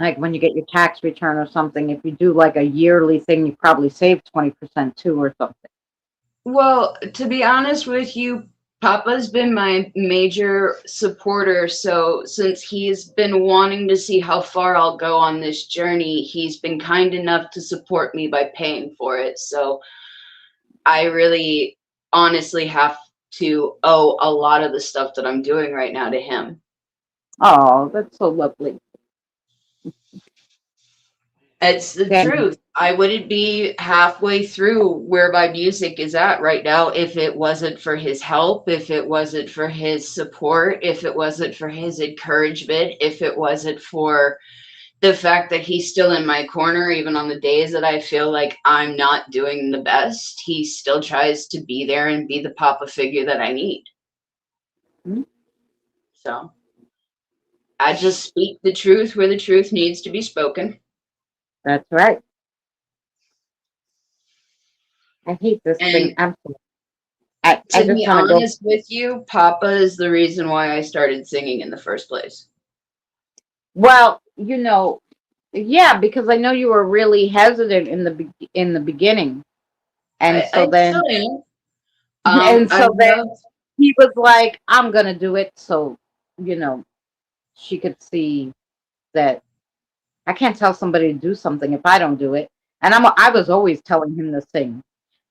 like when you get your tax return or something, if you do like a yearly thing, you probably save 20% too or something. Well, to be honest with you, Papa's been my major supporter. So, since he's been wanting to see how far I'll go on this journey, he's been kind enough to support me by paying for it. So, I really honestly have to owe a lot of the stuff that I'm doing right now to him. Oh, that's so lovely. It's the Then, truth. I wouldn't be halfway through where my music is at right now if it wasn't for his help, if it wasn't for his support, if it wasn't for his encouragement, if it wasn't for the fact that he's still in my corner, even on the days that I feel like I'm not doing the best. He still tries to be there and be the papa figure that I need. mm, So I just speak the truth where the truth needs to be spoken. that's right. I hate this thing. And Absolutely. I to just be want to go. honest with you, Papa is the reason why I started singing in the first place. Well, yeah, because I know you were really hesitant in the beginning, and so I then still am. and I so then love. he was like, "I'm gonna do it," so you know she could see that I can't tell somebody to do something if I don't do it, and I was always telling him to sing,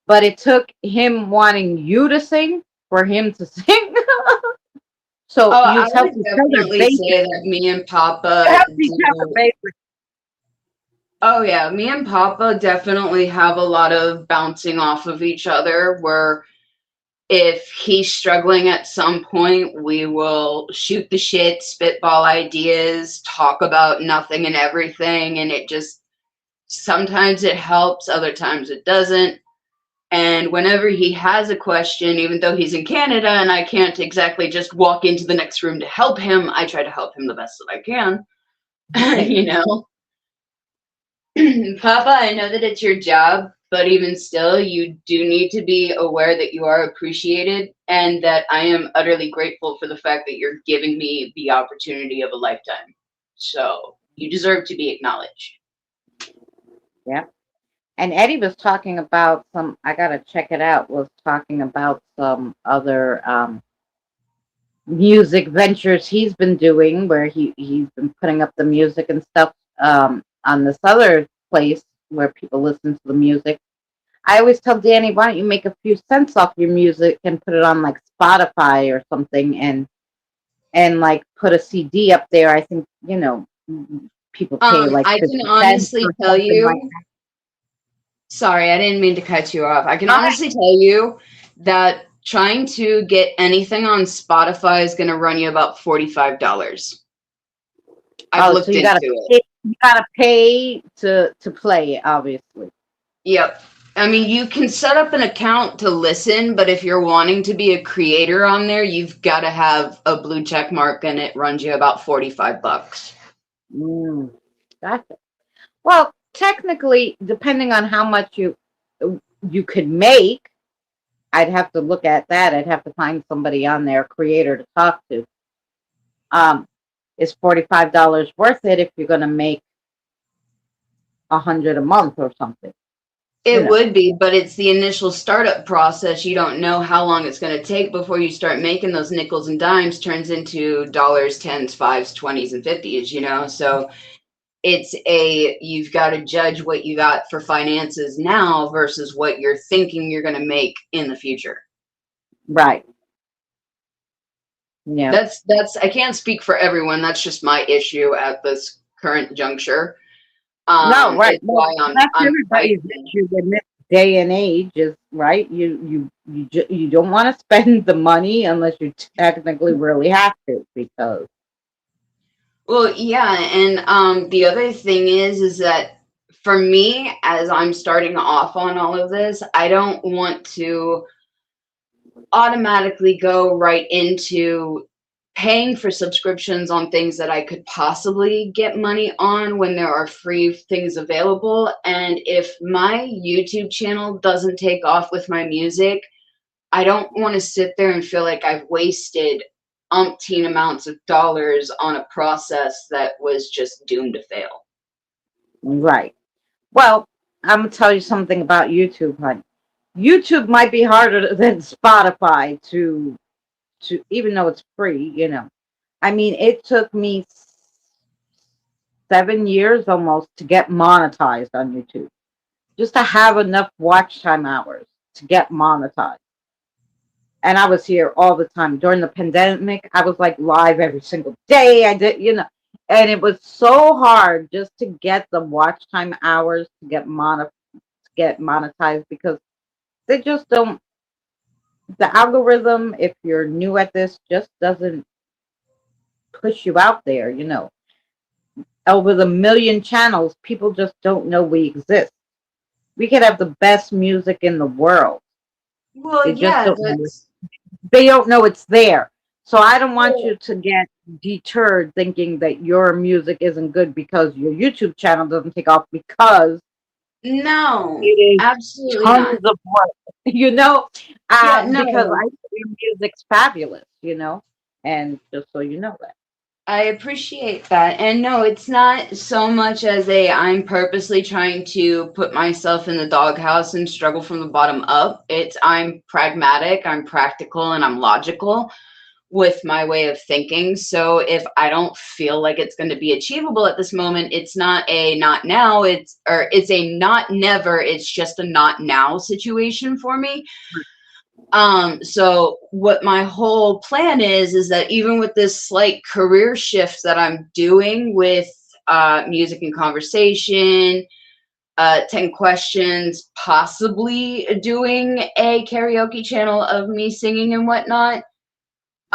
but it took him wanting you to sing for him to sing. So Oh, you I help would each other definitely say that basically. me and You Papa help each other do. basically. Oh yeah, me and Papa definitely have a lot of bouncing off of each other where if he's struggling at some point, we will shoot the shit, spitball ideas, talk about nothing and everything, and it just sometimes it helps, other times it doesn't. And whenever he has a question, even though he's in Canada and I can't exactly just walk into the next room to help him, I try to help him the best that I can. Hey, you know, Papa, I know that it's your job, but even still, you do need to be aware that you are appreciated and that I am utterly grateful for the fact that you're giving me the opportunity of a lifetime. So you deserve to be acknowledged. yeah. And Eddie was talking about some. I gotta check it out. Was talking about some other music ventures he's been doing, where he's been putting up the music and stuff on this other place where people listen to the music. I always tell Danny, why don't you make a few cents off your music and put it on like Spotify or something, and like put a CD up there. I think people pay like I can 50 cents honestly or tell something like you, sorry, I didn't mean to cut you off. I can that. honestly tell you that trying to get anything on Spotify is going to run you about $45. I've Oh, so looked into it. you gotta pay to play, obviously. Yep. I mean, you can set up an account to listen, but if you're wanting to be a creator on there, you've got to have a blue check mark and it runs you about $45. Mm, gotcha. Well, technically, depending on how much you could make, I'd have to look at that. I'd have to find somebody on there, creator, to talk to. Um, is $45 worth it if you're gonna make 100 a month or something? you It know. would be, but it's the initial startup process. You don't know how long it's going to take before you start making those nickels and dimes turns into dollars, tens, fives, twenties, and fifties, you know? So you've got to judge what you got for finances now versus what you're thinking you're going to make in the future. Right. Yeah. I can't speak for everyone. That's just my issue at this current juncture. No, right. It's Well, why that's I'm everybody's fighting. issue in this day and age is right. You don't want to spend the money unless you technically really have to because Well, yeah, and the other thing is that for me, as I'm starting off on all of this, I don't want to automatically go right into paying for subscriptions on things that I could possibly get money on when there are free things available. And if my YouTube channel doesn't take off with my music, I don't want to sit there and feel like I've wasted umpteen amounts of dollars on a process that was just doomed to fail. right. Well, I'm gonna tell you something about YouTube, honey. YouTube might be harder than Spotify to even though it's free, you know. I mean, it took me 7 years almost to get monetized on YouTube, just to have enough watch time hours to get monetized. And I was here all the time during the pandemic. I was like live every single day. I did, you know, and it was so hard just to get the watch time hours to get monetized because they just don't. The algorithm, if you're new at this, just doesn't push you out there. You know, over the million channels, people just don't know we exist. We could have the best music in the world. Well, They just yeah, don't know they don't know it's there. So I don't want you to get deterred thinking that your music isn't good because your YouTube channel doesn't take off because it no, is absolutely tons not. of work, you know, Yeah, because no, I think your music's fabulous, you know, and just so you know that. I appreciate that. And no, it's not so much as I'm purposely trying to put myself in the doghouse and struggle from the bottom up. I'm pragmatic, I'm practical, and I'm logical with my way of thinking. So if I don't feel like it's going to be achievable at this moment, it's not a not now, it's a not never, it's just a not now situation for me. So what my whole plan is that even with this slight career shift that I'm doing with music and conversation, 10 questions, possibly doing a karaoke channel of me singing and whatnot.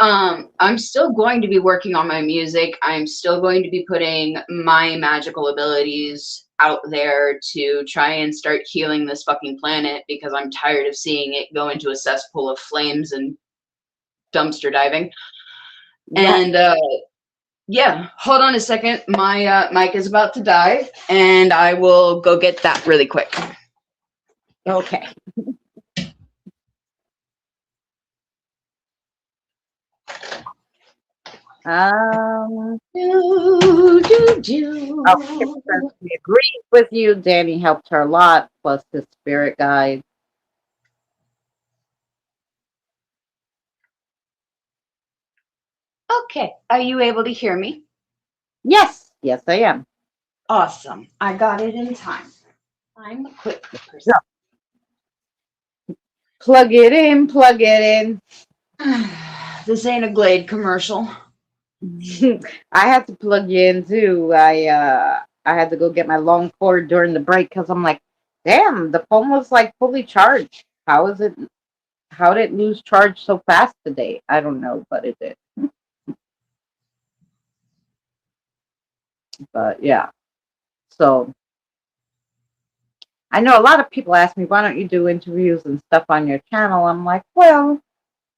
I'm still going to be working on my music. I'm still going to be putting my magical abilities out there to try and start healing this fucking planet because I'm tired of seeing it go into a cesspool of flames and dumpster diving. Right. And yeah, hold on a second. My mic is about to die, and I will go get that really quick. Okay. Do, do, do. Oh, Kim says we agree with you. Danny helped her a lot, plus his spirit guide. Okay, are you able to hear me? Yes, yes, I am. Awesome. I got it in time. I'm a quick person. So, plug it in, plug it in. This ain't a Glade commercial. I had to plug you in too. I had to go get my long cord during the break because I'm like, damn, the phone was like fully charged. How is it? How did it lose charge so fast today? I don't know, but it did. But yeah, so I know a lot of people ask me, why don't you do interviews and stuff on your channel? I'm like, well,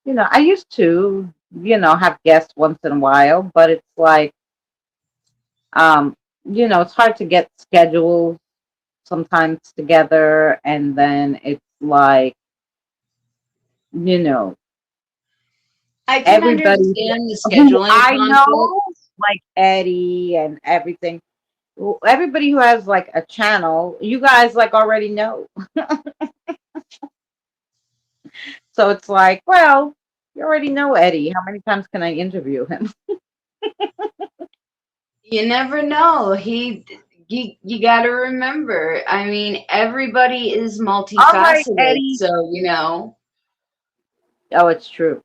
you know, I used to, you know, have guests once in a while, but it's like, um, you know, it's hard to get schedules sometimes together, and then it's like, you know, I can everybody understand the who scheduling I know, conflict. like Eddie and everything, Well, everybody who has like a channel, you guys like already know. So it's like, well, you already know Eddie. How many times can I interview him? You never know. You got to remember. I mean, everybody is All right, multifaceted, Eddie. so you know. Oh, it's true.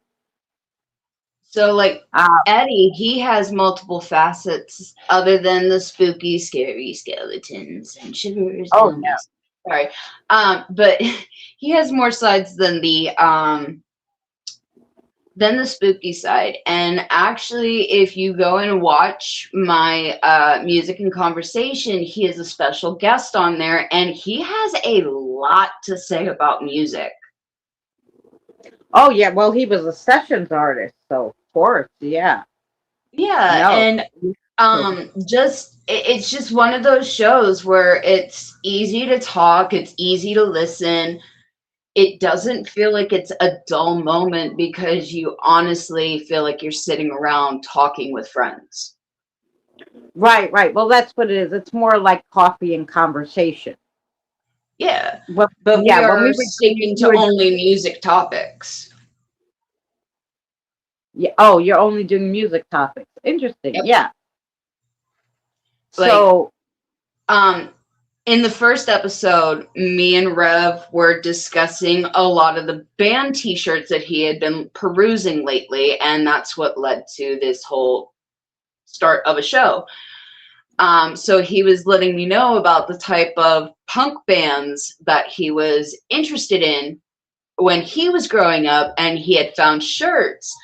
So like Uh, Eddie, he has multiple facets other than the spooky, scary skeletons and shivers oh down my yeah. sorry. But he has more sides than the spooky side. And actually, if you go and watch my music and conversation, he is a special guest on there, and he has a lot to say about music. Oh yeah. Well, he was a sessions artist, so of course, yeah. Yeah, No. and it's just one of those shows where it's easy to talk, it's easy to listen. It doesn't feel like it's a dull moment because you honestly feel like you're sitting around talking with friends. Right, right. Well, that's what it is. It's more like coffee and conversation. Yeah, Well, but we yeah. When are we were doing it, sticking you to were only music topics. yeah. Oh, you're only doing music topics. Interesting. Yep. Yeah. Like, So, um, in the first episode, me and Rev were discussing a lot of the band t-shirts that he had been perusing lately, and that's what led to this whole start of a show. So he was letting me know about the type of punk bands that he was interested in when he was growing up, and he had found shirts.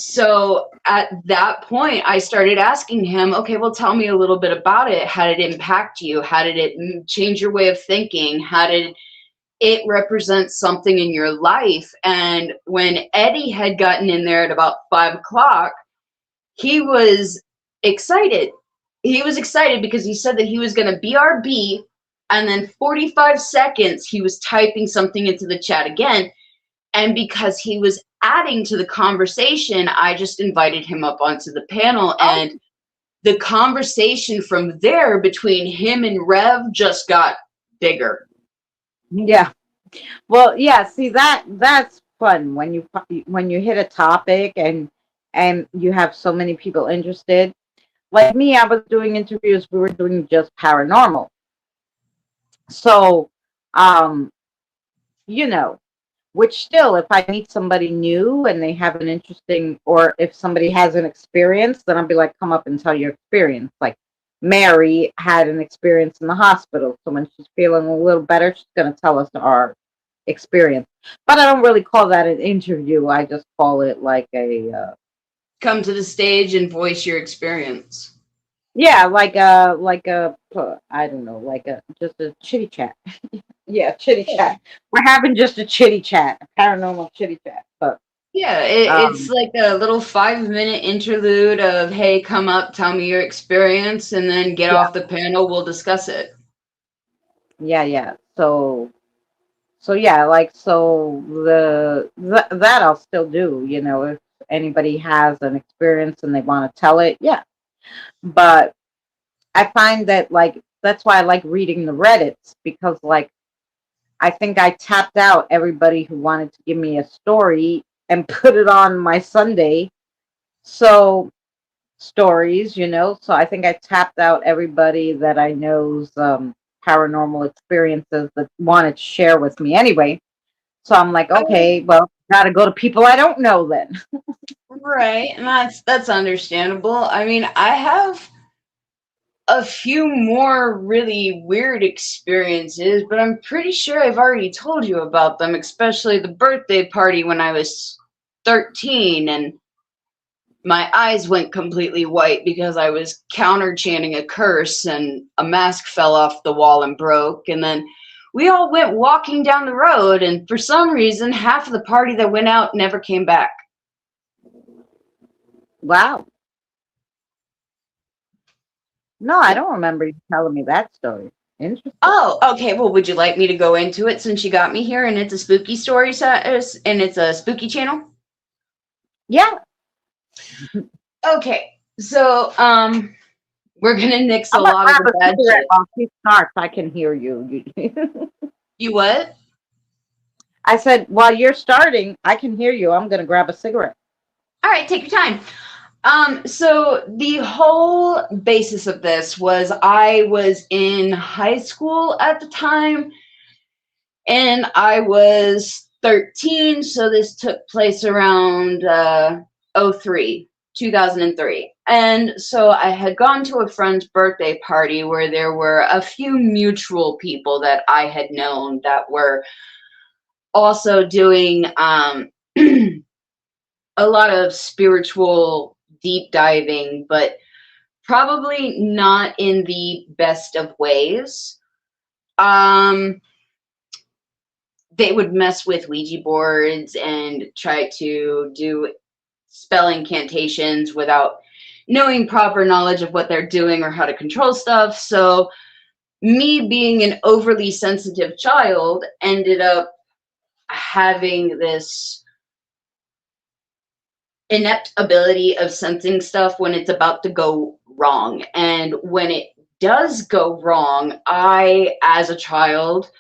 So at that point, I started asking him, okay, well, tell me a little bit about it. How did it impact you? How did it change your way of thinking? How did it represent something in your life? And when Eddie had gotten in there at about 5 o'clock, he was excited. He was excited because he said that he was going to BRB, and then 45 seconds, he was typing something into the chat again. And because he was adding to the conversation, I just invited him up onto the panel. oh, And the conversation from there between him and Rev just got bigger. yeah. Well, yeah. See that's fun when you hit a topic and you have so many people interested. Like me, I was doing interviews. We were doing just paranormal. So, um, you know, which still, if I meet somebody new and they have an interesting, or if somebody has an experience, then I'll be like, come up and tell your experience. Like Mary had an experience in the hospital. So when she's feeling a little better, she's going to tell us our experience. But I don't really call that an interview. I just call it like Come to the stage and voice your experience. yeah, like a, I don't know, like a, just a chitty chat. Yeah, chitty chat. We're having just a chitty chat, a paranormal chitty chat. But, Yeah, it's um, like a little 5 minute interlude of, hey, come up, tell me your experience, and then get yeah. off the panel, we'll discuss it. Yeah, yeah. So yeah, like so that I'll still do, if anybody has an experience and they want to tell it, yeah. But I find that like that's why I like reading the Reddits because like I think I tapped out everybody who wanted to give me a story and put it on my Sunday. So stories, so I think I tapped out everybody that I know's paranormal experiences that wanted to share with me anyway. So I'm like, okay, well, gotta go to people I don't know then. Right, and that's understandable. I mean, I have a few more really weird experiences, but I'm pretty sure I've already told you about them, especially the birthday party when I was 13 and my eyes went completely white because I was counter chanting a curse and a mask fell off the wall and broke. And then we all went walking down the road, and for some reason, half of the party that went out never came back. Wow. No, I Yep. don't remember you telling me that story. Interesting. Oh, okay. Well, would you like me to go into it since you got me here and it's a spooky story set and it's a spooky channel? Yeah. Okay. So, We're gonna nix a I'm gonna lot of grab the a bad cigarette shit. while she starts. I can hear you. You what? I said, while you're starting, I can hear you. I'm gonna grab a cigarette. All right, take your time. So the whole basis of this was I was in high school at the time and I was 13. So this took place around 03, 2003. And so I had gone to a friend's birthday party where there were a few mutual people that I had known that were also doing a lot of spiritual deep diving, but probably not in the best of ways. Um, they would mess with Ouija boards and try to do spell incantations without knowing proper knowledge of what they're doing or how to control stuff. So, me being an overly sensitive child ended up having this inept ability of sensing stuff when it's about to go wrong. And when it does go wrong, I, as a child,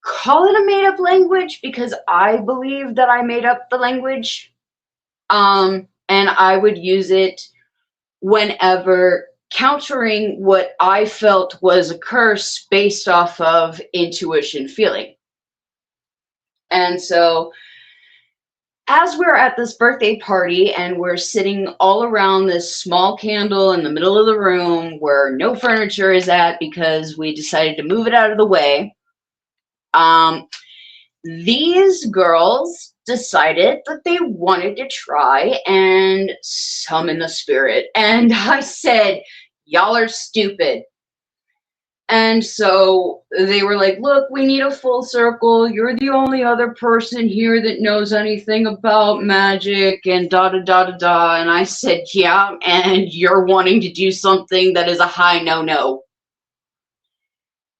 call it a made up language because I believe that I made up the language. And I would use it whenever countering what I felt was a curse based off of intuition feeling. And so as we're at this birthday party and we're sitting all around this small candle in the middle of the room where no furniture is at because we decided to move it out of the way, these girls decided that they wanted to try and summon the spirit. And I said, y'all are stupid. And so they were like, look, we need a full circle. You're the only other person here that knows anything about magic and da da da da da. And I said, yeah, and you're wanting to do something that is a high no-no.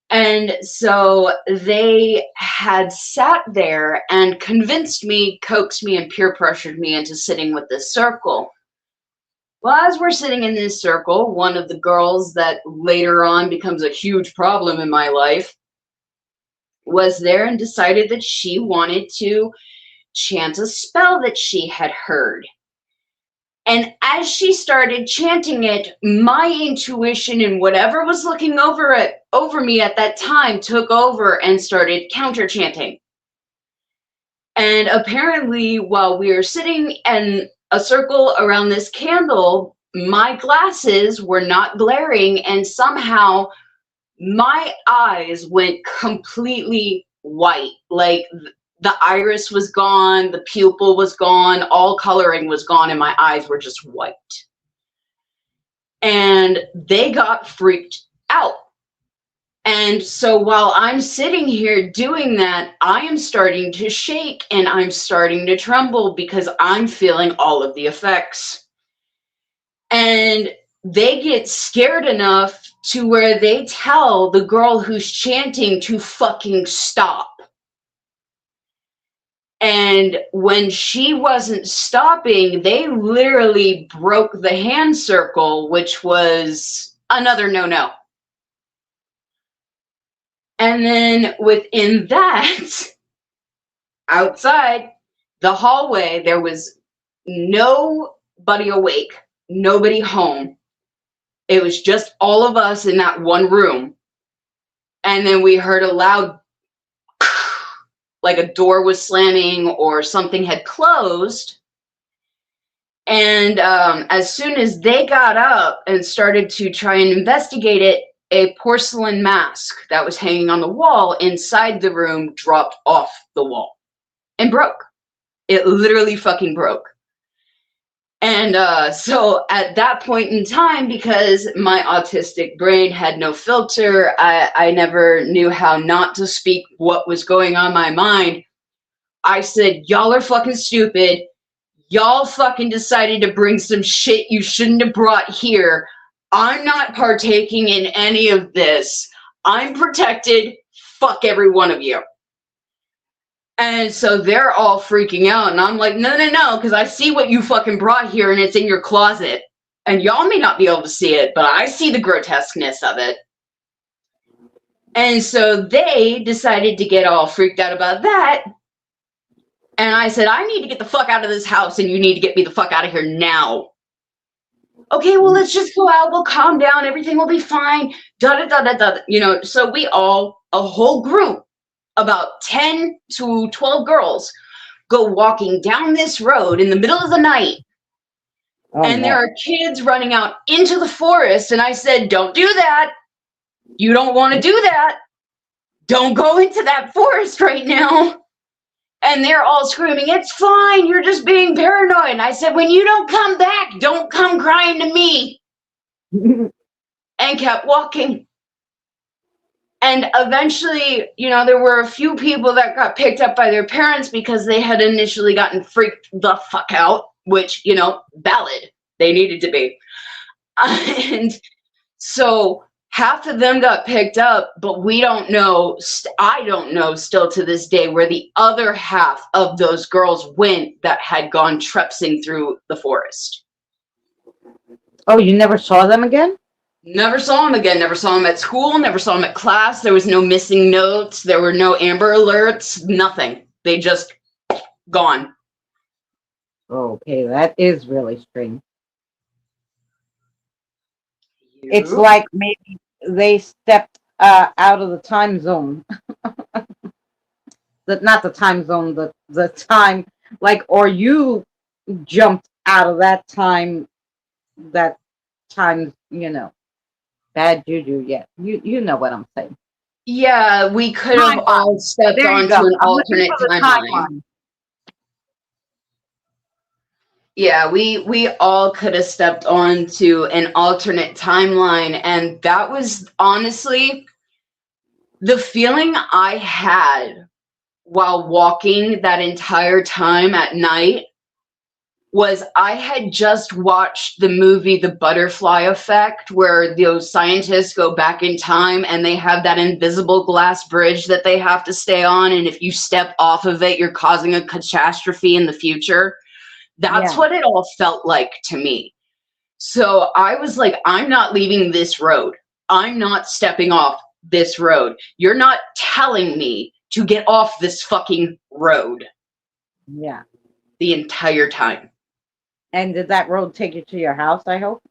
And so they had sat there and convinced me, coaxed me, and peer pressured me into sitting with this circle. Well, as we're sitting in this circle, one of the girls that later on becomes a huge problem in my life was there and decided that she wanted to chant a spell that she had heard. And as she started chanting it, my intuition and whatever was looking over me at that time took over and started counter chanting. And apparently, while we were sitting in a circle around this candle, my glasses were not glaring, and somehow my eyes went completely white. Like the iris was gone, the pupil was gone, all coloring was gone, and my eyes were just white. And they got freaked out. And so while I'm sitting here doing that, I am starting to shake and I'm starting to tremble because I'm feeling all of the effects. And they get scared enough to where they tell the girl who's chanting to fucking stop. And when she wasn't stopping, they literally broke the hand circle, which was another no-no. And then within that, outside the hallway, there was nobody awake, nobody home. It was just all of us in that one room. And then we heard a loud, like a door was slamming or something had closed. And as soon as they got up and started to try and investigate it, a porcelain mask that was hanging on the wall inside the room dropped off the wall and broke. It literally fucking broke. And so at that point in time, because my autistic brain had no filter, I never knew how not to speak what was going on in my mind. I said, y'all are fucking stupid. Y'all fucking decided to bring some shit you shouldn't have brought here. I'm not partaking in any of this. I'm protected. Fuck every one of you. And so they're all freaking out. And I'm like, no, because I see what you fucking brought here and it's in your closet. And y'all may not be able to see it, but I see the grotesqueness of it. And so they decided to get all freaked out about that. And I said, I need to get the fuck out of this house, and you need to get me the fuck out of here now. Okay, well, let's just go out. We'll calm down. Everything will be fine. Da da da da da. You know, so we all, a whole group, about 10 to 12 girls, go walking down this road in the middle of the night. And there are kids running out into the forest. And I said, don't do that. You don't want to do that. Don't go into that forest right now. And they're all screaming, it's fine, you're just being paranoid. And I said, when you don't come back, don't come crying to me. And kept walking. And eventually, you know, there were a few people that got picked up by their parents because they had initially gotten freaked the fuck out, which, you know, valid. They needed to be. And so half of them got picked up, but we don't know, I don't know still to this day where the other half of those girls went that had gone trepsing through the forest. Oh, you never saw them again? Never saw them again. Never saw them at school. Never saw them at class. There was no missing notes. There were no Amber Alerts. Nothing. They just gone. Okay, that is really strange. It's like maybe they stepped out of the time zone. Not the time zone, the time, like, or you jumped out of that time, you know, bad juju. Yeah, you know what I'm saying. Yeah, we could have all stepped onto an alternate timeline. Yeah, we all could have stepped onto an alternate timeline, and that was honestly the feeling I had while walking that entire time at night. Was I had just watched the movie The Butterfly Effect, where those scientists go back in time and they have that invisible glass bridge that they have to stay on, and if you step off of it, you're causing a catastrophe in the future. That's what it all felt like to me. So I was like, I'm not leaving this road. I'm not stepping off this road. You're not telling me to get off this fucking road. Yeah. The entire time. And did that road take you to your house, I hope?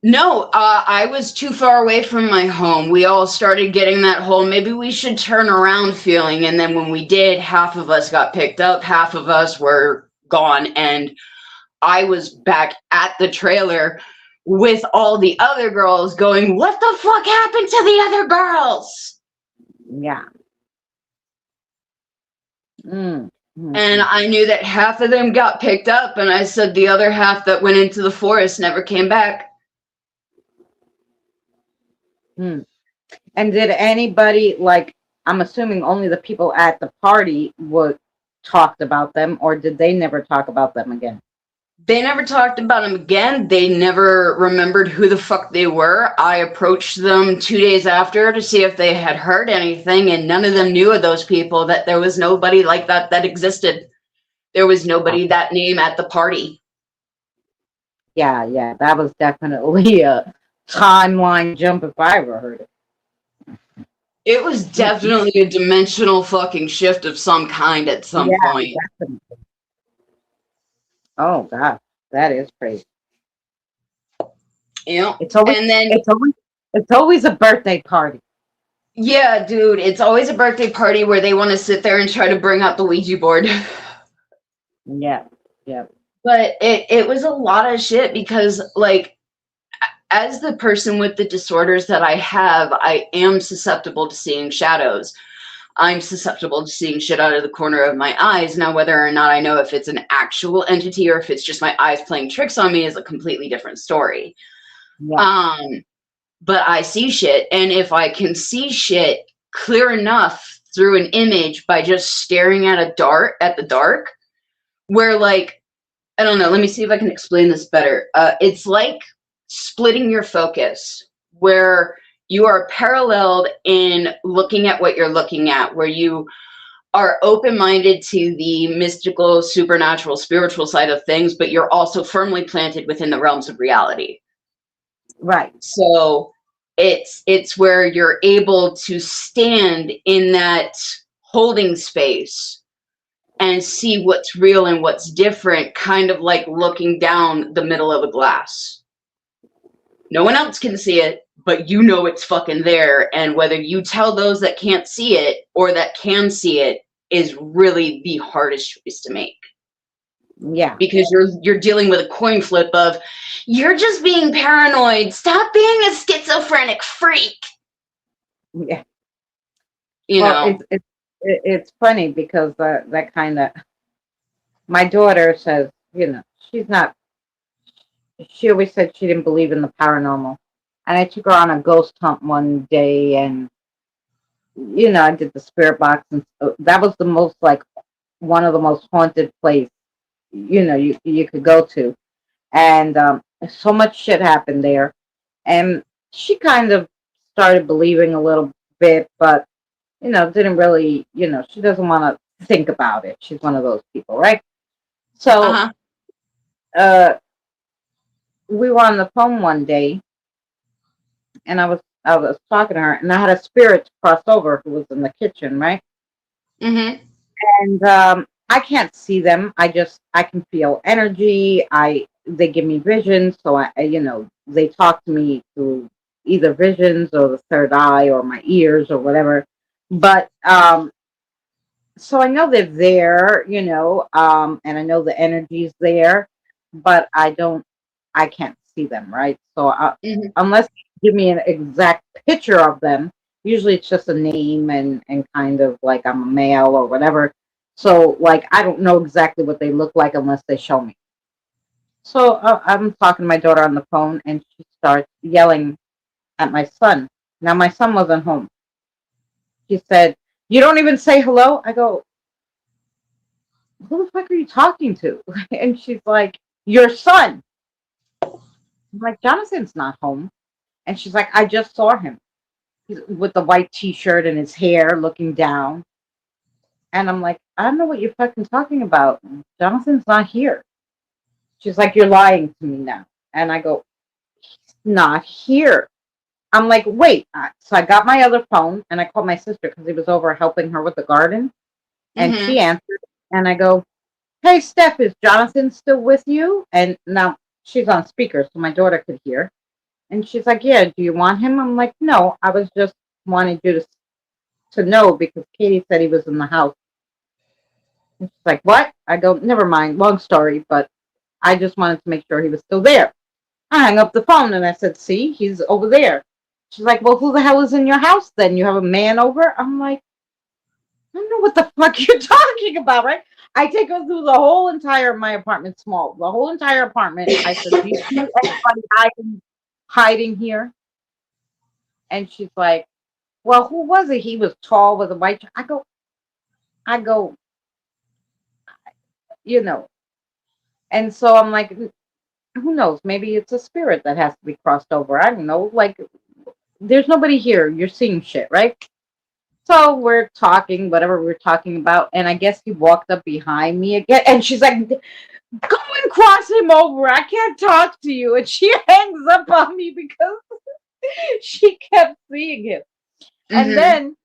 No, I was too far away from my home. We all started getting that whole, maybe we should turn around feeling. And then when we did, half of us got picked up, half of us were gone. And I was back at the trailer with all the other girls going, what the fuck happened to the other girls? Yeah. And I knew that half of them got picked up, and I said the other half that went into the forest never came back. And did anybody, like, I'm assuming only the people at the party talked about them, or did they never talk about them again? They never talked about them again. They never remembered who the fuck they were. I approached them 2 days after to see if they had heard anything, and none of them knew of those people, that there was nobody like that existed. There was nobody that name at the party. Yeah, that was definitely a timeline jump if I ever heard it. It was definitely a dimensional fucking shift of some kind at some point. Definitely. Oh God, that is crazy. Yeah, it's always a birthday party. Yeah, dude, it's always a birthday party where they want to sit there and try to bring out the Ouija board. Yeah. But it was a lot of shit because, like, as the person with the disorders that I have, I am susceptible to seeing shadows. I'm susceptible to seeing shit out of the corner of my eyes. Now, whether or not I know if it's an actual entity or if it's just my eyes playing tricks on me is a completely different story. Yeah. But I see shit. And if I can see shit clear enough through an image by just staring at the dark, where, like, I don't know, let me see if I can explain this better. It's like splitting your focus, where you are paralleled in looking at what you're looking at, where you are open-minded to the mystical, supernatural, spiritual side of things, but you're also firmly planted within the realms of reality. Right. So it's where you're able to stand in that holding space and see what's real and what's different, kind of like looking down the middle of a glass. No one else can see it, but you know it's fucking there. And whether you tell those that can't see it or that can see it is really the hardest choice to make. Yeah. Because you're dealing with a coin flip of you're just being paranoid. Stop being a schizophrenic freak. Yeah. You Well, know. it's funny because that kind of, my daughter says, she's not. She always said she didn't believe in the paranormal, and I took her on a ghost hunt one day, and I did the spirit box, and that was the most like one of the most haunted place you could go to, and so much shit happened there, and she kind of started believing a little bit, but didn't really, she doesn't want to think about it. She's one of those people, right? So, Uh-huh. uh, we were on the phone one day, and I was talking to her, and I had a spirit cross over who was in the kitchen, right? Mm-hmm. And I can't see them. I can feel energy. They give me visions, so they talk to me through either visions or the third eye or my ears or whatever. But so I know they're there, and I know the energy's there, but I can't see them, right? So Mm-hmm. unless you give me an exact picture of them, usually it's just a name and kind of like I'm a male or whatever. So like I don't know exactly what they look like unless they show me. So I'm talking to my daughter on the phone, and she starts yelling at my son. Now my son wasn't home. She said, "You don't even say hello." I go, "Who the fuck are you talking to?" And she's like, "Your son." I'm like, "Jonathan's not home." And she's like, "I just saw him. He's with the white t-shirt and his hair looking down." And I'm like, "I don't know what you're fucking talking about. Jonathan's not here." She's like, "You're lying to me now." And I go, "He's not here." I'm like, "Wait." So I got my other phone and I called my sister because he was over helping her with the garden. And Mm-hmm. she answered. And I go, "Hey, Steph, is Jonathan still with you?" And now she's on speaker so my daughter could hear. And she's like, "Yeah, do you want him?" I'm like, "No, I was just wanting you to know because Katie said he was in the house." And she's like, "What?" I go, "Never mind, long story, but I just wanted to make sure he was still there." I hung up the phone and I said, "See, he's over there." She's like, "Well, who the hell is in your house then? You have a man over?" I'm like, "I don't know what the fuck you're talking about, right?" I take her through the whole entire, my apartment small, the whole entire apartment. I said, "Do you see anybody hiding here?" And she's like, "Well, who was it? He was tall with a white." I go, you know. And so I'm like, who knows? Maybe it's a spirit that has to be crossed over. I don't know. Like, there's nobody here. You're seeing shit, right? So we're talking, whatever we're talking about, and I guess he walked up behind me again, and she's like, "Go and cross him over. I can't talk to you." And she hangs up on me because she kept seeing him. And Mm-hmm. then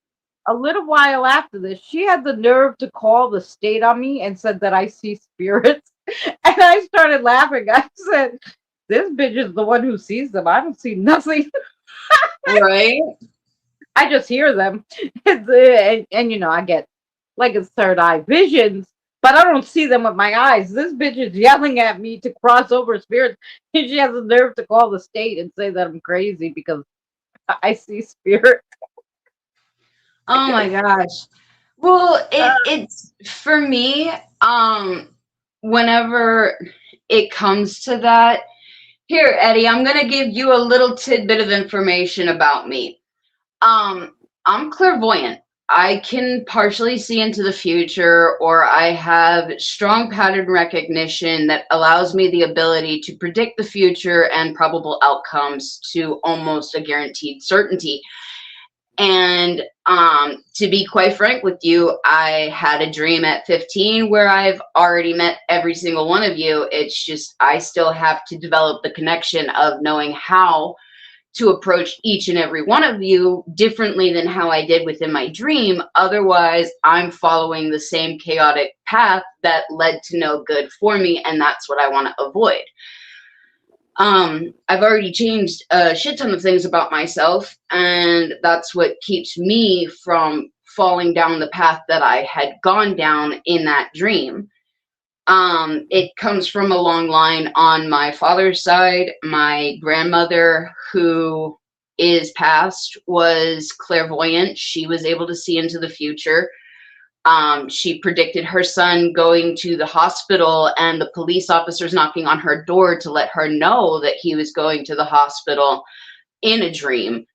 a little while after this, she had the nerve to call the state on me and said that I see spirits. And I started laughing. I said, "This bitch is the one who sees them. I don't see nothing. Right? I just hear them." And I get like a third eye visions, but I don't see them with my eyes. This bitch is yelling at me to cross over spirits. And she has the nerve to call the state and say that I'm crazy because I see spirits. Oh my gosh. Well, it's for me, whenever it comes to that, here, Eddie, I'm gonna give you a little tidbit of information about me. I'm clairvoyant. I can partially see into the future, or I have strong pattern recognition that allows me the ability to predict the future and probable outcomes to almost a guaranteed certainty. And to be quite frank with you, I had a dream at 15 where I've already met every single one of you. It's just I still have to develop the connection of knowing how to approach each and every one of you differently than how I did within my dream. Otherwise, I'm following the same chaotic path that led to no good for me, and that's what I want to avoid. I've already changed a shit ton of things about myself, and that's what keeps me from falling down the path that I had gone down in that dream. It comes from a long line on my father's side. My grandmother, who is passed, was clairvoyant. She was able to see into the future. She predicted her son going to the hospital and the police officers knocking on her door to let her know that he was going to the hospital in a dream.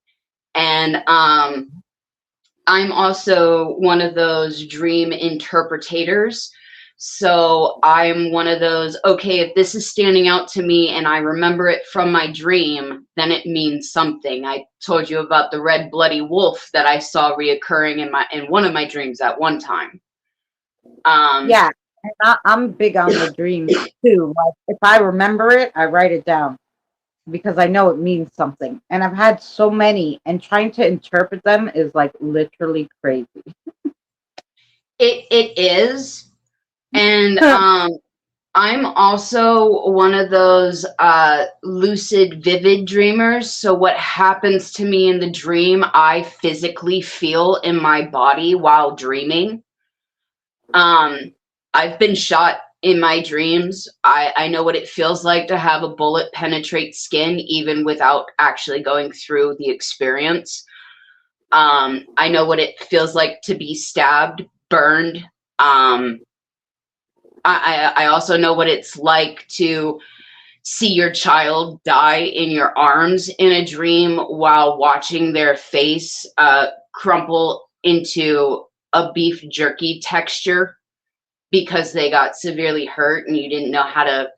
And I'm also one of those dream interpretators. So I'm one of those, okay, if this is standing out to me and I remember it from my dream, then it means something. I told you about the red bloody wolf that I saw reoccurring in one of my dreams at one time. Yeah, and I'm big on the dreams too. Like if I remember it, I write it down because I know it means something. And I've had so many, and trying to interpret them is like literally crazy. It is. And I'm also one of those lucid, vivid dreamers. So what happens to me in the dream, I physically feel in my body while dreaming. I've been shot in my dreams. I know what it feels like to have a bullet penetrate skin, even without actually going through the experience. I know what it feels like to be stabbed, burned. I also know what it's like to see your child die in your arms in a dream while watching their face crumple into a beef jerky texture because they got severely hurt and you didn't know how to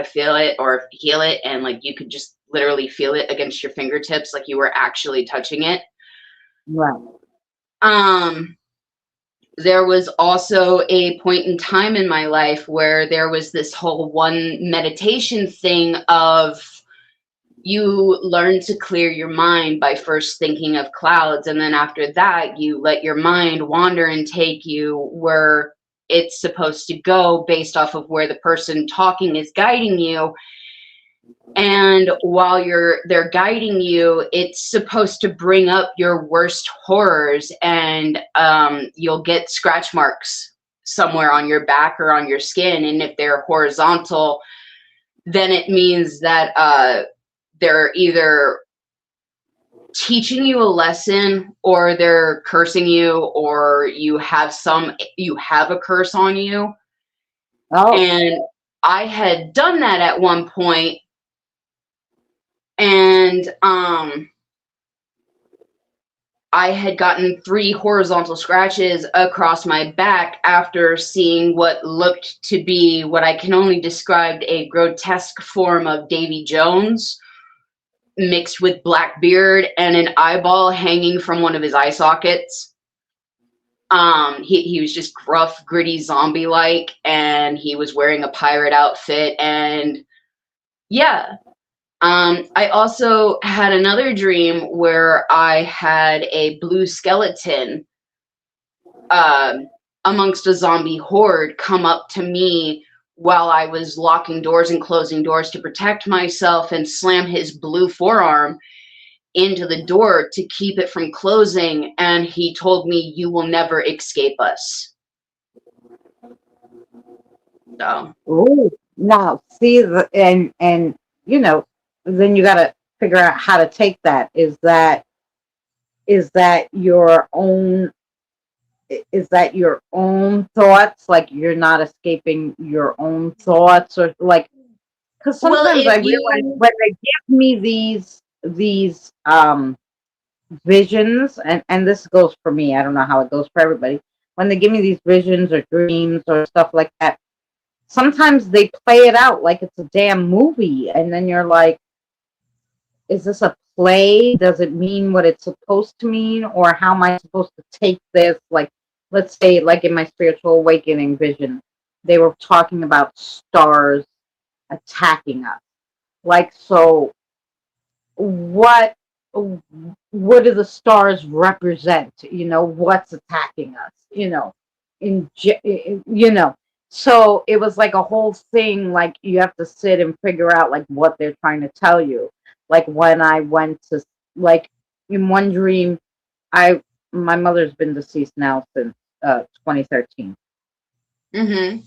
feel it or heal it, and like you could just literally feel it against your fingertips like you were actually touching it. Right. There was also a point in time in my life where there was this whole one meditation thing of you learn to clear your mind by first thinking of clouds, and then after that you let your mind wander and take you where it's supposed to go based off of where the person talking is guiding you. And while they're guiding you, it's supposed to bring up your worst horrors, and you'll get scratch marks somewhere on your back or on your skin. And if they're horizontal, then it means that they're either teaching you a lesson, or they're cursing you, or you have a curse on you. Oh, And I had done that at one point. And I had gotten 3 horizontal scratches across my back after seeing what looked to be what I can only describe a grotesque form of Davy Jones mixed with black beard and an eyeball hanging from one of his eye sockets. He was just gruff, gritty, zombie-like, and he was wearing a pirate outfit, and yeah. I also had another dream where I had a blue skeleton amongst a zombie horde come up to me while I was locking doors and closing doors to protect myself, and slam his blue forearm into the door to keep it from closing. And he told me, "You will never escape us." So. ooh. Now, see, and you know, then you got to figure out how to take that. Is that your own? Is that your own thoughts? Like you're not escaping your own thoughts, or like because Well, sometimes I if realize you when they give me these visions, and this goes for me. I don't know how it goes for everybody. When they give me these visions or dreams or stuff like that, sometimes they play it out like it's a damn movie, and then you're like, is this a play? Does it mean what it's supposed to mean? Or how am I supposed to take this? Like, let's say, like in my spiritual awakening vision, they were talking about stars attacking us. Like, so what do the stars represent? What's attacking us? So it was like a whole thing. Like, you have to sit and figure out like what they're trying to tell you. Like, when I went to, like, in one dream, I my mother's been deceased now since 2013, Mm-hmm.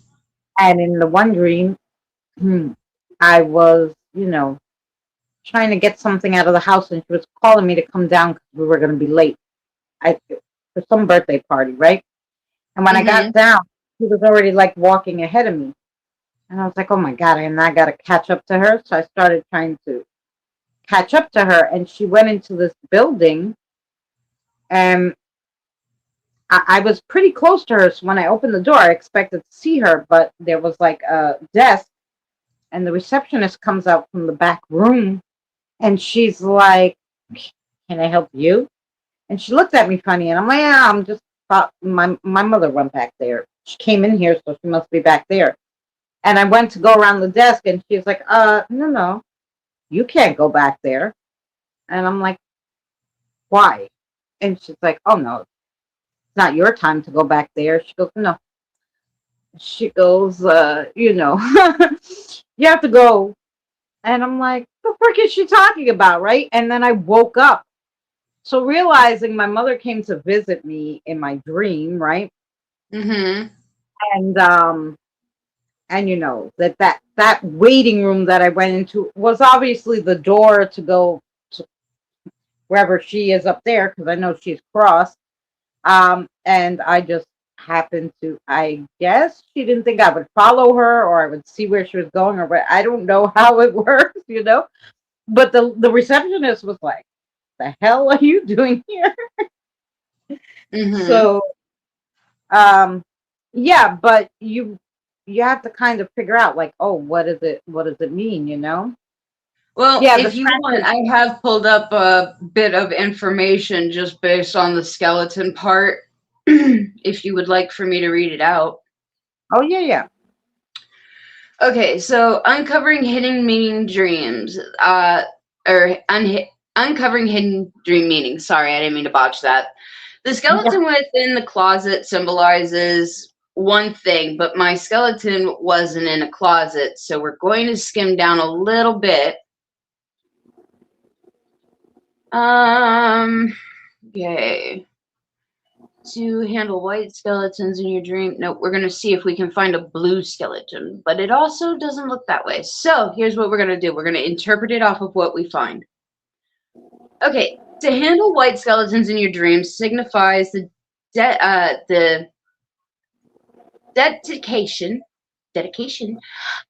and in the one dream, I was trying to get something out of the house, and she was calling me to come down because we were going to be late. For some birthday party, right? And when I Mm-hmm. got down, she was already like walking ahead of me, and I was like, "Oh my god!" And I got to catch up to her. So I started trying to catch up to her, and she went into this building, and I was pretty close to her. So when I opened the door, I expected to see her, but there was like a desk, and the receptionist comes out from the back room, and she's like, "Can I help you?" And she looked at me funny, and I'm like, "Yeah, I'm just my mother went back there. She came in here, so she must be back there." And I went to go around the desk, and she's like, no, no, you can't go back there." And I'm like, "Why?" And she's like, "Oh no, it's not your time to go back there." She goes, "No." She goes, "You have to go." And I'm like, "The frick is she talking about?" Right? And then I woke up. So realizing my mother came to visit me in my dream, right? Mm-hmm. And that waiting room that I went into was obviously the door to go to wherever she is up there, because I know she's crossed. And I just happened to, I guess she didn't think I would follow her or I would see where she was going, or what. I don't know how it works. But the receptionist was like, "The hell are you doing here?" Mm-hmm. So um yeah, but you have to kind of figure out like, oh, what does it mean? Well, Yeah, the if you want, strength. I have pulled up a bit of information just based on the skeleton part, if you would like for me to read it out. Oh, yeah, yeah. Okay, so uncovering hidden meaning dreams, or uncovering hidden dream meanings. Sorry, I didn't mean to botch that. The Yeah. skeleton within the closet symbolizes one thing, but my skeleton wasn't in a closet, so we're going to skim down a little bit. Okay. To handle white skeletons in your dream. Nope, we're going to see if we can find a blue skeleton, but it also doesn't look that way. So here's what we're going to do. We're going to interpret it off of what we find. Okay, to handle white skeletons in your dreams signifies the dedication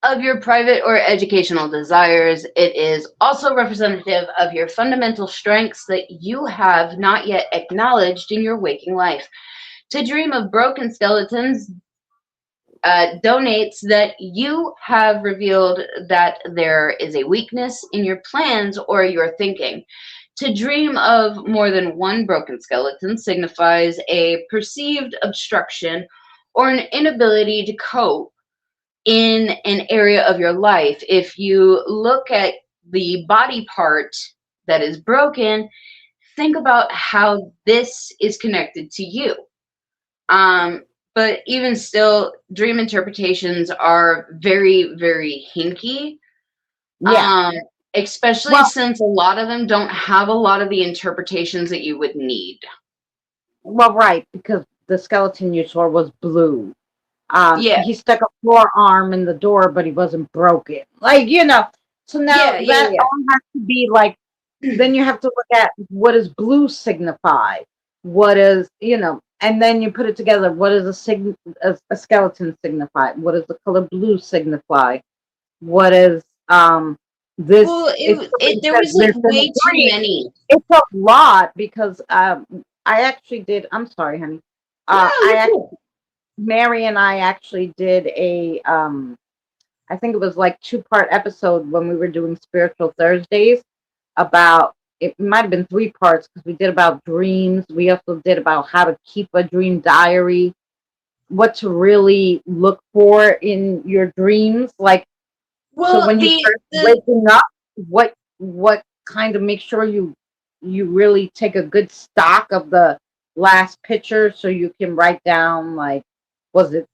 of your private or educational desires. It is also representative of your fundamental strengths that you have not yet acknowledged in your waking life. To dream of broken skeletons donates that you have revealed that there is a weakness in your plans or your thinking. To dream of more than one broken skeleton signifies a perceived obstruction or an inability to cope in an area of your life. If you look at the body part that is broken, think about how this is connected to you. Um, but even still, dream interpretations are very, very hinky. Yeah. Um, Especially Well, since a lot of them don't have a lot of the interpretations that you would need. right, because the skeleton you saw was blue. Yeah, He stuck a forearm in the door, but he wasn't broken. Like. So now yeah, that yeah, all has to be like, yeah. then you have to look at, what does blue signify? What is, and then you put it together. What does a skeleton signify? What does the color blue signify? What is this? Well, It's there because was like there's been a way too dream. many. It's a lot because I actually did. I'm sorry, honey. No, no, I you're actually, cool. Mary and I actually did a I think it was like 2-part episode when we were doing Spiritual Thursdays about it might have been three parts because we did about dreams. We also did about how to keep a dream diary, what to really look for in your dreams. Like, so Well, when you the first the waking up, what kind of make sure you really take a good stock of the last picture so you can write down like was it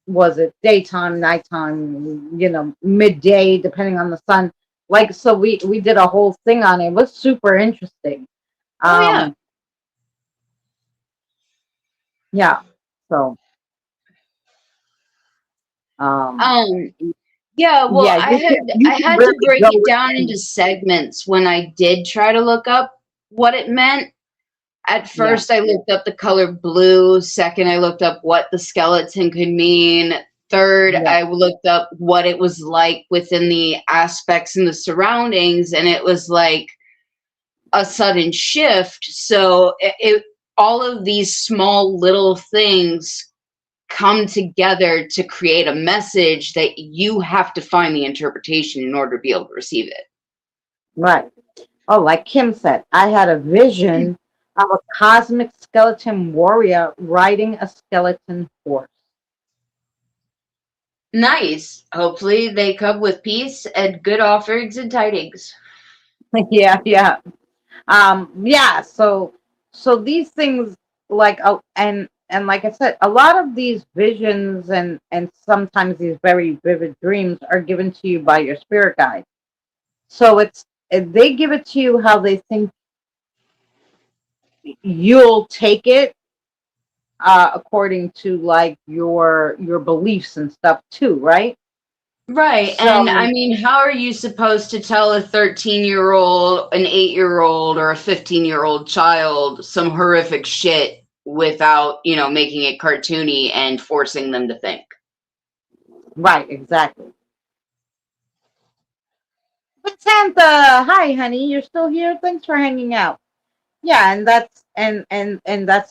daytime, nighttime, midday, depending on the sun. Like so we did a whole thing on it. It was super interesting. oh yeah. Um yeah. So um Um yeah, well, yeah, you I can had to really break go it down in. into segments when I did try to look up what it meant. At Yeah, first, I looked up the color blue. Second, I looked up what the skeleton could mean. Third, yeah, I looked up what it was like within the aspects and the surroundings, and it was like a sudden shift. So all of these small little things come together to create a message that you have to find the interpretation in order to be able to receive it. right. Oh, like Kim said, I had a vision of a cosmic skeleton warrior riding a skeleton horse. Nice. Hopefully, they come with peace and good offerings and tidings. Yeah, yeah. Yeah, so these things like and like I said, a lot of these visions and sometimes these very vivid dreams are given to you by your spirit guide. So they give it to you how they think you'll take it according to like your beliefs and stuff too, right? Right. And I So mean, how are you supposed to tell a 13-year-old, an 8-year-old, or a 15-year-old child some horrific shit without, making it cartoony and forcing them to think? right, exactly. But Santa, hi honey, you're still here. Thanks for hanging out. Yeah, and that's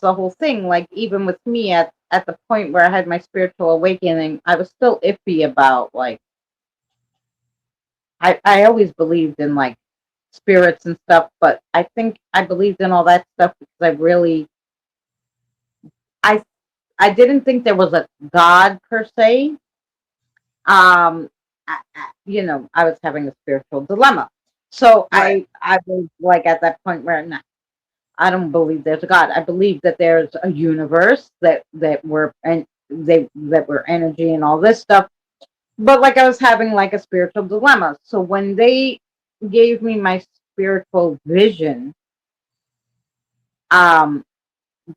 the whole thing. Like even with me at the point where I had my spiritual awakening, I was still iffy about like I always believed in like spirits and stuff, but I think I believed in all that stuff because I I didn't think there was a God per se. I was having a spiritual dilemma. So Right. I was like at that point where no, I don't believe there's a God. I believe that there's a universe that we're and that we're energy and all this stuff. But like I was having like a spiritual dilemma. So when they gave me my spiritual vision, um,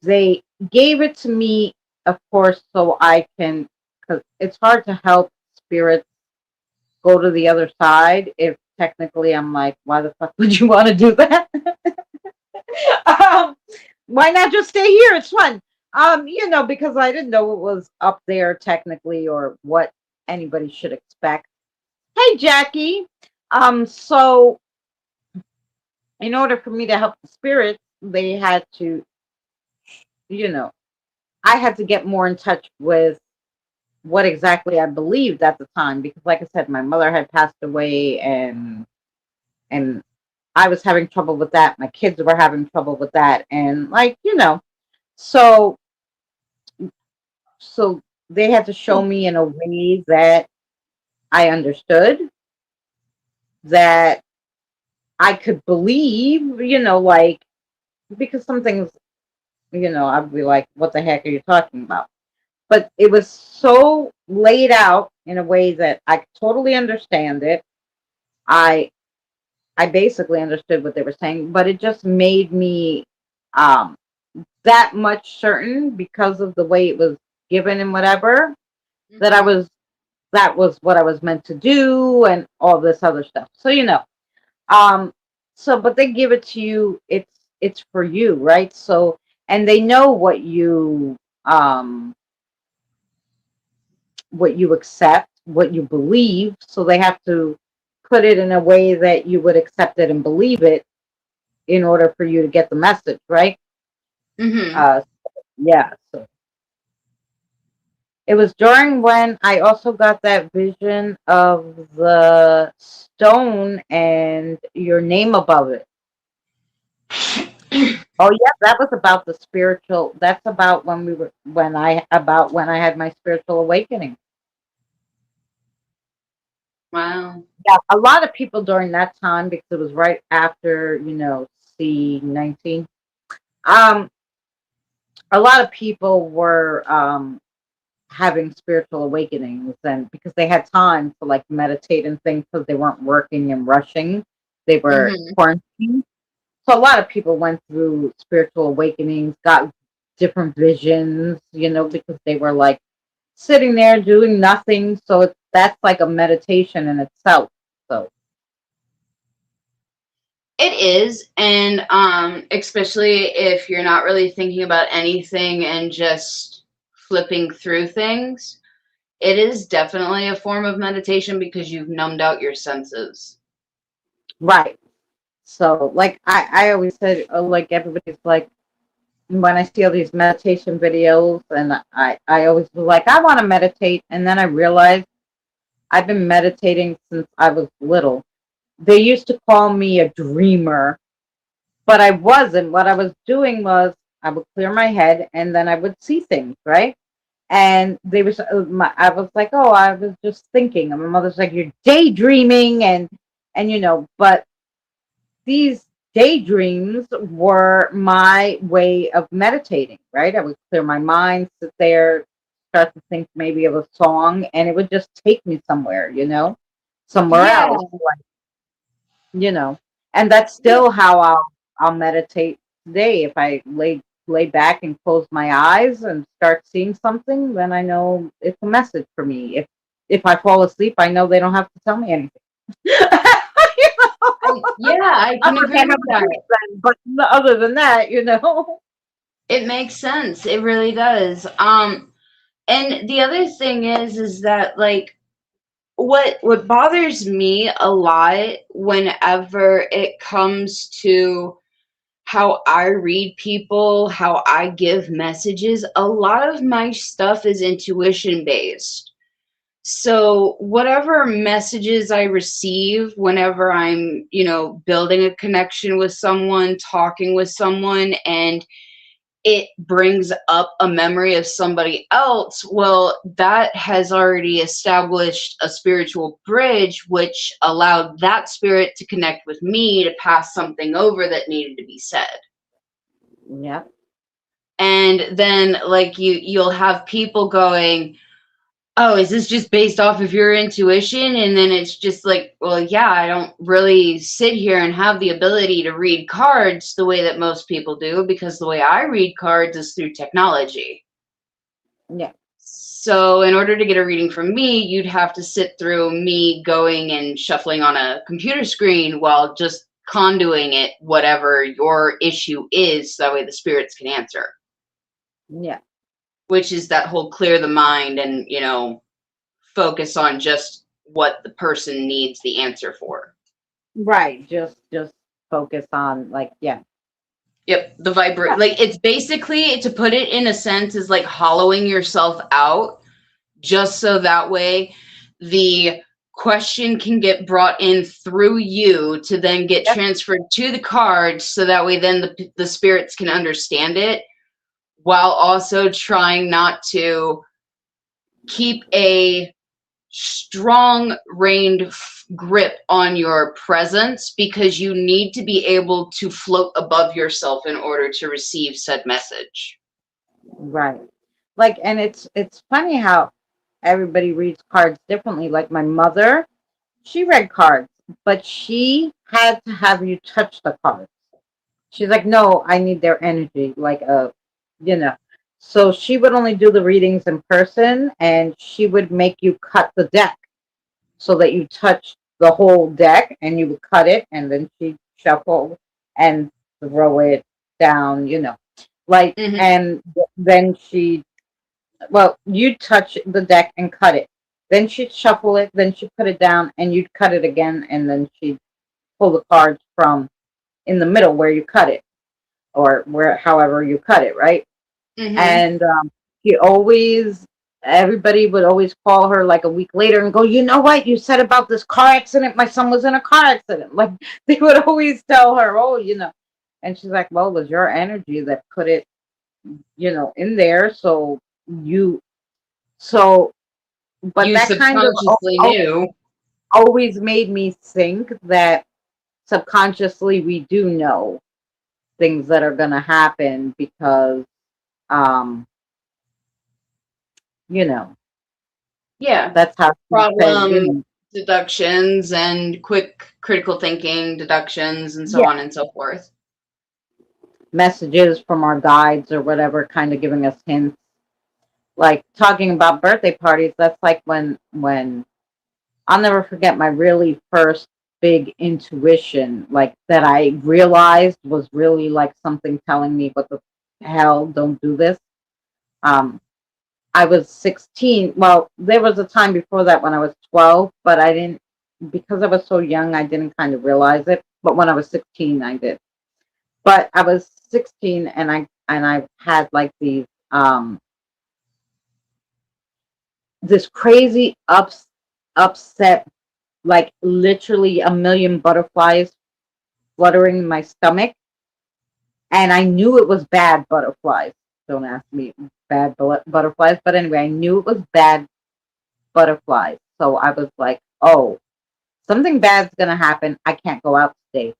they gave it to me, of course, so I can, because it's hard to help spirits go to the other side if technically I'm like, why the fuck would you want to do that? um, why not just stay here? It's fun. Because I didn't know it was up there technically or what anybody should expect. Hey, Jackie. So in order for me to help the spirits, they had to, you know, I had to get more in touch with what exactly I believed at the time because like I said, my mother had passed away and I was having trouble with that. My kids were having trouble with that. And so so they had to show me in a way that I understood, that I could believe, like because some things, I'd be like, what the heck are you talking about? But it was so laid out in a way that I could totally understand it. I I basically understood what they were saying, but it just made me um that much certain because of the way it was given and whatever that I Hmm. was that was what I was meant to do and all this other stuff. So um but they give it to you, it's for you, right? So and they know um what you accept, what you believe, so they have to put it in a way that you would accept it and believe it in order for you to get the message, right? Hmm. Uh yeah, so it was during when I also got that vision of the stone and your name above it. Oh yeah, that was about the spiritual. That's about when I had my spiritual awakening. Wow. Yeah, a lot of people during that time because it was right after C-19. Um, a lot of people were having spiritual awakenings, and because they had time to like meditate and things because they weren't working and rushing, they were Hmm. quarantined. So a lot of people went through spiritual awakenings, got different visions, because they were like sitting there doing nothing. So that's like a meditation in itself. So It is, and especially if you're not really thinking about anything and just flipping through things, it is definitely a form of meditation because you've numbed out your senses. right. So like I always said, like everybody's like when I see all these meditation videos, and I always was like I want to meditate, and then I realized I've been meditating since I was little. They used to call me a dreamer, but I wasn't. What I was doing was I would clear my head and then I would see things, right? And I was like, oh, I was just thinking. And my mother's like, you're daydreaming, but these daydreams were my way of meditating, right? I would clear my mind, sit there, start to think maybe of a song, and it would just take me somewhere, somewhere Yeah. else, you know. And that's Yeah. still how I'll meditate today. If I lay back and close my eyes and start seeing something, then I know it's a message for me. If I fall asleep, I know they don't have to tell me anything. I I can agree can't have with a that. sleep then, but other than that. It makes sense. It really does. And the other thing is that like what bothers me a lot whenever it comes to how I read people, how I give messages, a lot of my stuff is intuition based. So, whatever messages I receive whenever I'm, building a connection with someone, talking with someone, and it brings up a memory of somebody else, well, that has already established a spiritual bridge, which allowed that spirit to connect with me to pass something over that needed to be said. Yeah. And then, like, you'll have people going, oh, is this just based off of your intuition? And then it's just like, well, yeah, I don't really sit here and have the ability to read cards the way that most people do, because the way I read cards is through technology. Yeah. So in order to get a reading from me, you'd have to sit through me going and shuffling on a computer screen while just conduing it, whatever your issue is, so that way the spirits can answer. Yeah. Which is that whole clear the mind and, focus on just what the person needs the answer for. Right. Just focus on like, yeah. Yep, the vibrate, Yeah. like, it's basically, to put it in a sense, is like hollowing yourself out, just so that way the question can get brought in through you to then get Yep. transferred to the card, so that way then the spirits can understand it, while also trying not to keep a strong reined grip on your presence, because you need to be able to float above yourself in order to receive said message. Right. Like, and it's funny how everybody reads cards differently. Like my mother, she read cards, but she had to have you touch the cards. She's like, no, I need their energy, like you know. So she would only do the readings in person, and she would make you cut the deck so that you touch the whole deck, and you would cut it, and then she'd shuffle and throw it down. Like, Hmm. and then you'd touch the deck and cut it. Then she'd shuffle it, then she'd put it down, and you'd cut it again, and then she'd pull the cards from in the middle where you cut it, or where however you cut it, right? Hmm. And she always, everybody would always call her like a week later and go, you know what? You said about this car accident. My son was in a car accident. Like they would always tell her, oh. And she's like, well, it was your energy that put it, in there. So you, so, but You that kind of subconsciously knew. always made me think that subconsciously we do know things that are going to happen because, um, you know, Yeah. that's how she said, Problem deductions and quick critical thinking deductions and so yeah, on and so forth. messages from our guides or whatever, kind of giving us hints. Like talking about birthday parties, that's like when I'll never forget my really first big intuition, like that I realized was really like something telling me, what the hell, don't do this. Um, I was 16. Well, there was a time before that when I was 12, but I didn't, because I was so young, I didn't kind of realize it. But when I was 16, I did. But I was 16 and I had like these this crazy upset, like literally a million butterflies fluttering in my stomach, and I knew it was bad butterflies. Don't ask me bad butterflies, but anyway, I knew it was bad butterflies. So I was like, oh, something bad's gonna happen. I can't go out today.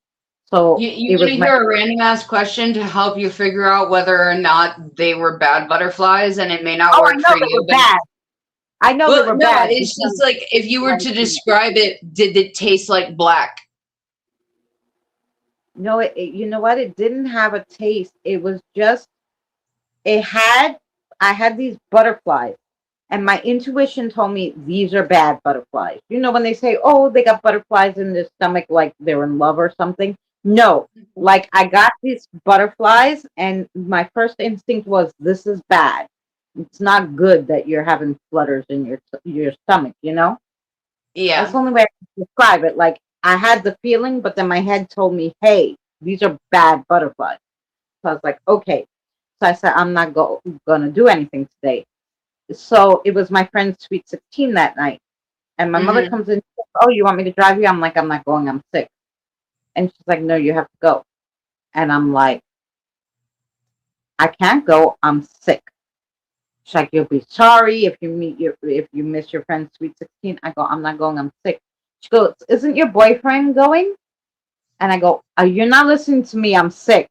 So You it want was to my hear a random ass question to help you figure out whether or not they were bad butterflies, and it may not oh, I work know for they you, were but bad. I know they well, were no, bad it's because just like if you were I've to seen it. describe it, did it taste like black? No, you know what? It didn't have a taste. It was just it had I had these butterflies, and my intuition told me these are bad butterflies. You know when they say, oh, they got butterflies in their stomach, like they're in love or something? No, like I got these butterflies and my first instinct was, this is bad. It's not good that you're having flutters in your stomach. That's Yeah. the only way I can describe it. Like I had the feeling, but then my head told me, hey, these are bad butterflies. So I was like, okay. So I said, I'm not gonna do anything today. So it was my friend's sweet 16 that night. And my mother Mm-hmm. comes in, oh, you want me to drive you? I'm like, I'm not going, I'm sick. And she's like, no, you have to go. And I'm like, I can't go, I'm sick. She's like, you'll be sorry if you miss your friend's sweet 16. I go, I'm not going, I'm sick. She goes, isn't your boyfriend going? And I go, you're not listening to me, I'm sick.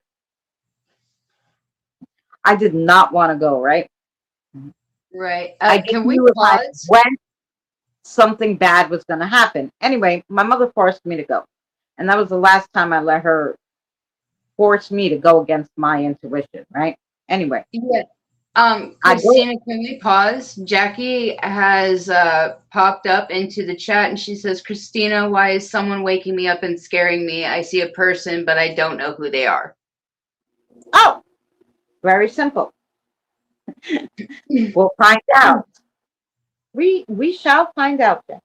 I did not want to go, right? Right. I just Can we knew if I pause? went, something bad was going to happen. Anyway, my mother forced me to go. And that was the last time I let her force me to go against my intuition, right? Anyway, Yeah. I go, Christina, can we pause? Jackie has popped up into the chat and she says, Christina, why is someone waking me up and scaring me? I see a person, but I don't know who they are. oh, very simple. We'll find out. We shall find out then.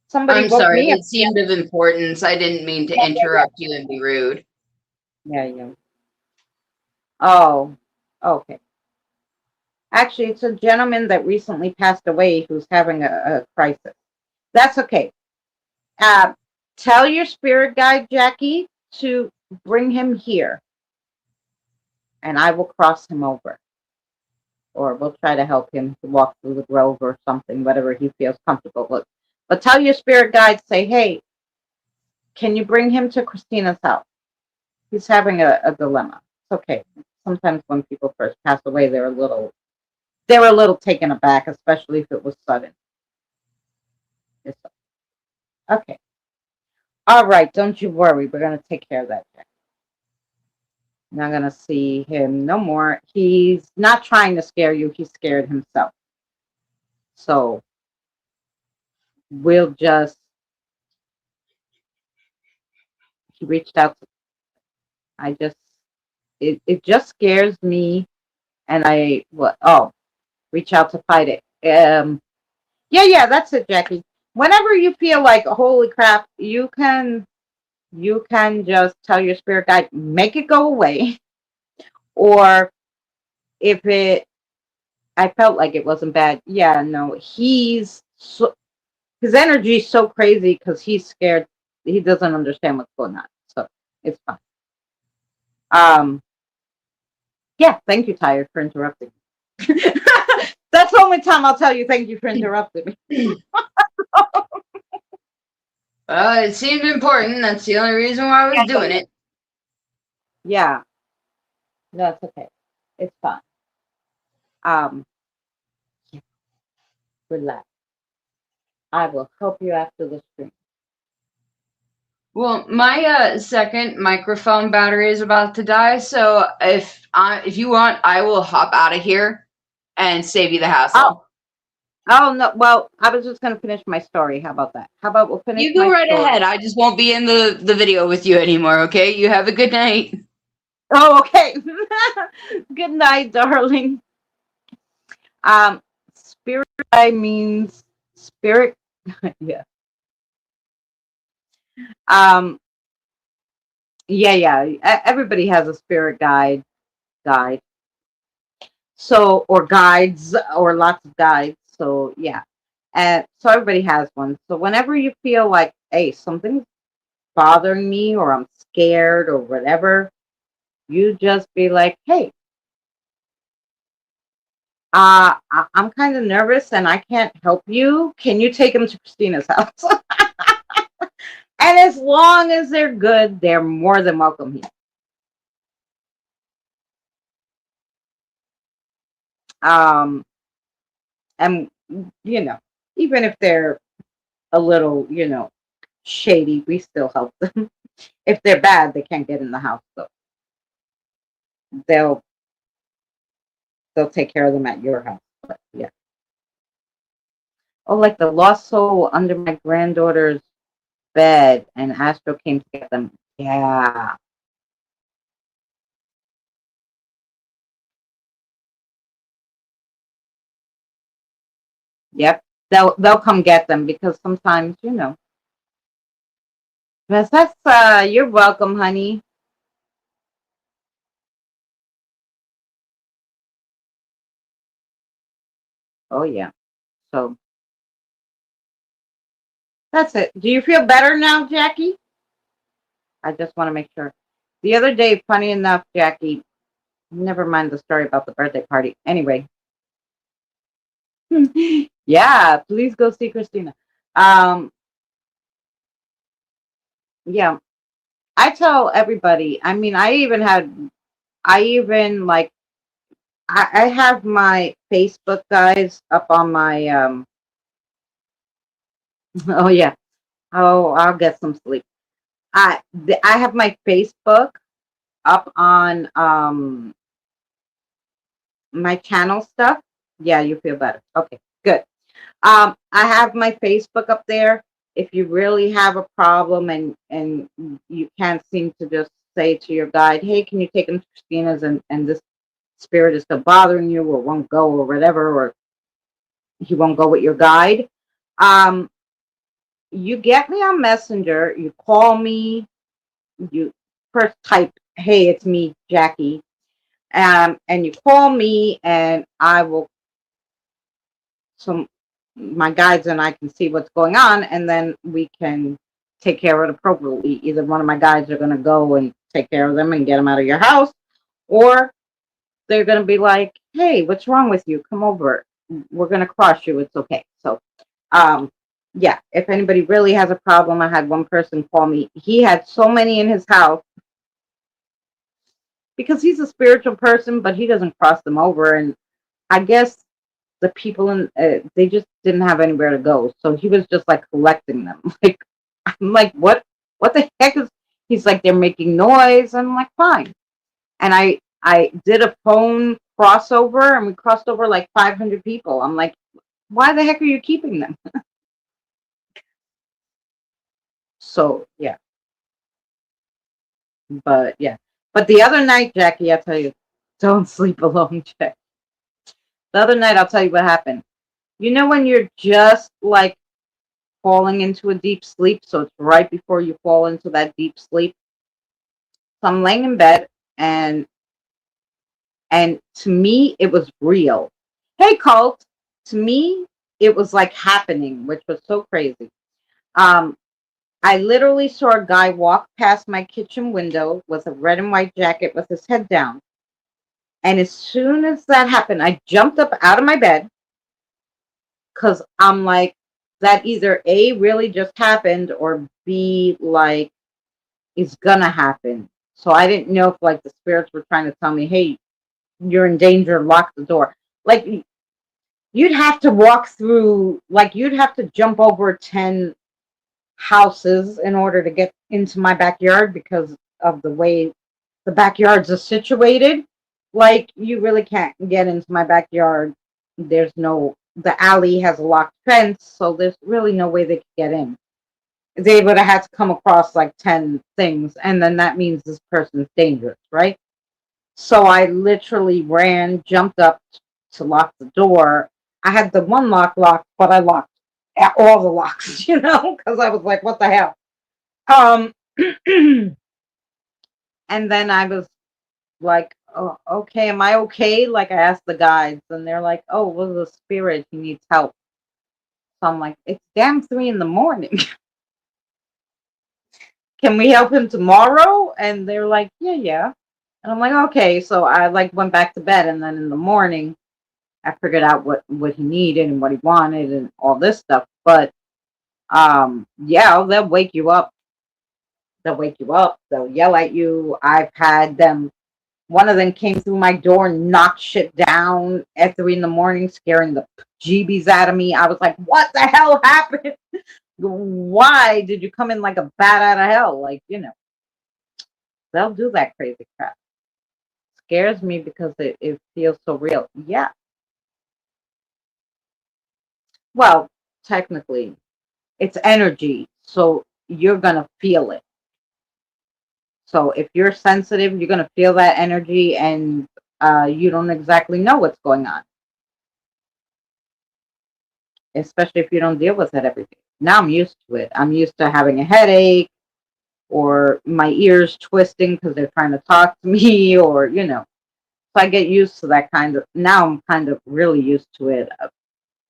Somebody I'm woke sorry, me up. it seemed of importance. I didn't mean to Yeah, yeah, interrupt you and be rude. yeah. Yeah, yeah. Oh, okay. Actually, it's a gentleman that recently passed away who's having a crisis. That's okay. Uh, tell your spirit guide, Jackie, to bring him here, and I will cross him over. Or we'll try to help him to walk through the grove or something, whatever he feels comfortable with. But tell your spirit guide, say, hey, can you bring him to Christina's house? He's having a dilemma. It's okay. Sometimes when people first pass away, they were a little taken aback, especially if it was sudden. It's okay. All right, don't you worry. We're gonna take care of that. Jack. Not gonna see him no more. He's not trying to scare you. He's scared himself. So we'll just. He reached out. I just. It just scares me, and I what? Oh, reach out to fight it. Yeah, that's it, Jackie. Whenever you feel like holy crap, you can just tell your spirit guide, make it go away. Or if I felt like it wasn't bad. Yeah, no, his energy is so crazy because he's scared. He doesn't understand what's going on. So it's fine. Um, yeah, thank you, Tired, for interrupting me. That's the only time I'll tell you thank you for interrupting me. It seemed important. That's the only reason why I was doing it. Yeah, no, it's okay. It's fine. Um, relax. I will help you after the stream. Well, my second microphone battery is about to die, so if you want, I will hop out of here and save you the hassle. Oh no. Well, I was just gonna finish my story. How about that? How about we'll finish You go my right story? ahead. I just won't be in the video with you anymore, okay? You have a good night. Oh, okay. Good night, darling. Spirit guide means spirit. Yeah. Um. Yeah, yeah. Everybody has a spirit guide. So, or guides, or lots of guides. So, yeah. And so everybody has one. So whenever you feel like, hey, something's bothering me, or I'm scared, or whatever, you just be like, hey, I'm kind of nervous and I can't help you. Can you take them to Christina's house? And as long as they're good, they're more than welcome here. Um, and even if they're a little, shady, we still help them. If they're bad, they can't get in the house, so they'll they'll take care of them at your house. But yeah. Oh, like the lost soul under my granddaughter's bed, and Astro came to get them. Yeah. Yep. They'll come get them because sometimes, Yes, you're welcome, honey. Oh yeah. So that's it. Do you feel better now, Jackie? I just want to make sure. The other day, funny enough, Jackie, never mind the story about the birthday party. Anyway, yeah, please go see Christina. Um, yeah, I tell everybody. I mean, I even like, I have my Facebook guys up on my, oh yeah, oh, I'll get some sleep. I have my Facebook up on my channel stuff. Yeah, you feel better. Okay, good. I have my Facebook up there. If you really have a problem and you can't seem to just say to your guide, hey, can you take them to Christina's, and this spirit is still bothering you, or won't go, or whatever, or he won't go with your guide, um, you get me on Messenger, you call me, you first type, hey, it's me, Jackie, and you call me, and I will, so my guides and I can see what's going on, and then we can take care of it appropriately. Either one of my guides are going to go and take care of them and get them out of your house, or they're going to be like, hey, what's wrong with you? Come over. We're going to cross you. It's okay. So, yeah, if anybody really has a problem, I had one person call me. He had so many in his house because he's a spiritual person, but he doesn't cross them over. And I guess the people in they just didn't have anywhere to go, so he was just like collecting them. Like, I'm like, what the heck is? He's like, they're making noise. I'm like, fine. And I did a phone crossover, and we crossed over like 500 people. I'm like, why the heck are you keeping them? So yeah, but yeah, but the other night, Jackie, I'll tell you, don't sleep alone, Jack. The other night, I'll tell you what happened. You know when you're just like falling into a deep sleep, so it's right before you fall into that deep sleep. So I'm laying in bed, and to me it was real. Hey, cult. To me, it was like happening, which was so crazy. Um, I literally saw a guy walk past my kitchen window with a red and white jacket with his head down. And as soon as that happened, I jumped up out of my bed because I'm like, that either A, really just happened, or B, like, is gonna happen. So I didn't know if, like, the spirits were trying to tell me, hey, you're in danger, lock the door. Like, you'd have to walk through, like, you'd have to jump over 10 houses in order to get into my backyard because of the way the backyards are situated. Like, you really can't get into my backyard. There's no, the alley has a locked fence, so there's really no way they could get in. They would have had to come across like 10 things, and then that means this person's dangerous, right? So I literally ran, jumped up to lock the door. I had the one lock locked, but I locked all the locks, because I was like, what the hell? Um, and then I was like, oh, okay, am I okay? Like, I asked the guides, and they're like, oh, well, the spirit, he needs help. So I'm like, it's damn 3 in the morning. Can we help him tomorrow? And they're like, yeah, yeah. And I'm like, okay. So I like went back to bed, and then in the morning, I figured out what he needed and what he wanted and all this stuff. But yeah, they'll wake you up. They'll wake you up. They'll yell at you. I've had them. One of them came through my door, knocked shit down at 3 in the morning, scaring the jeebies out of me. I was like, what the hell happened? Why did you come in like a bat out of hell? Like, they'll do that crazy crap. Scares me because it feels so real. Yeah. Well, technically, it's energy. So you're going to feel it. So if you're sensitive, you're going to feel that energy, and you don't exactly know what's going on, especially if you don't deal with it every day. Now I'm used to it. I'm used to having a headache or my ears twisting because they're trying to talk to me, or, So I get used to that kind of, now I'm kind of really used to it.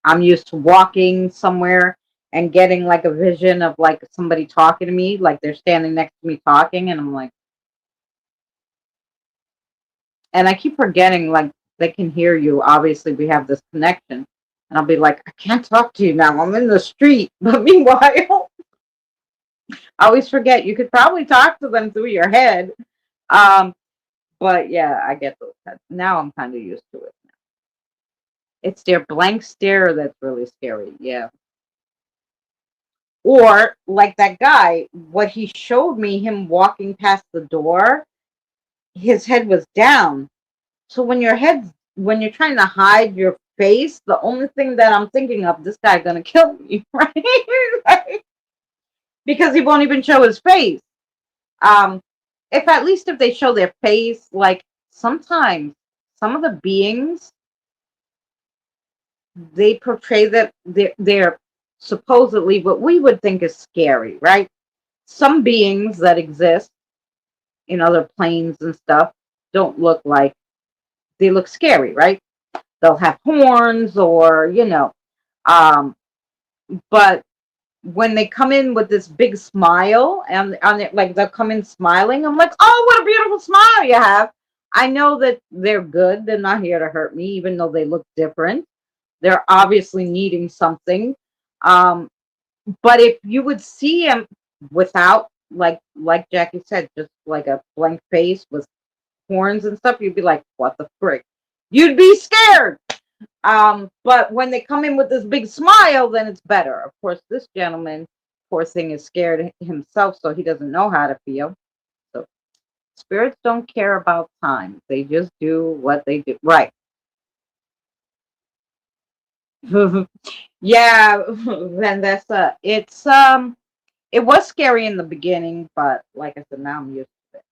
I'm used to walking somewhere and getting like a vision of like somebody talking to me, like they're standing next to me talking, and I'm like, and I keep forgetting, like, they can hear you. Obviously, we have this connection. And I'll be like, I can't talk to you now. I'm in the street. But meanwhile, I always forget you could probably talk to them through your head. Um, but yeah, I get those heads. Now I'm kind of used to it. It's their blank stare that's really scary. Yeah. Or like that guy, what he showed me, him walking past the door, his head was down. So when you're trying to hide your face, the only thing that I'm thinking of, this guy gonna kill me, right? Right? Because he won't even show his face. Um, if at least if they show their face, like sometimes some of the beings, they portray that they're supposedly what we would think is scary, right? Some beings that exist in other planes and stuff don't look like, they look scary, right? They'll have horns, or but when they come in with this big smile, and on it, like, they'll come in smiling, I'm like, oh, what a beautiful smile you have. I know that they're good. They're not here to hurt me, even though they look different. They're obviously needing something. But if you would see them without, like Jackie said, just like a blank face with horns and stuff, you'd be like, what the frick? You'd be scared. But when they come in with this big smile, then it's better. Of course, this gentleman, poor thing, is scared himself, so he doesn't know how to feel. So spirits don't care about time. They just do what they do. Right. Yeah, Vanessa. It was scary in the beginning, but like I said, now I'm used to it.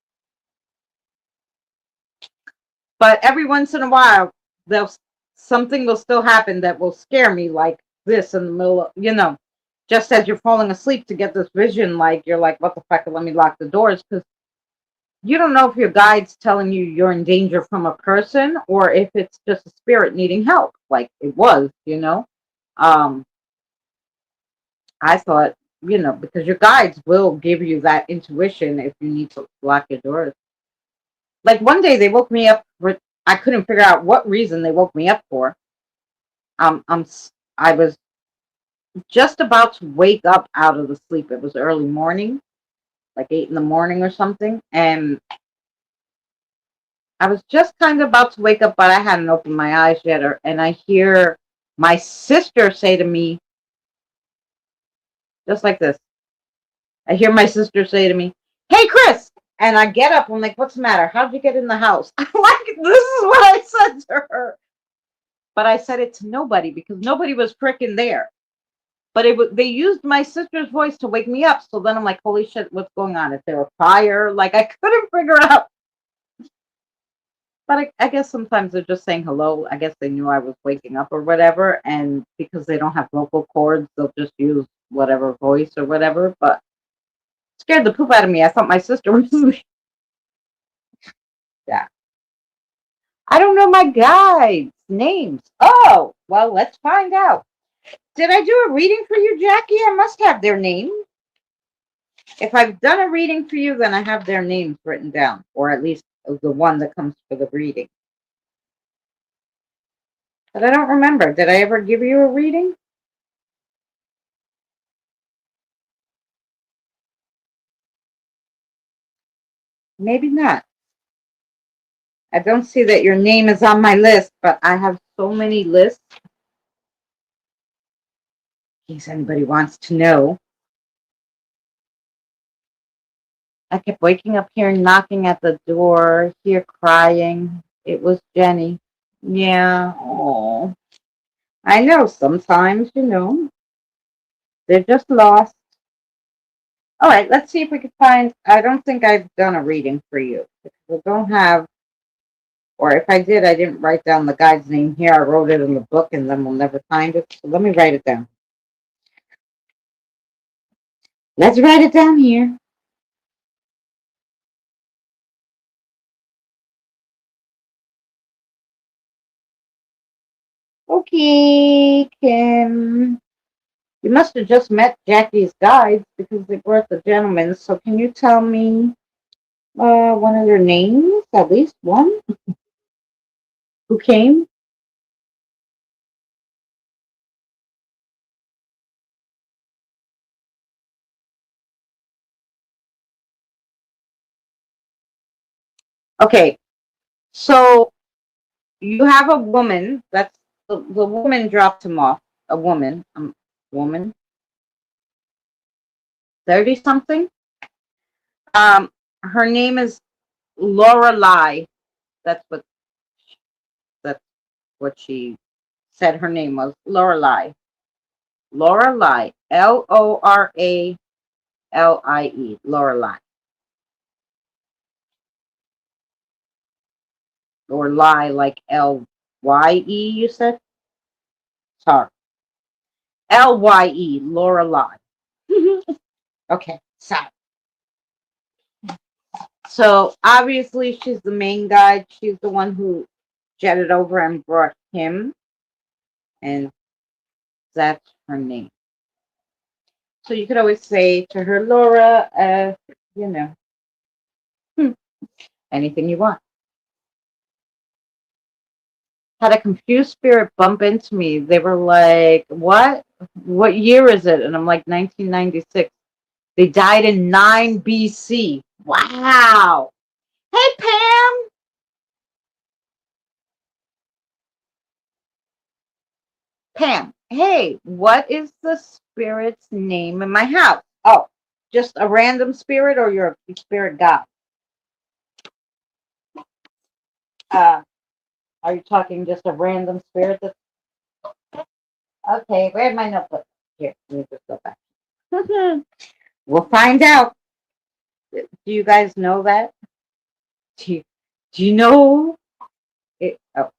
But every once in a while, they'll something will still happen that will scare me, like this in the middle of, just as you're falling asleep to get this vision, like you're like, what the fuck, let me lock the doors, because you don't know if your guide's telling you you're in danger from a person or if it's just a spirit needing help, like it was. um I thought because your guides will give you that intuition if you need to lock your doors. Like one day they woke me up. I couldn't figure out what reason they woke me up for. I'm I was just about to wake up out of the sleep. It was early morning, like 8 in the morning or something, and I was just kind of about to wake up, but I hadn't opened my eyes yet. And I hear my sister say to me, just like this. I hear my sister say to me, "Hey, Chris!" And I get up. I'm like, "What's the matter? How'd you get in the house?" I'm like, this is what I said to her. But I said it to nobody because nobody was freaking there. But they used my sister's voice to wake me up. So then I'm like, holy shit, what's going on? Is there a fire? Like I couldn't figure out. But I guess sometimes they're just saying hello. I guess they knew I was waking up or whatever. And because they don't have vocal cords, they'll just use whatever voice or whatever. But it scared the poop out of me. I thought my sister was yeah. I don't know my guides' names. Oh, well, let's find out. Did I do a reading for you, Jackie? I must have their name. If I've done a reading for you, then I have their names written down, or at least the one that comes for the reading. But I don't remember. Did I ever give you a reading? Maybe not. I don't see that your name is on my list, but I have so many lists. In case anybody wants to know. I kept waking up here, knocking at the door, here crying. It was Jenny. Yeah. Oh, I know. Sometimes, they're just lost. All right, let's see if we can find. I don't think I've done a reading for you. We don't have, or if I did, I didn't write down the guy's name here. I wrote it in the book, and then we'll never find it. So let me write it down. Let's write it down here. Okay, Kim. You must have just met Jackie's guides because they brought the gentlemen. So can you tell me one of their names, at least one, who came? Okay, so you have a woman. That's the woman dropped him off. A woman, 30 something. Her name is Lorelei. That's what that's what she said her name was. Lorelei. Lorelei. Loralie. Lorelei. Or lie like Lye. You said. Sorry. Lye. Lorelei. Okay. Sorry. So obviously she's the main guide. She's the one who jetted over and brought him, and that's her name. So you could always say to her, Laura, you know, anything you want. Had a confused spirit bump into me. They were like, "What? What year is it?" And I'm like, 1996. They died in 9 BC. Wow. Hey, Pam. Pam, hey, what is the spirit's name in my house? Oh, just a random spirit or your spirit god? Uh, are you talking just a random spirit? Okay, where's my notebook? Here, let me just go back. We'll find out. Do you guys know that? Do you, do you know it? Oh,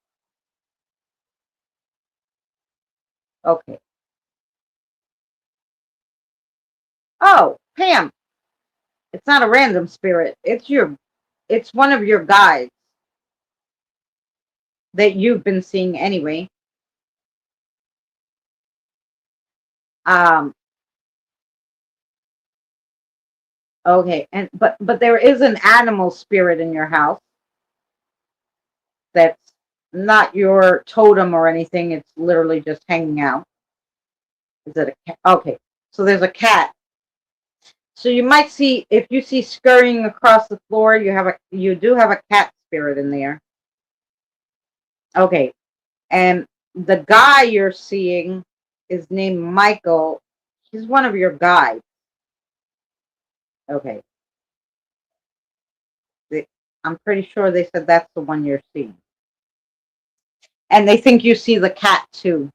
okay. Oh, Pam, it's not a random spirit. It's one of your guides that you've been seeing anyway. Um, Okay, and but there is an animal spirit in your house that's not your totem or anything. It's literally just hanging out. Is it a cat? Okay, so there's a cat. So you might see if you see scurrying across the floor, you do have a cat spirit in there. Okay, and the guy you're seeing is named Michael. He's one of your guides. Okay, they, I'm pretty sure they said that's the one you're seeing, and they think you see the cat too.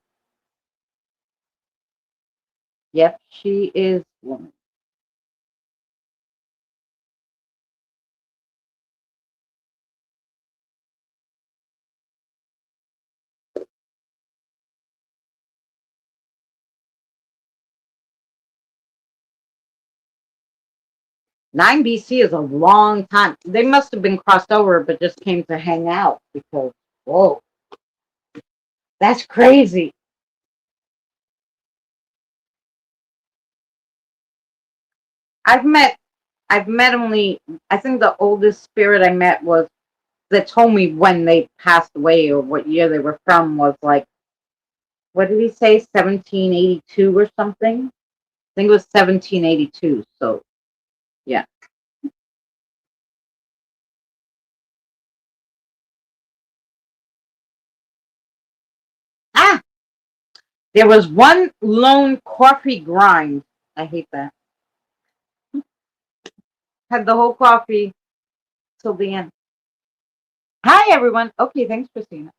Yep, she is woman. 9 BC is a long time. They must have been crossed over, but just came to hang out because, whoa, that's crazy. I've met, I've met only, I think the oldest spirit I met was that told me when they passed away or what year they were from was like, what did he say, 1782 or something? I think it was 1782. So, yeah. Ah, there was one lone coffee grind. I hate that. Had the whole coffee till the end. Hi, everyone. Okay, thanks, Christina.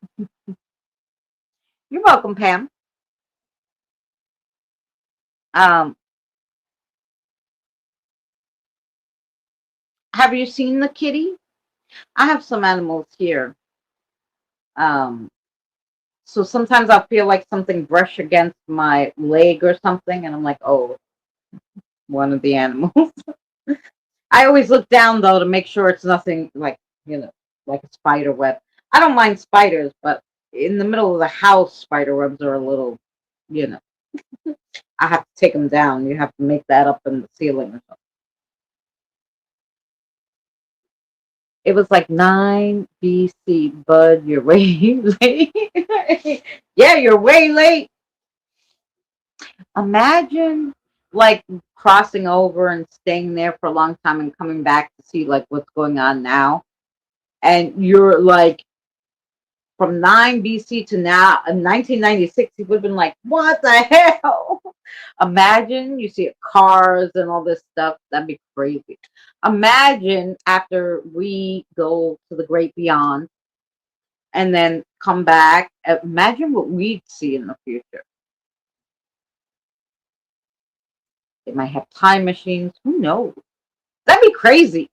You're welcome, Pam. Um, have you seen the kitty? I have some animals here. Um, so sometimes I'll feel like something brush against my leg or something, and I'm like, oh, one of the animals. I always look down though to make sure it's nothing like like a spider web. I don't mind spiders, but in the middle of the house, spider webs are a little, you know. I have to take them down. You have to make that up in the ceiling or something. It was like 9 BC, bud. You're way late. Yeah, you're way late. Imagine like crossing over and staying there for a long time and coming back to see like what's going on now. And you're like from 9 BC to now in 1996, you would have been like, what the hell? Imagine you see cars and all this stuff. That'd be crazy. Imagine after we go to the great beyond and then come back. Imagine what we'd see in the future. They might have time machines. Who knows? That'd be crazy.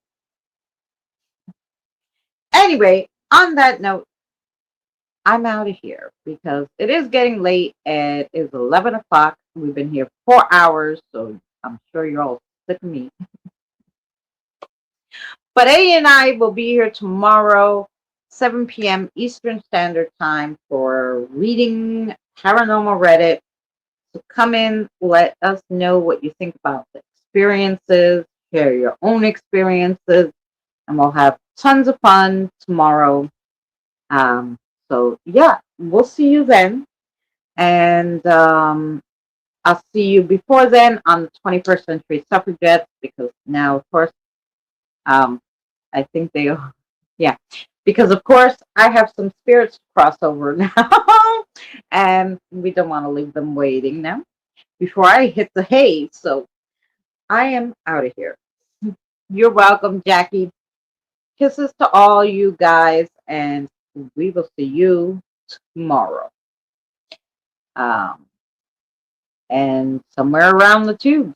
Anyway, on that note, I'm out of here because it is getting late and it is 11 o'clock. We've been here 4 hours, so I'm sure you're all sick of me. But A and I will be here tomorrow, 7 p.m. Eastern Standard Time for reading Paranormal Reddit. So come in, let us know what you think about the experiences, share your own experiences, and we'll have tons of fun tomorrow. So yeah, we'll see you then. And I'll see you before then on the 21st Century Suffragettes because now, of course, um, I think they, yeah, because of course I have some spirits to cross over now, and we don't want to leave them waiting now before I hit the hay. So I am out of here. You're welcome, Jackie. Kisses to all you guys, and we will see you tomorrow. Um, and somewhere around the tubes.